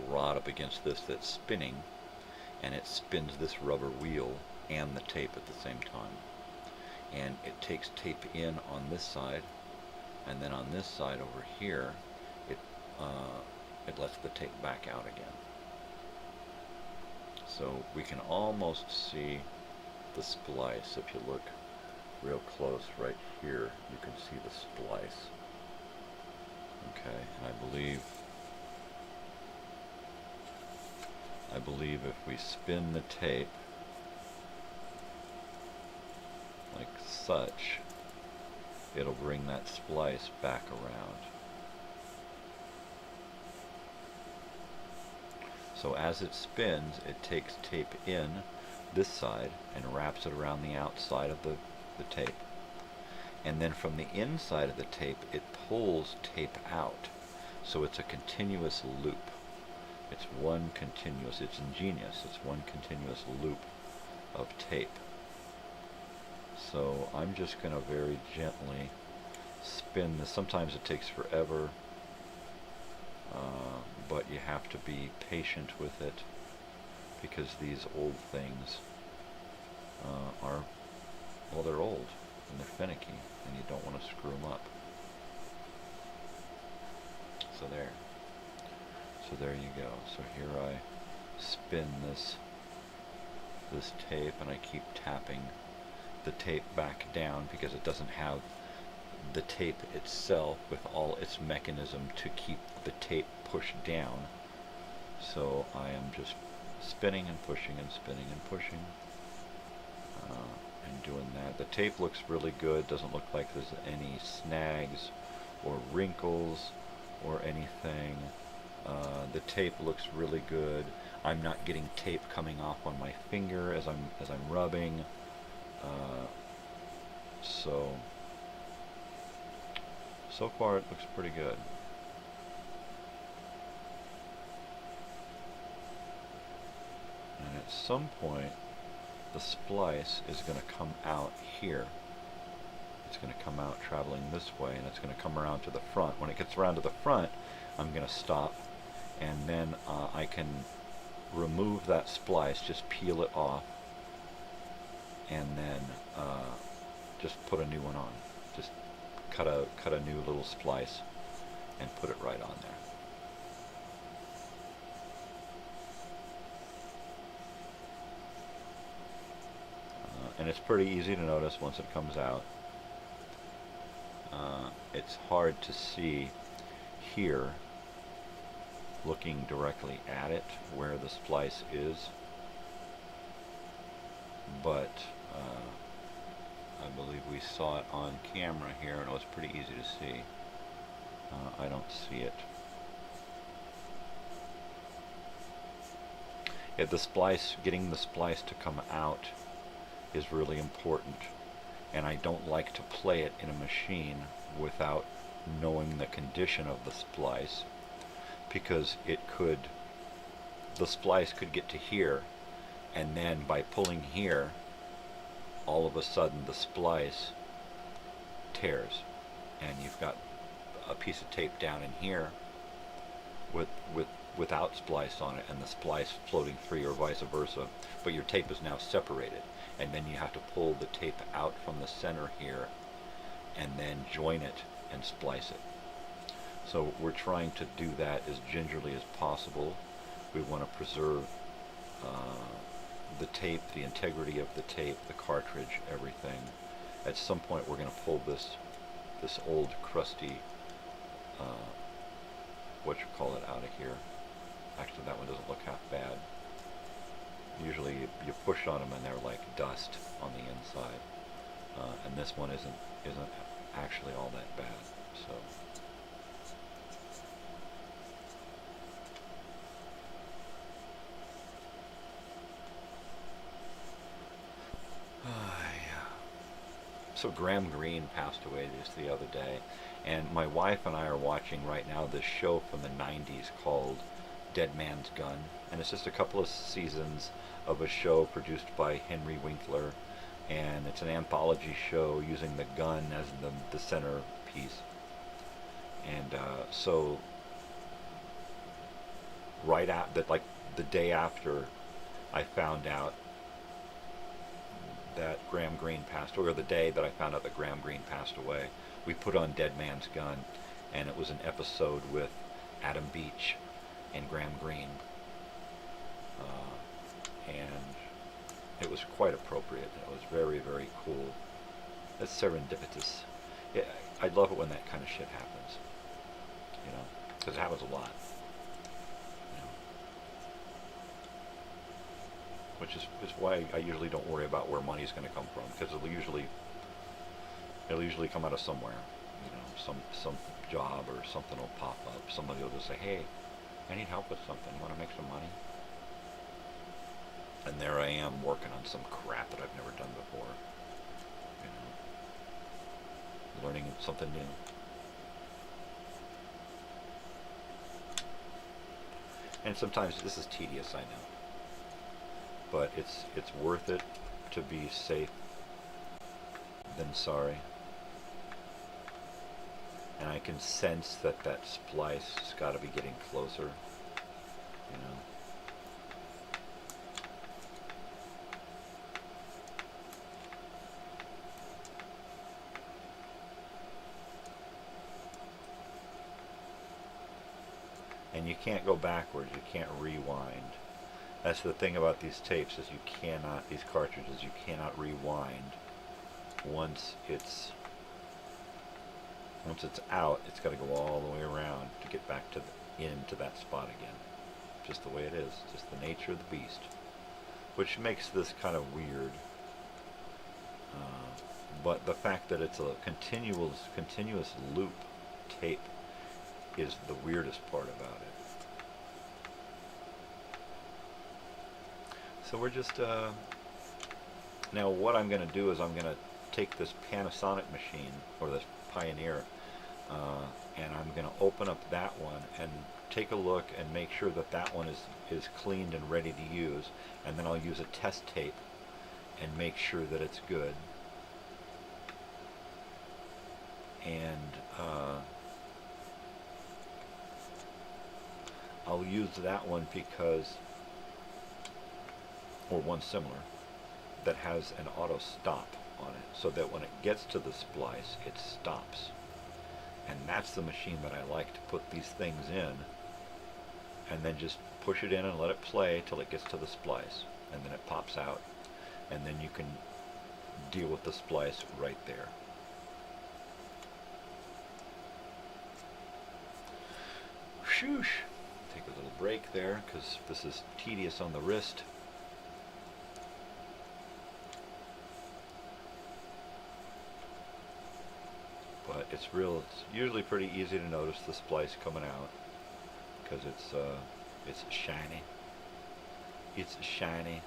rod up against this that's spinning, and it spins this rubber wheel and the tape at the same time. And it takes tape in on this side, and then on this side over here, it lets the tape back out again. So we can almost see the splice. If you look real close right here, you can see the splice. Okay, and I believe if we spin the tape like such, it'll bring that splice back around. So as it spins, it takes tape in this side and wraps it around the outside of the tape. And then from the inside of the tape, it pulls tape out. So it's a continuous loop. It's ingenious, it's one continuous loop of tape. So I'm just going to very gently spin this. Sometimes it takes forever, but you have to be patient with it, because these old things they're old and they're finicky, and you don't want to screw them up. So there you go. So here I spin this tape, and I keep tapping the tape back down, because it doesn't have the tape itself with all its mechanism to keep the tape pushed down. So I am just spinning and pushing and spinning and pushing and doing that. The tape looks really good. Doesn't look like there's any snags or wrinkles or anything. The tape looks really good. I'm not getting tape coming off on my finger as I'm rubbing. So far it looks pretty good. And at some point, the splice is going to come out here. It's going to come out traveling this way, and it's going to come around to the front. When it gets around to the front, I'm going to stop, and then I can remove that splice, just peel it off, and then just put a new one on. Just cut a new little splice and put it right on there. And it's pretty easy to notice once it comes out. It's hard to see here, looking directly at it, where the splice is, but I believe we saw it on camera here, and it was pretty easy to see. I don't see it. Yeah, the splice, getting the splice to come out is really important, and I don't like to play it in a machine without knowing the condition of the splice, because the splice could get to here, and then by pulling here, all of a sudden the splice tears, and you've got a piece of tape down in here without splice on it, and the splice floating free, or vice versa, but your tape is now separated, and then you have to pull the tape out from the center here and then join it and splice it. So we're trying to do that as gingerly as possible. We want to preserve the tape, the integrity of the tape, the cartridge, everything. At some point, we're going to pull this old crusty, what you call it, out of here. Actually, that one doesn't look half bad. Usually, you push on them and they're like dust on the inside, and this one isn't actually all that bad. So. So Graham Greene passed away just the other day, and my wife and I are watching right now this show from the 90s called Dead Man's Gun, and it's just a couple of seasons of a show produced by Henry Winkler, and it's an anthology show using the gun as the centerpiece. And so right at that, like the day after I found out that Graham Greene passed away, or the day that I found out that Graham Greene passed away, we put on Dead Man's Gun, and it was an episode with Adam Beach and Graham Greene, and it was quite appropriate. It was very, very cool. It's serendipitous. Yeah, I love it when that kind of shit happens, you know, because it happens a lot. Which is why I usually don't worry about where money's going to come from, because it'll usually come out of somewhere, you know, some job or something will pop up. Somebody will just say, "Hey, I need help with something. You want to make some money?" And there I am working on some crap that I've never done before, you know, learning something new. And sometimes this is tedious, I know. But it's worth it to be safe than sorry. And I can sense that splice has got to be getting closer, you know. And you can't go backwards, you can't rewind. That's the thing about these tapes, is these cartridges, you cannot rewind. Once it's out, it's got to go all the way around to get back into that spot again. Just the way it is, just the nature of the beast, which makes this kind of weird. But the fact that it's a continuous loop tape is the weirdest part about it. So we're just, now what I'm going to do is I'm going to take this Panasonic machine, or this Pioneer, and I'm going to open up that one and take a look and make sure that one is cleaned and ready to use, and then I'll use a test tape and make sure that it's good. And I'll use that one because, or one similar, that has an auto stop on it, so that when it gets to the splice, it stops. And that's the machine that I like to put these things in, and then just push it in and let it play till it gets to the splice, and then it pops out, and then you can deal with the splice right there. Shoosh! Take a little break there, because this is tedious on the wrist. But it's usually pretty easy to notice the splice coming out, because it's shiny. It's shiny.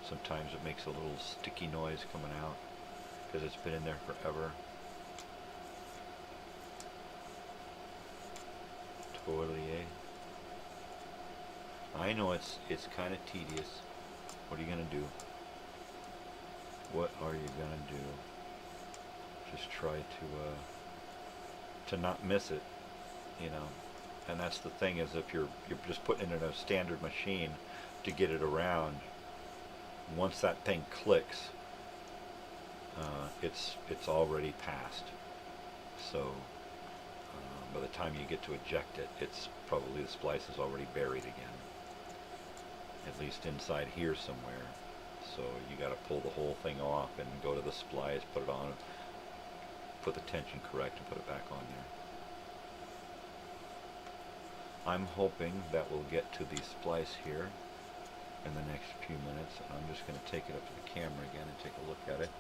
Sometimes it makes a little sticky noise coming out, because it's been in there forever. Totally, eh? I know it's kind of tedious. What are you gonna do? What are you gonna do? Just try to not miss it, you know. And that's the thing, is if you're just putting it in a standard machine to get it around, once that thing clicks, it's already passed. So By the time you get to eject it, it's probably the splice is already buried again. At least inside here somewhere. So you got to pull the whole thing off and go to the splice, put it on, put the tension correct, and put it back on there. I'm hoping that we'll get to the splice here in the next few minutes, and I'm just going to take it up to the camera again and take a look at it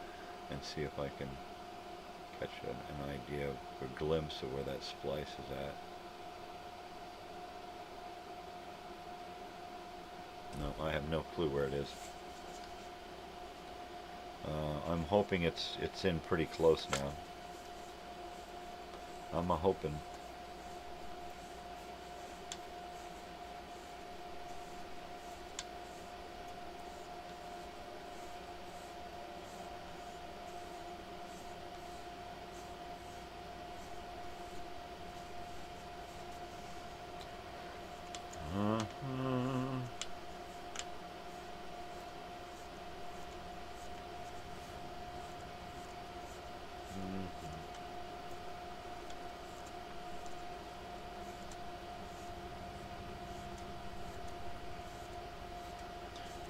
and see if I can catch an idea of a glimpse of where that splice is at. No, I have no clue where it is. I'm hoping it's in pretty close now. I'm hoping.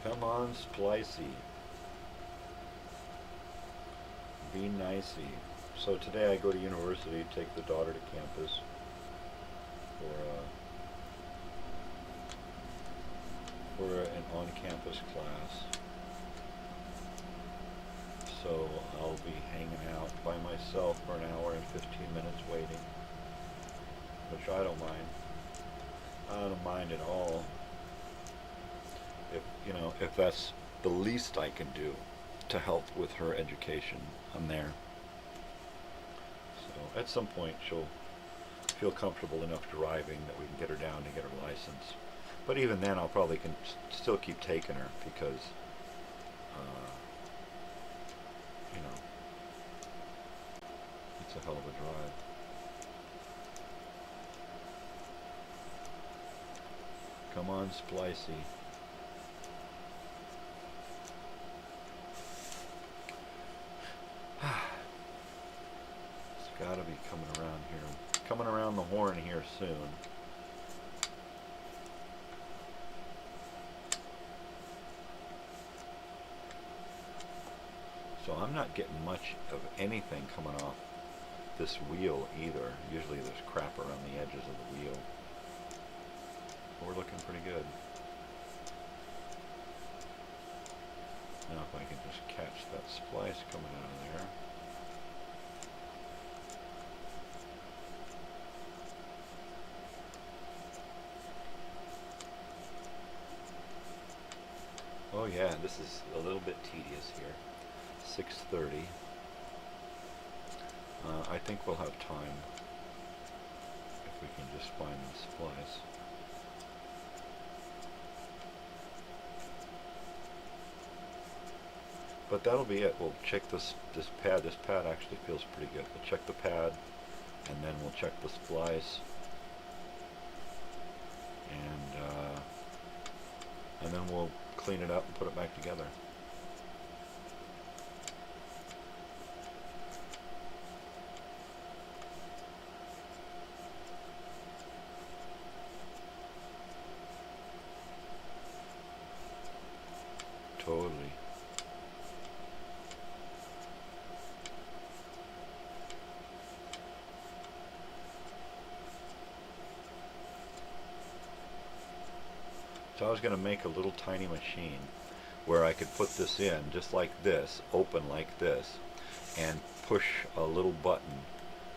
Come on, Splicey. Be nicey. So today I go to university, take the daughter to campus for an on-campus class. So I'll be hanging out by myself for an hour and 15 minutes waiting, which I don't mind. I don't mind at all. If that's the least I can do to help with her education, I'm there. So at some point she'll feel comfortable enough driving that we can get her down to get her license. But even then I'll probably still keep taking her because, it's a hell of a drive. Come on, Splicey. It's got to be coming around the horn here soon. So I'm not getting much of anything coming off this wheel either. Usually there's crap around the edges of the wheel. But we're looking pretty good. Now if I can just catch that splice coming out of there. Oh yeah, this is a little bit tedious here. 6:30. I think we'll have time if we can just find the splice. But that'll be it. We'll check this pad. This pad actually feels pretty good. We'll check the pad, and then we'll check the splice, and then we'll clean it up and put it back together. Totally. So I was going to make a little tiny machine where I could put this in just like this, open like this, and push a little button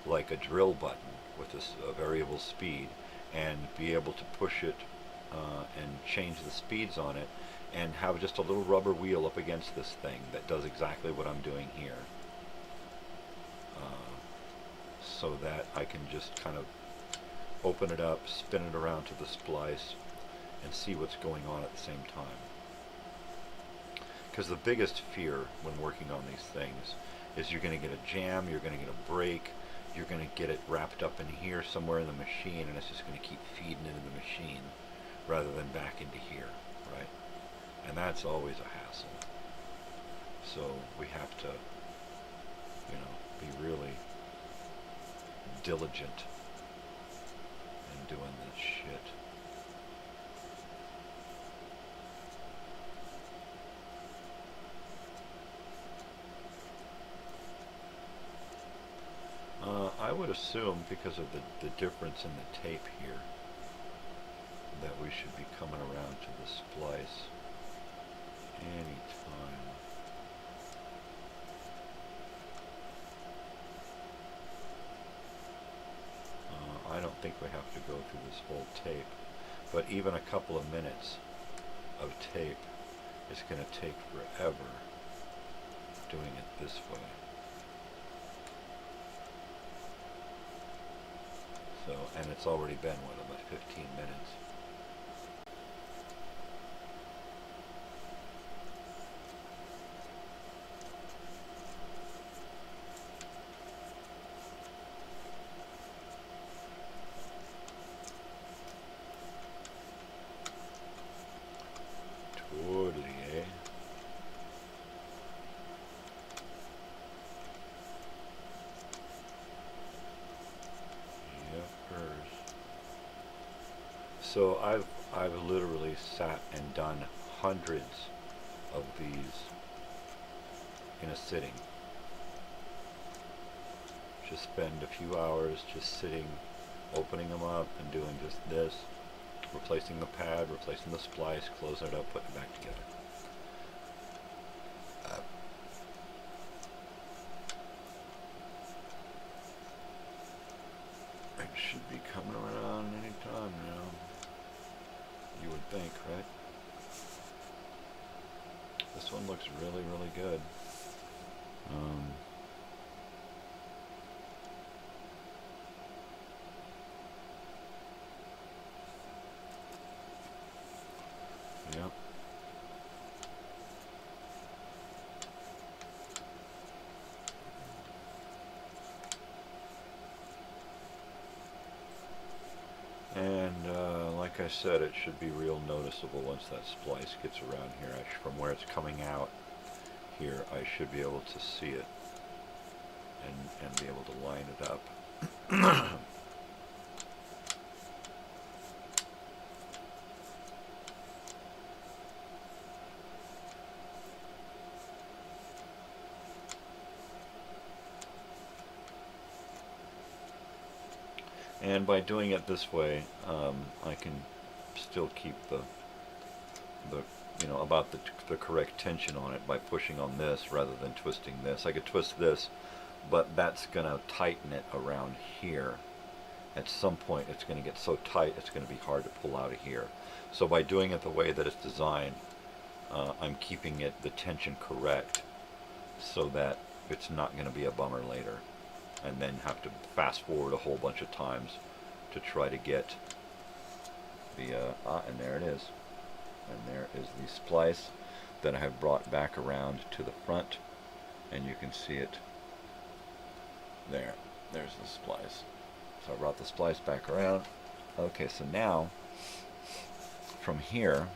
like a drill button with this variable speed, and be able to push it and change the speeds on it, and have just a little rubber wheel up against this thing that does exactly what I'm doing here, so that I can just kind of open it up, spin it around to the splice, and see what's going on at the same time. Because the biggest fear when working on these things is you're going to get a jam, you're going to get a break, you're going to get it wrapped up in here somewhere in the machine, and it's just going to keep feeding into the machine rather than back into here, right? And that's always a hassle. So we have to, be really diligent and doing this shit. I would assume, because of the difference in the tape here, that we should be coming around to the splice any time. I don't think we have to go through this whole tape, but even a couple of minutes of tape is going to take forever doing it this way. So, and it's already been, what, about 15 minutes. Totally, eh? So I've literally sat and done hundreds of these in a sitting. Just spend a few hours just sitting, opening them up and doing just this, replacing the pad, replacing the splice, closing it up, putting it back together. It should be coming around any time now. You would think, right? This one looks really, really good. Yep. And like I said, it should be real noticeable once that splice gets around here. From where it's coming out here, I should be able to see it and be able to line it up. And by doing it this way, I can still keep the about the correct tension on it by pushing on this rather than twisting this. I could twist this, but that's going to tighten it around here. At some point, it's going to get so tight, it's going to be hard to pull out of here. So by doing it the way that it's designed, I'm keeping the tension correct so that it's not going to be a bummer later. And then have to fast forward a whole bunch of times to try to get the, and there it is. And there is the splice that I have brought back around to the front, and you can see it there. There's the splice. So I brought the splice back around. Okay, so now, from here,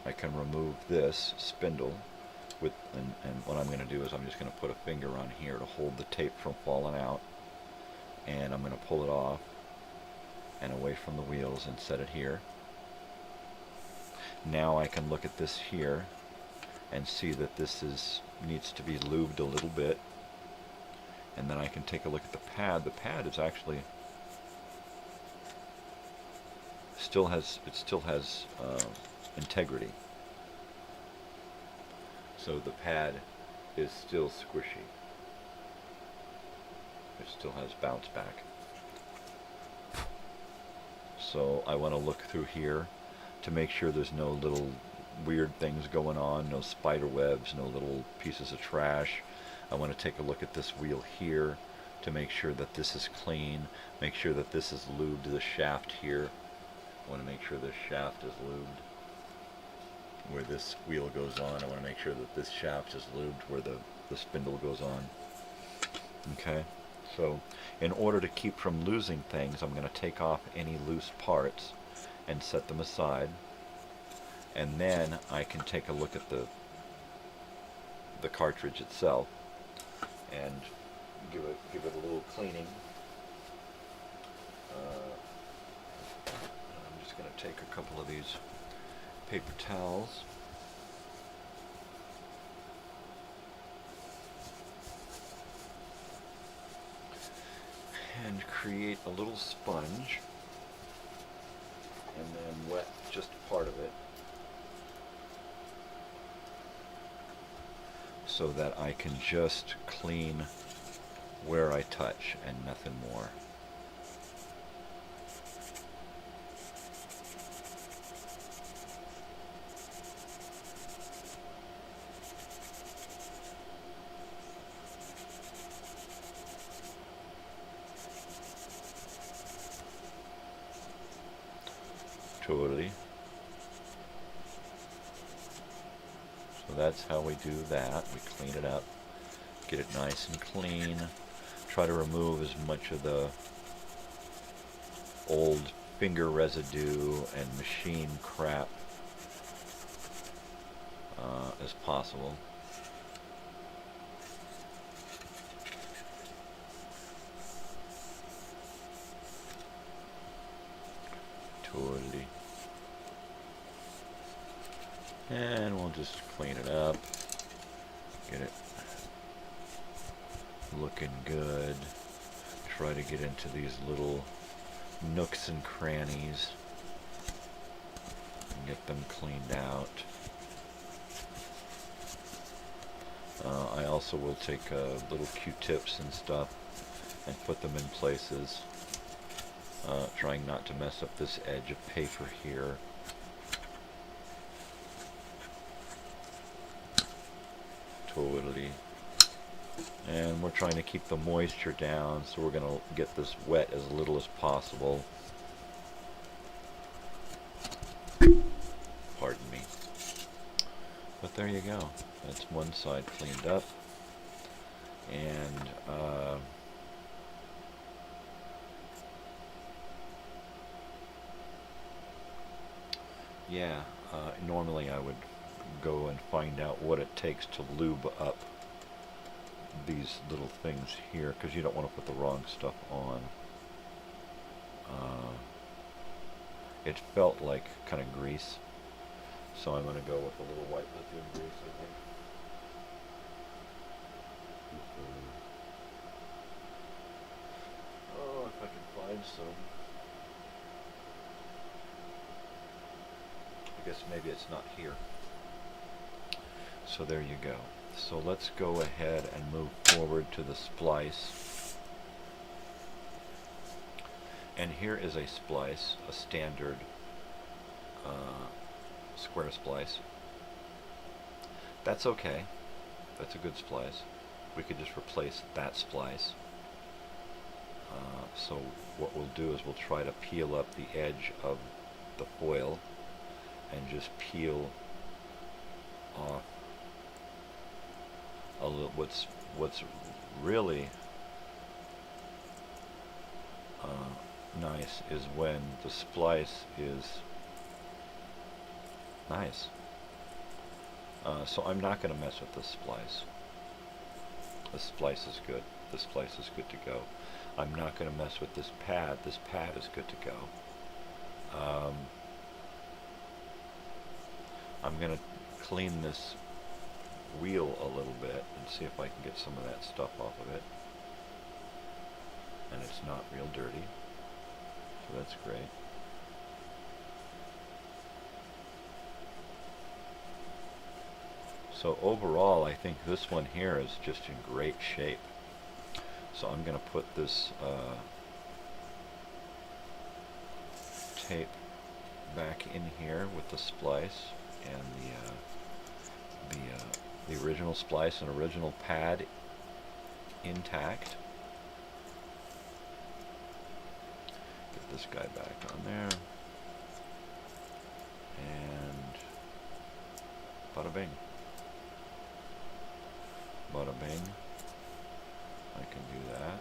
I can remove this spindle and what I'm going to do is I'm just going to put a finger on here to hold the tape from falling out, and I'm going to pull it off and away from the wheels and set it here. Now I can look at this here and see that this needs to be lubed a little bit, and then I can take a look at the pad. The pad is actually still has integrity. So the pad is still squishy. It still has bounce back. So I want to look through here to make sure there's no little weird things going on, no spider webs, no little pieces of trash. I want to take a look at this wheel here to make sure that this is clean, make sure that this is lubed, the shaft here. I want to make sure this shaft is lubed. Where this wheel goes on, I want to make sure that this shaft is lubed where the spindle goes on. Okay, so in order to keep from losing things, I'm going to take off any loose parts and set them aside, and then I can take a look at the cartridge itself and give it a little cleaning. I'm just going to take a couple of these paper towels. And create a little sponge. And then wet just part of it. So that I can just clean where I touch and nothing more. Totally. So that's how we do that. We clean it up, get it nice and clean, try to remove as much of the old finger residue and machine crap as possible. Totally. And we'll just clean it up, get it looking good, try to get into these little nooks and crannies and get them cleaned out. I also will take little Q-tips and stuff and put them in places, trying not to mess up this edge of paper here. Totally. And we're trying to keep the moisture down, so we're going to get this wet as little as possible. Pardon me. But there you go. That's one side cleaned up. And yeah, normally I would go and find out what it takes to lube up these little things here, because you don't want to put the wrong stuff on. It felt like kind of grease, so I'm going to go with a little white lithium grease, I think. Oh, if I can find some. I guess maybe it's not here. So there you go. So let's go ahead and move forward to the splice. And here is a splice, a standard square splice. That's okay. That's a good splice. We could just replace that splice. So what we'll do is we'll try to peel up the edge of the foil and just peel off a little. What's really nice is when the splice is nice. So I'm not going to mess with this splice. This splice is good. This splice is good to go. I'm not going to mess with this pad. This pad is good to go. I'm going to clean this wheel a little bit and see if I can get some of that stuff off of it. And it's not real dirty, so that's great. So overall, I think this one here is just in great shape. So I'm going to put this tape back in here with the splice and the original splice and original pad intact. Get this guy back on there, and bada bing, bada bing. I can do that,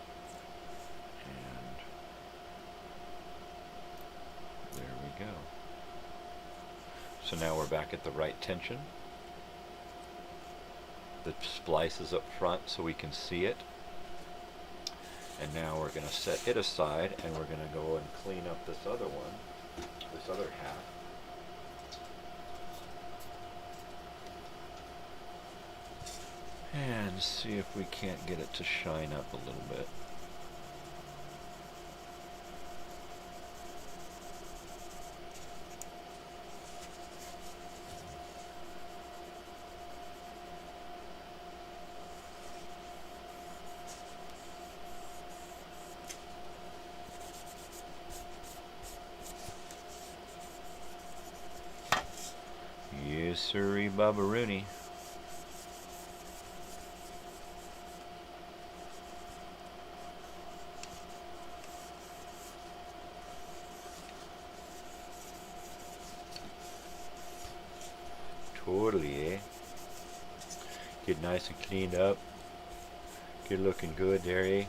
and there we go. So now we're back at the right tension. The splice is up front so we can see it. And now we're going to set it aside, and we're going to go and clean up this other one, this other half. And see if we can't get it to shine up a little bit. Yes, sirree, Baba Rooney. Totally, eh? Get nice and cleaned up. Get looking good there, eh?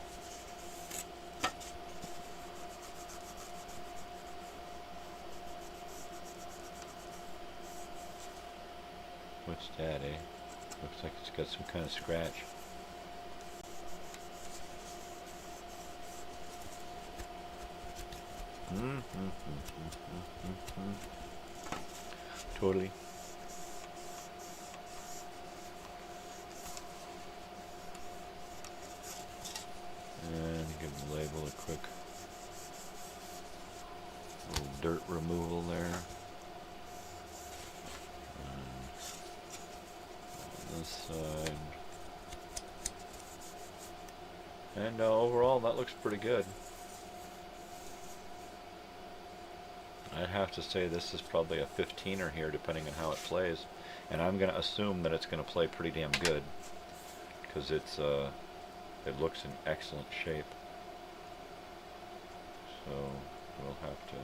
What's that, eh? Looks like it's got some kind of scratch. Totally. And give the label a quick little dirt removal there. On this side. And overall, that looks pretty good. I'd have to say this is probably a 15er here, depending on how it plays. And I'm going to assume that it's going to play pretty damn good, because it's it looks in excellent shape. So we'll have to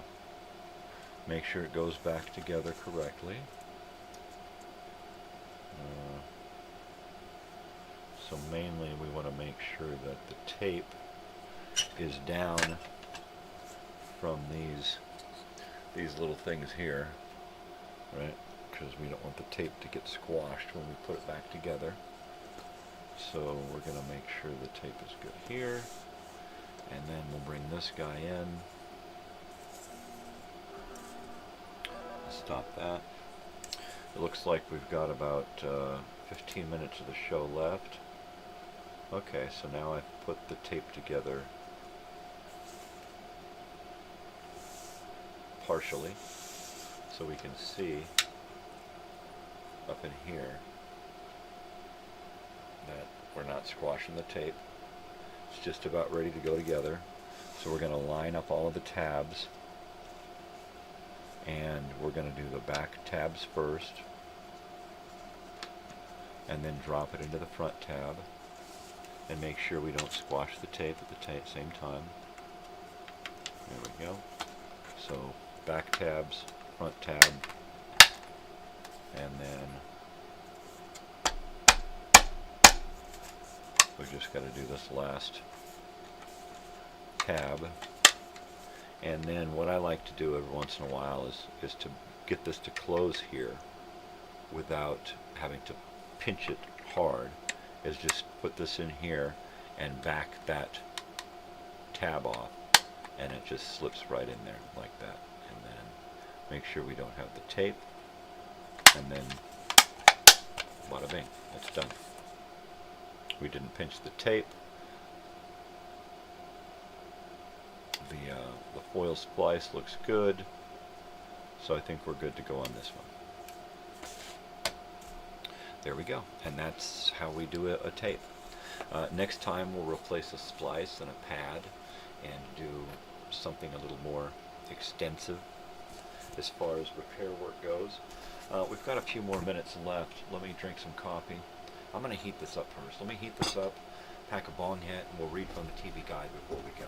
make sure it goes back together correctly. So mainly we want to make sure that the tape is down from these little things here, right? Because we don't want the tape to get squashed when we put it back together. So we're going to make sure the tape is good here, and then we'll bring this guy in. Stop that. It looks like we've got about 15 minutes of the show left. Okay, so now I've put the tape together partially, so we can see up in here that we're not squashing the tape. It's just about ready to go together. So we're going to line up all of the tabs, and we're going to do the back tabs first, and then drop it into the front tab, and make sure we don't squash the tape at the same time. There we go. So back tabs, front tab, and then we just got to do this last tab. And then what I like to do every once in a while is to get this to close here without having to pinch it hard, is just put this in here and back that tab off, and it just slips right in there like that. And then make sure we don't have the tape, and then bada bing, it's done. We didn't pinch the tape. The foil splice looks good, so I think we're good to go on this one. There we go, and that's how we do a tape. Next time we'll replace a splice and a pad and do something a little more extensive as far as repair work goes. We've got a few more minutes left. Let me drink some coffee. I'm going to heat this up first. Let me heat this up, pack a bong hit, and we'll read from the TV guide before we go.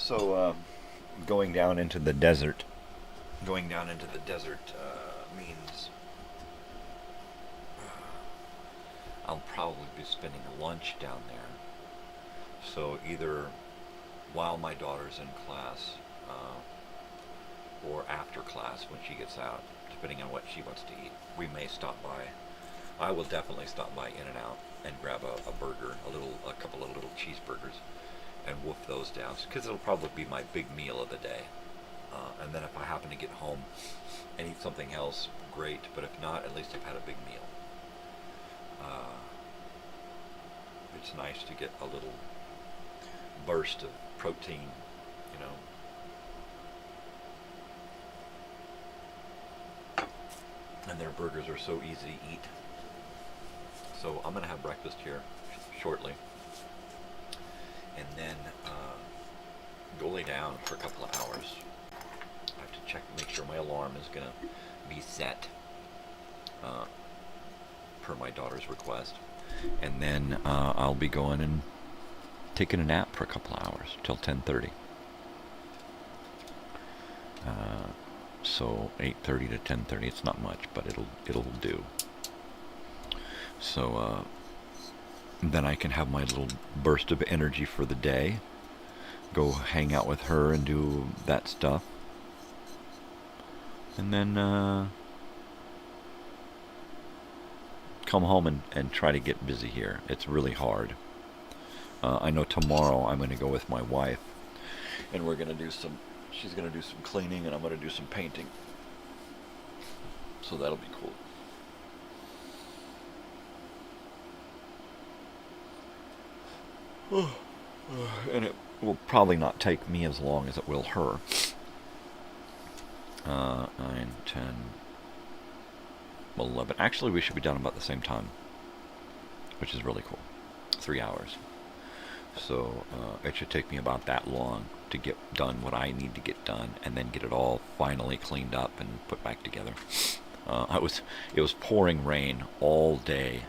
So, going down into the desert means I'll probably be spending lunch down there. So either while my daughter's in class or after class when she gets out, depending on what she wants to eat, we may stop by. I will definitely stop by In-N-Out and grab a burger, a couple of little cheeseburgers, and wolf those down, because it'll probably be my big meal of the day. And then if I happen to get home and eat something else, great. But if not, at least I've had a big meal. It's nice to get a little burst of protein, you know. And their burgers are so easy to eat. So I'm going to have breakfast here shortly. And then go lay down for a couple of hours. I have to check, make sure my alarm is going to be set per my daughter's request. And then I'll be going and taking a nap for a couple of hours till 10:30. So 8:30 to 10:30. It's not much, but it'll do. So then I can have my little burst of energy for the day. Go hang out with her and do that stuff. And then come home and try to get busy here. It's really hard. I know tomorrow I'm going to go with my wife, and we're going to do she's going to do some cleaning, and I'm going to do some painting. So that'll be cool. And it will probably not take me as long as it will her. 9, 10, 11. Actually, we should be done about the same time, which is really cool. 3 hours. So it should take me about that long to get done what I need to get done, and then get it all finally cleaned up and put back together. It was pouring rain all day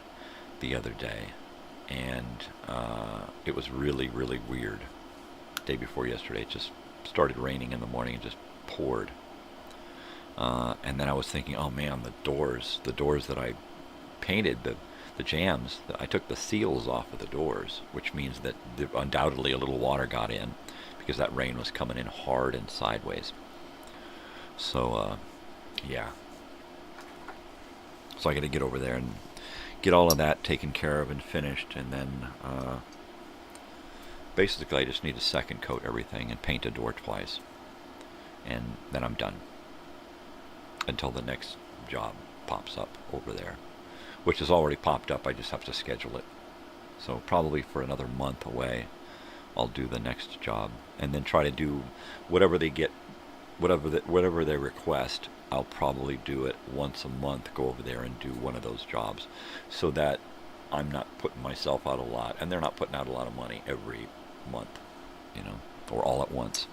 the other day, and it was really, really weird. Day before yesterday, it just started raining in the morning and just poured. And then I was thinking, oh man, the doors that I painted, the jams, I took the seals off of the doors, which means that undoubtedly a little water got in, because that rain was coming in hard and sideways. So, yeah. So I got to get over there and get all of that taken care of and finished, and then basically I just need to second coat everything and paint a door twice, and then I'm done until the next job pops up over there, which has already popped up. I just have to schedule it. So probably for another month away I'll do the next job, and then try to do whatever they get, whatever they request. I'll probably do it once a month, go over there and do one of those jobs, so that I'm not putting myself out a lot, and they're not putting out a lot of money every month, you know, or all at once.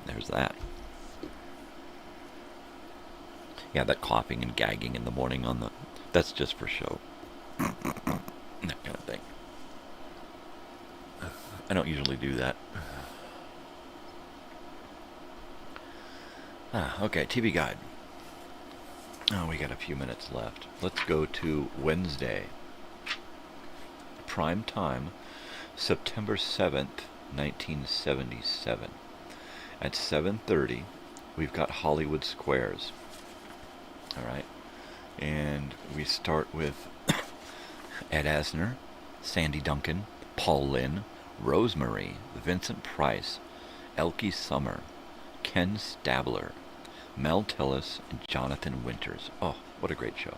There's that. Yeah, that coughing and gagging in the morning that's just for show. That kind of thing. I don't usually do that. Okay, TV guide. Oh, we got a few minutes left. Let's go to Wednesday. Prime time, September 7th, 1977. At 7:30, we've got Hollywood Squares. All right. And we start with Ed Asner, Sandy Duncan, Paul Lynde, Rosemary, Vincent Price, Elkie Summer, Ken Stabler, Mel Tillis, and Jonathan Winters. Oh, what a great show.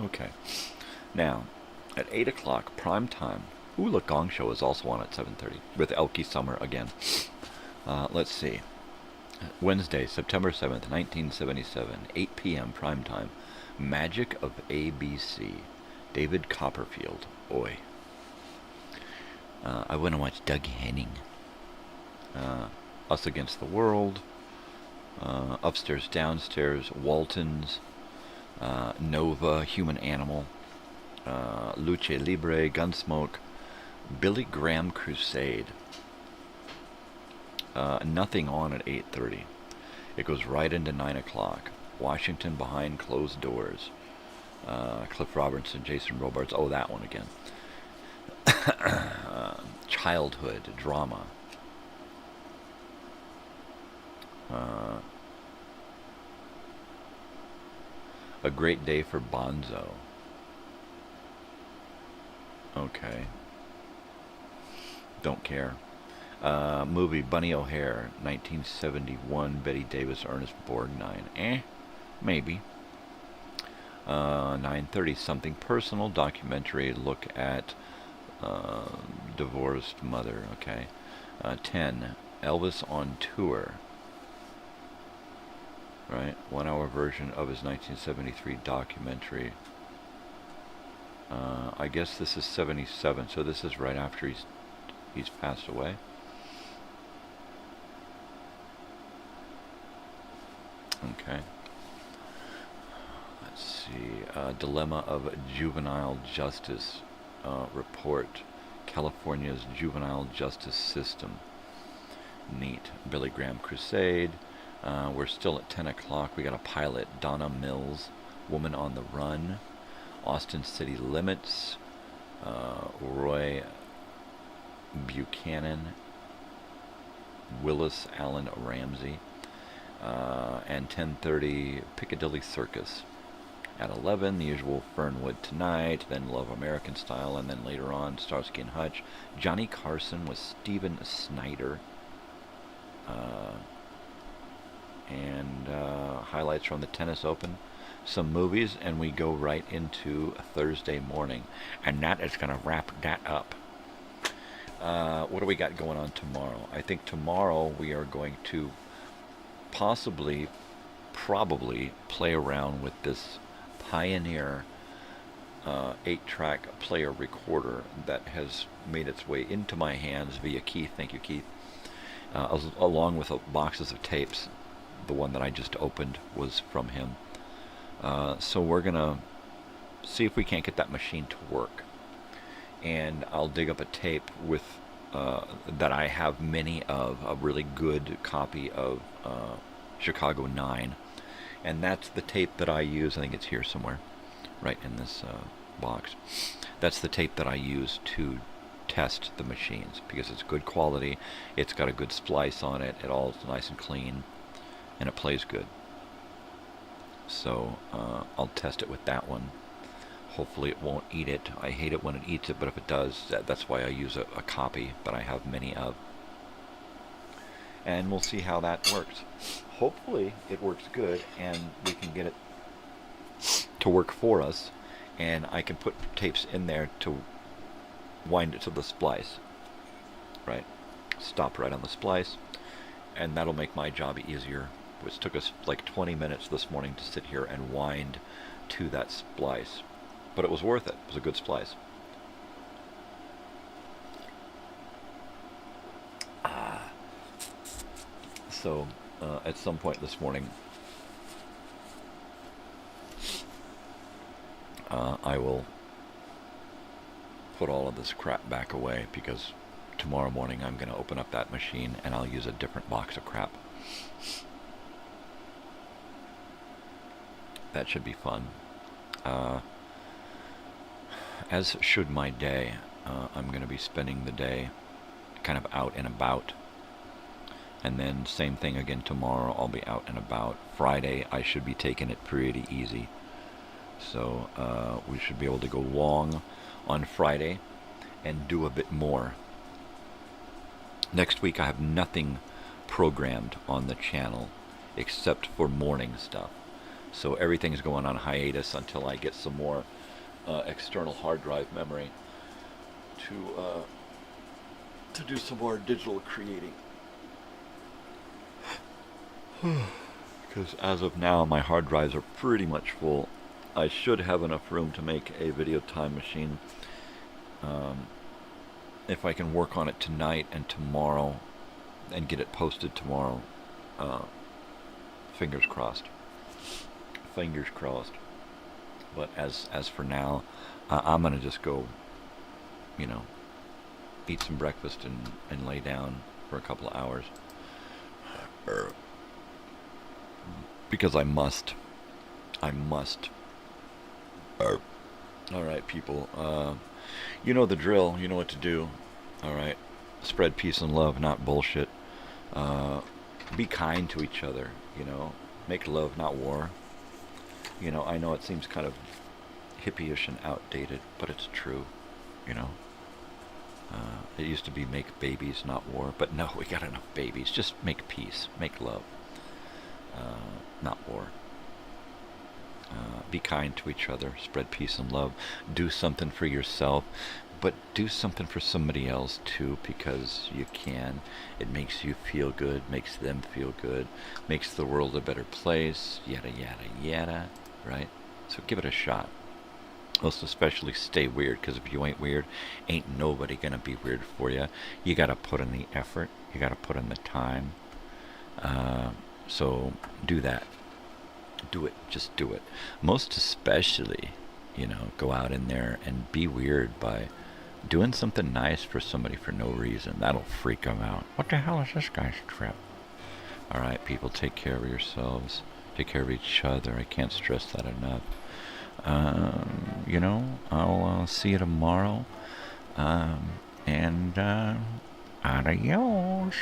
Okay. Now, at 8 o'clock, prime time. Ooh, look, Gong Show is also on at 7:30 with Elkie Summer again. Let's see. Wednesday, September 7th, 1977, 8 p.m. prime time. Magic of ABC. David Copperfield. Oi. I want to watch Doug Henning. Us Against the World. Upstairs, Downstairs, Waltons, Nova, Human Animal, Luce Libre, Gunsmoke, Billy Graham Crusade. Nothing on at 8:30. It goes right into 9 o'clock. Washington Behind Closed Doors. Cliff Robertson, Jason Robards. Oh, that one again. Childhood drama. A Great Day for Bonzo. Okay. Don't care. Movie Bunny O'Hare, 1971, Betty Davis, Ernest Borgnine. Maybe. 9:30, Something Personal, documentary look at divorced mother. Okay. 10, Elvis on Tour. Right, 1 hour version of his 1973 documentary. I guess this is 77, so this is right after he's passed away. Okay. Let's see. Dilemma of Juvenile Justice report. California's juvenile justice system. Neat. Billy Graham Crusade. We're still at 10 o'clock. We got a pilot, Donna Mills, Woman on the Run, Austin City Limits, Roy Buchanan, Willis Allen Ramsey, and 10:30, Piccadilly Circus. At 11, the usual Fernwood Tonight, then Love American Style, and then later on, Starsky and Hutch, Johnny Carson with Steven Snyder, and highlights from the Tennis Open, some movies, and we go right into Thursday morning. And that is going to wrap that up. What do we got going on tomorrow? I think tomorrow we are going to probably play around with this Pioneer 8-track player recorder that has made its way into my hands via Keith. Thank you, Keith. Along with boxes of tapes. The one that I just opened was from him. So we're going to see if we can't get that machine to work. And I'll dig up a tape with that I have many of, a really good copy of Chicago 9. And that's the tape that I use. I think it's here somewhere, right in this box. That's the tape that I use to test the machines, because it's good quality, it's got a good splice on it, it all is nice and clean, and it plays good. So I'll test it with that one. Hopefully it won't eat it. I hate it when it eats it, but if it does, that's why I use a copy that I have many of. And we'll see how that works. Hopefully it works good, and we can get it to work for us, and I can put tapes in there to wind it to the splice. Right? Stop right on the splice, and that'll make my job easier. Which took us like 20 minutes this morning to sit here and wind to that splice. But it was worth it. It was a good splice. So, at some point this morning, I will put all of this crap back away, because tomorrow morning I'm going to open up that machine and I'll use a different box of crap. That should be fun. As should my day. I'm going to be spending the day kind of out and about. And then same thing again tomorrow, I'll be out and about. Friday, I should be taking it pretty easy. So we should be able to go long on Friday and do a bit more. Next week I have nothing programmed on the channel except for morning stuff. So everything's going on hiatus until I get some more external hard drive memory to do some more digital creating. Because as of now, my hard drives are pretty much full. I should have enough room to make a video time machine if I can work on it tonight and tomorrow and get it posted tomorrow, fingers crossed. Fingers crossed. But as for now, I'm going to just go, eat some breakfast and lay down for a couple of hours. Because I must. All right, people. You know the drill. You know what to do. All right. Spread peace and love, not bullshit. Be kind to each other, Make love, not war. I know it seems kind of hippie-ish and outdated, but it's true, It used to be make babies, not war. But no, we got enough babies. Just make peace. Make love. Not war. Be kind to each other. Spread peace and love. Do something for yourself, but do something for somebody else too, because you can. It makes you feel good, makes them feel good, makes the world a better place, yada, yada, yada, right? So give it a shot. Most especially stay weird, because if you ain't weird, ain't nobody gonna be weird for you. You gotta put in the effort. You gotta put in the time. So do that. Do it. Just do it. Most especially, go out in there and be weird by doing something nice for somebody for no reason. That'll freak them out. What the hell is this guy's trip? All right, people, take care of yourselves. Take care of each other. I can't stress that enough. I'll see you tomorrow. And adios.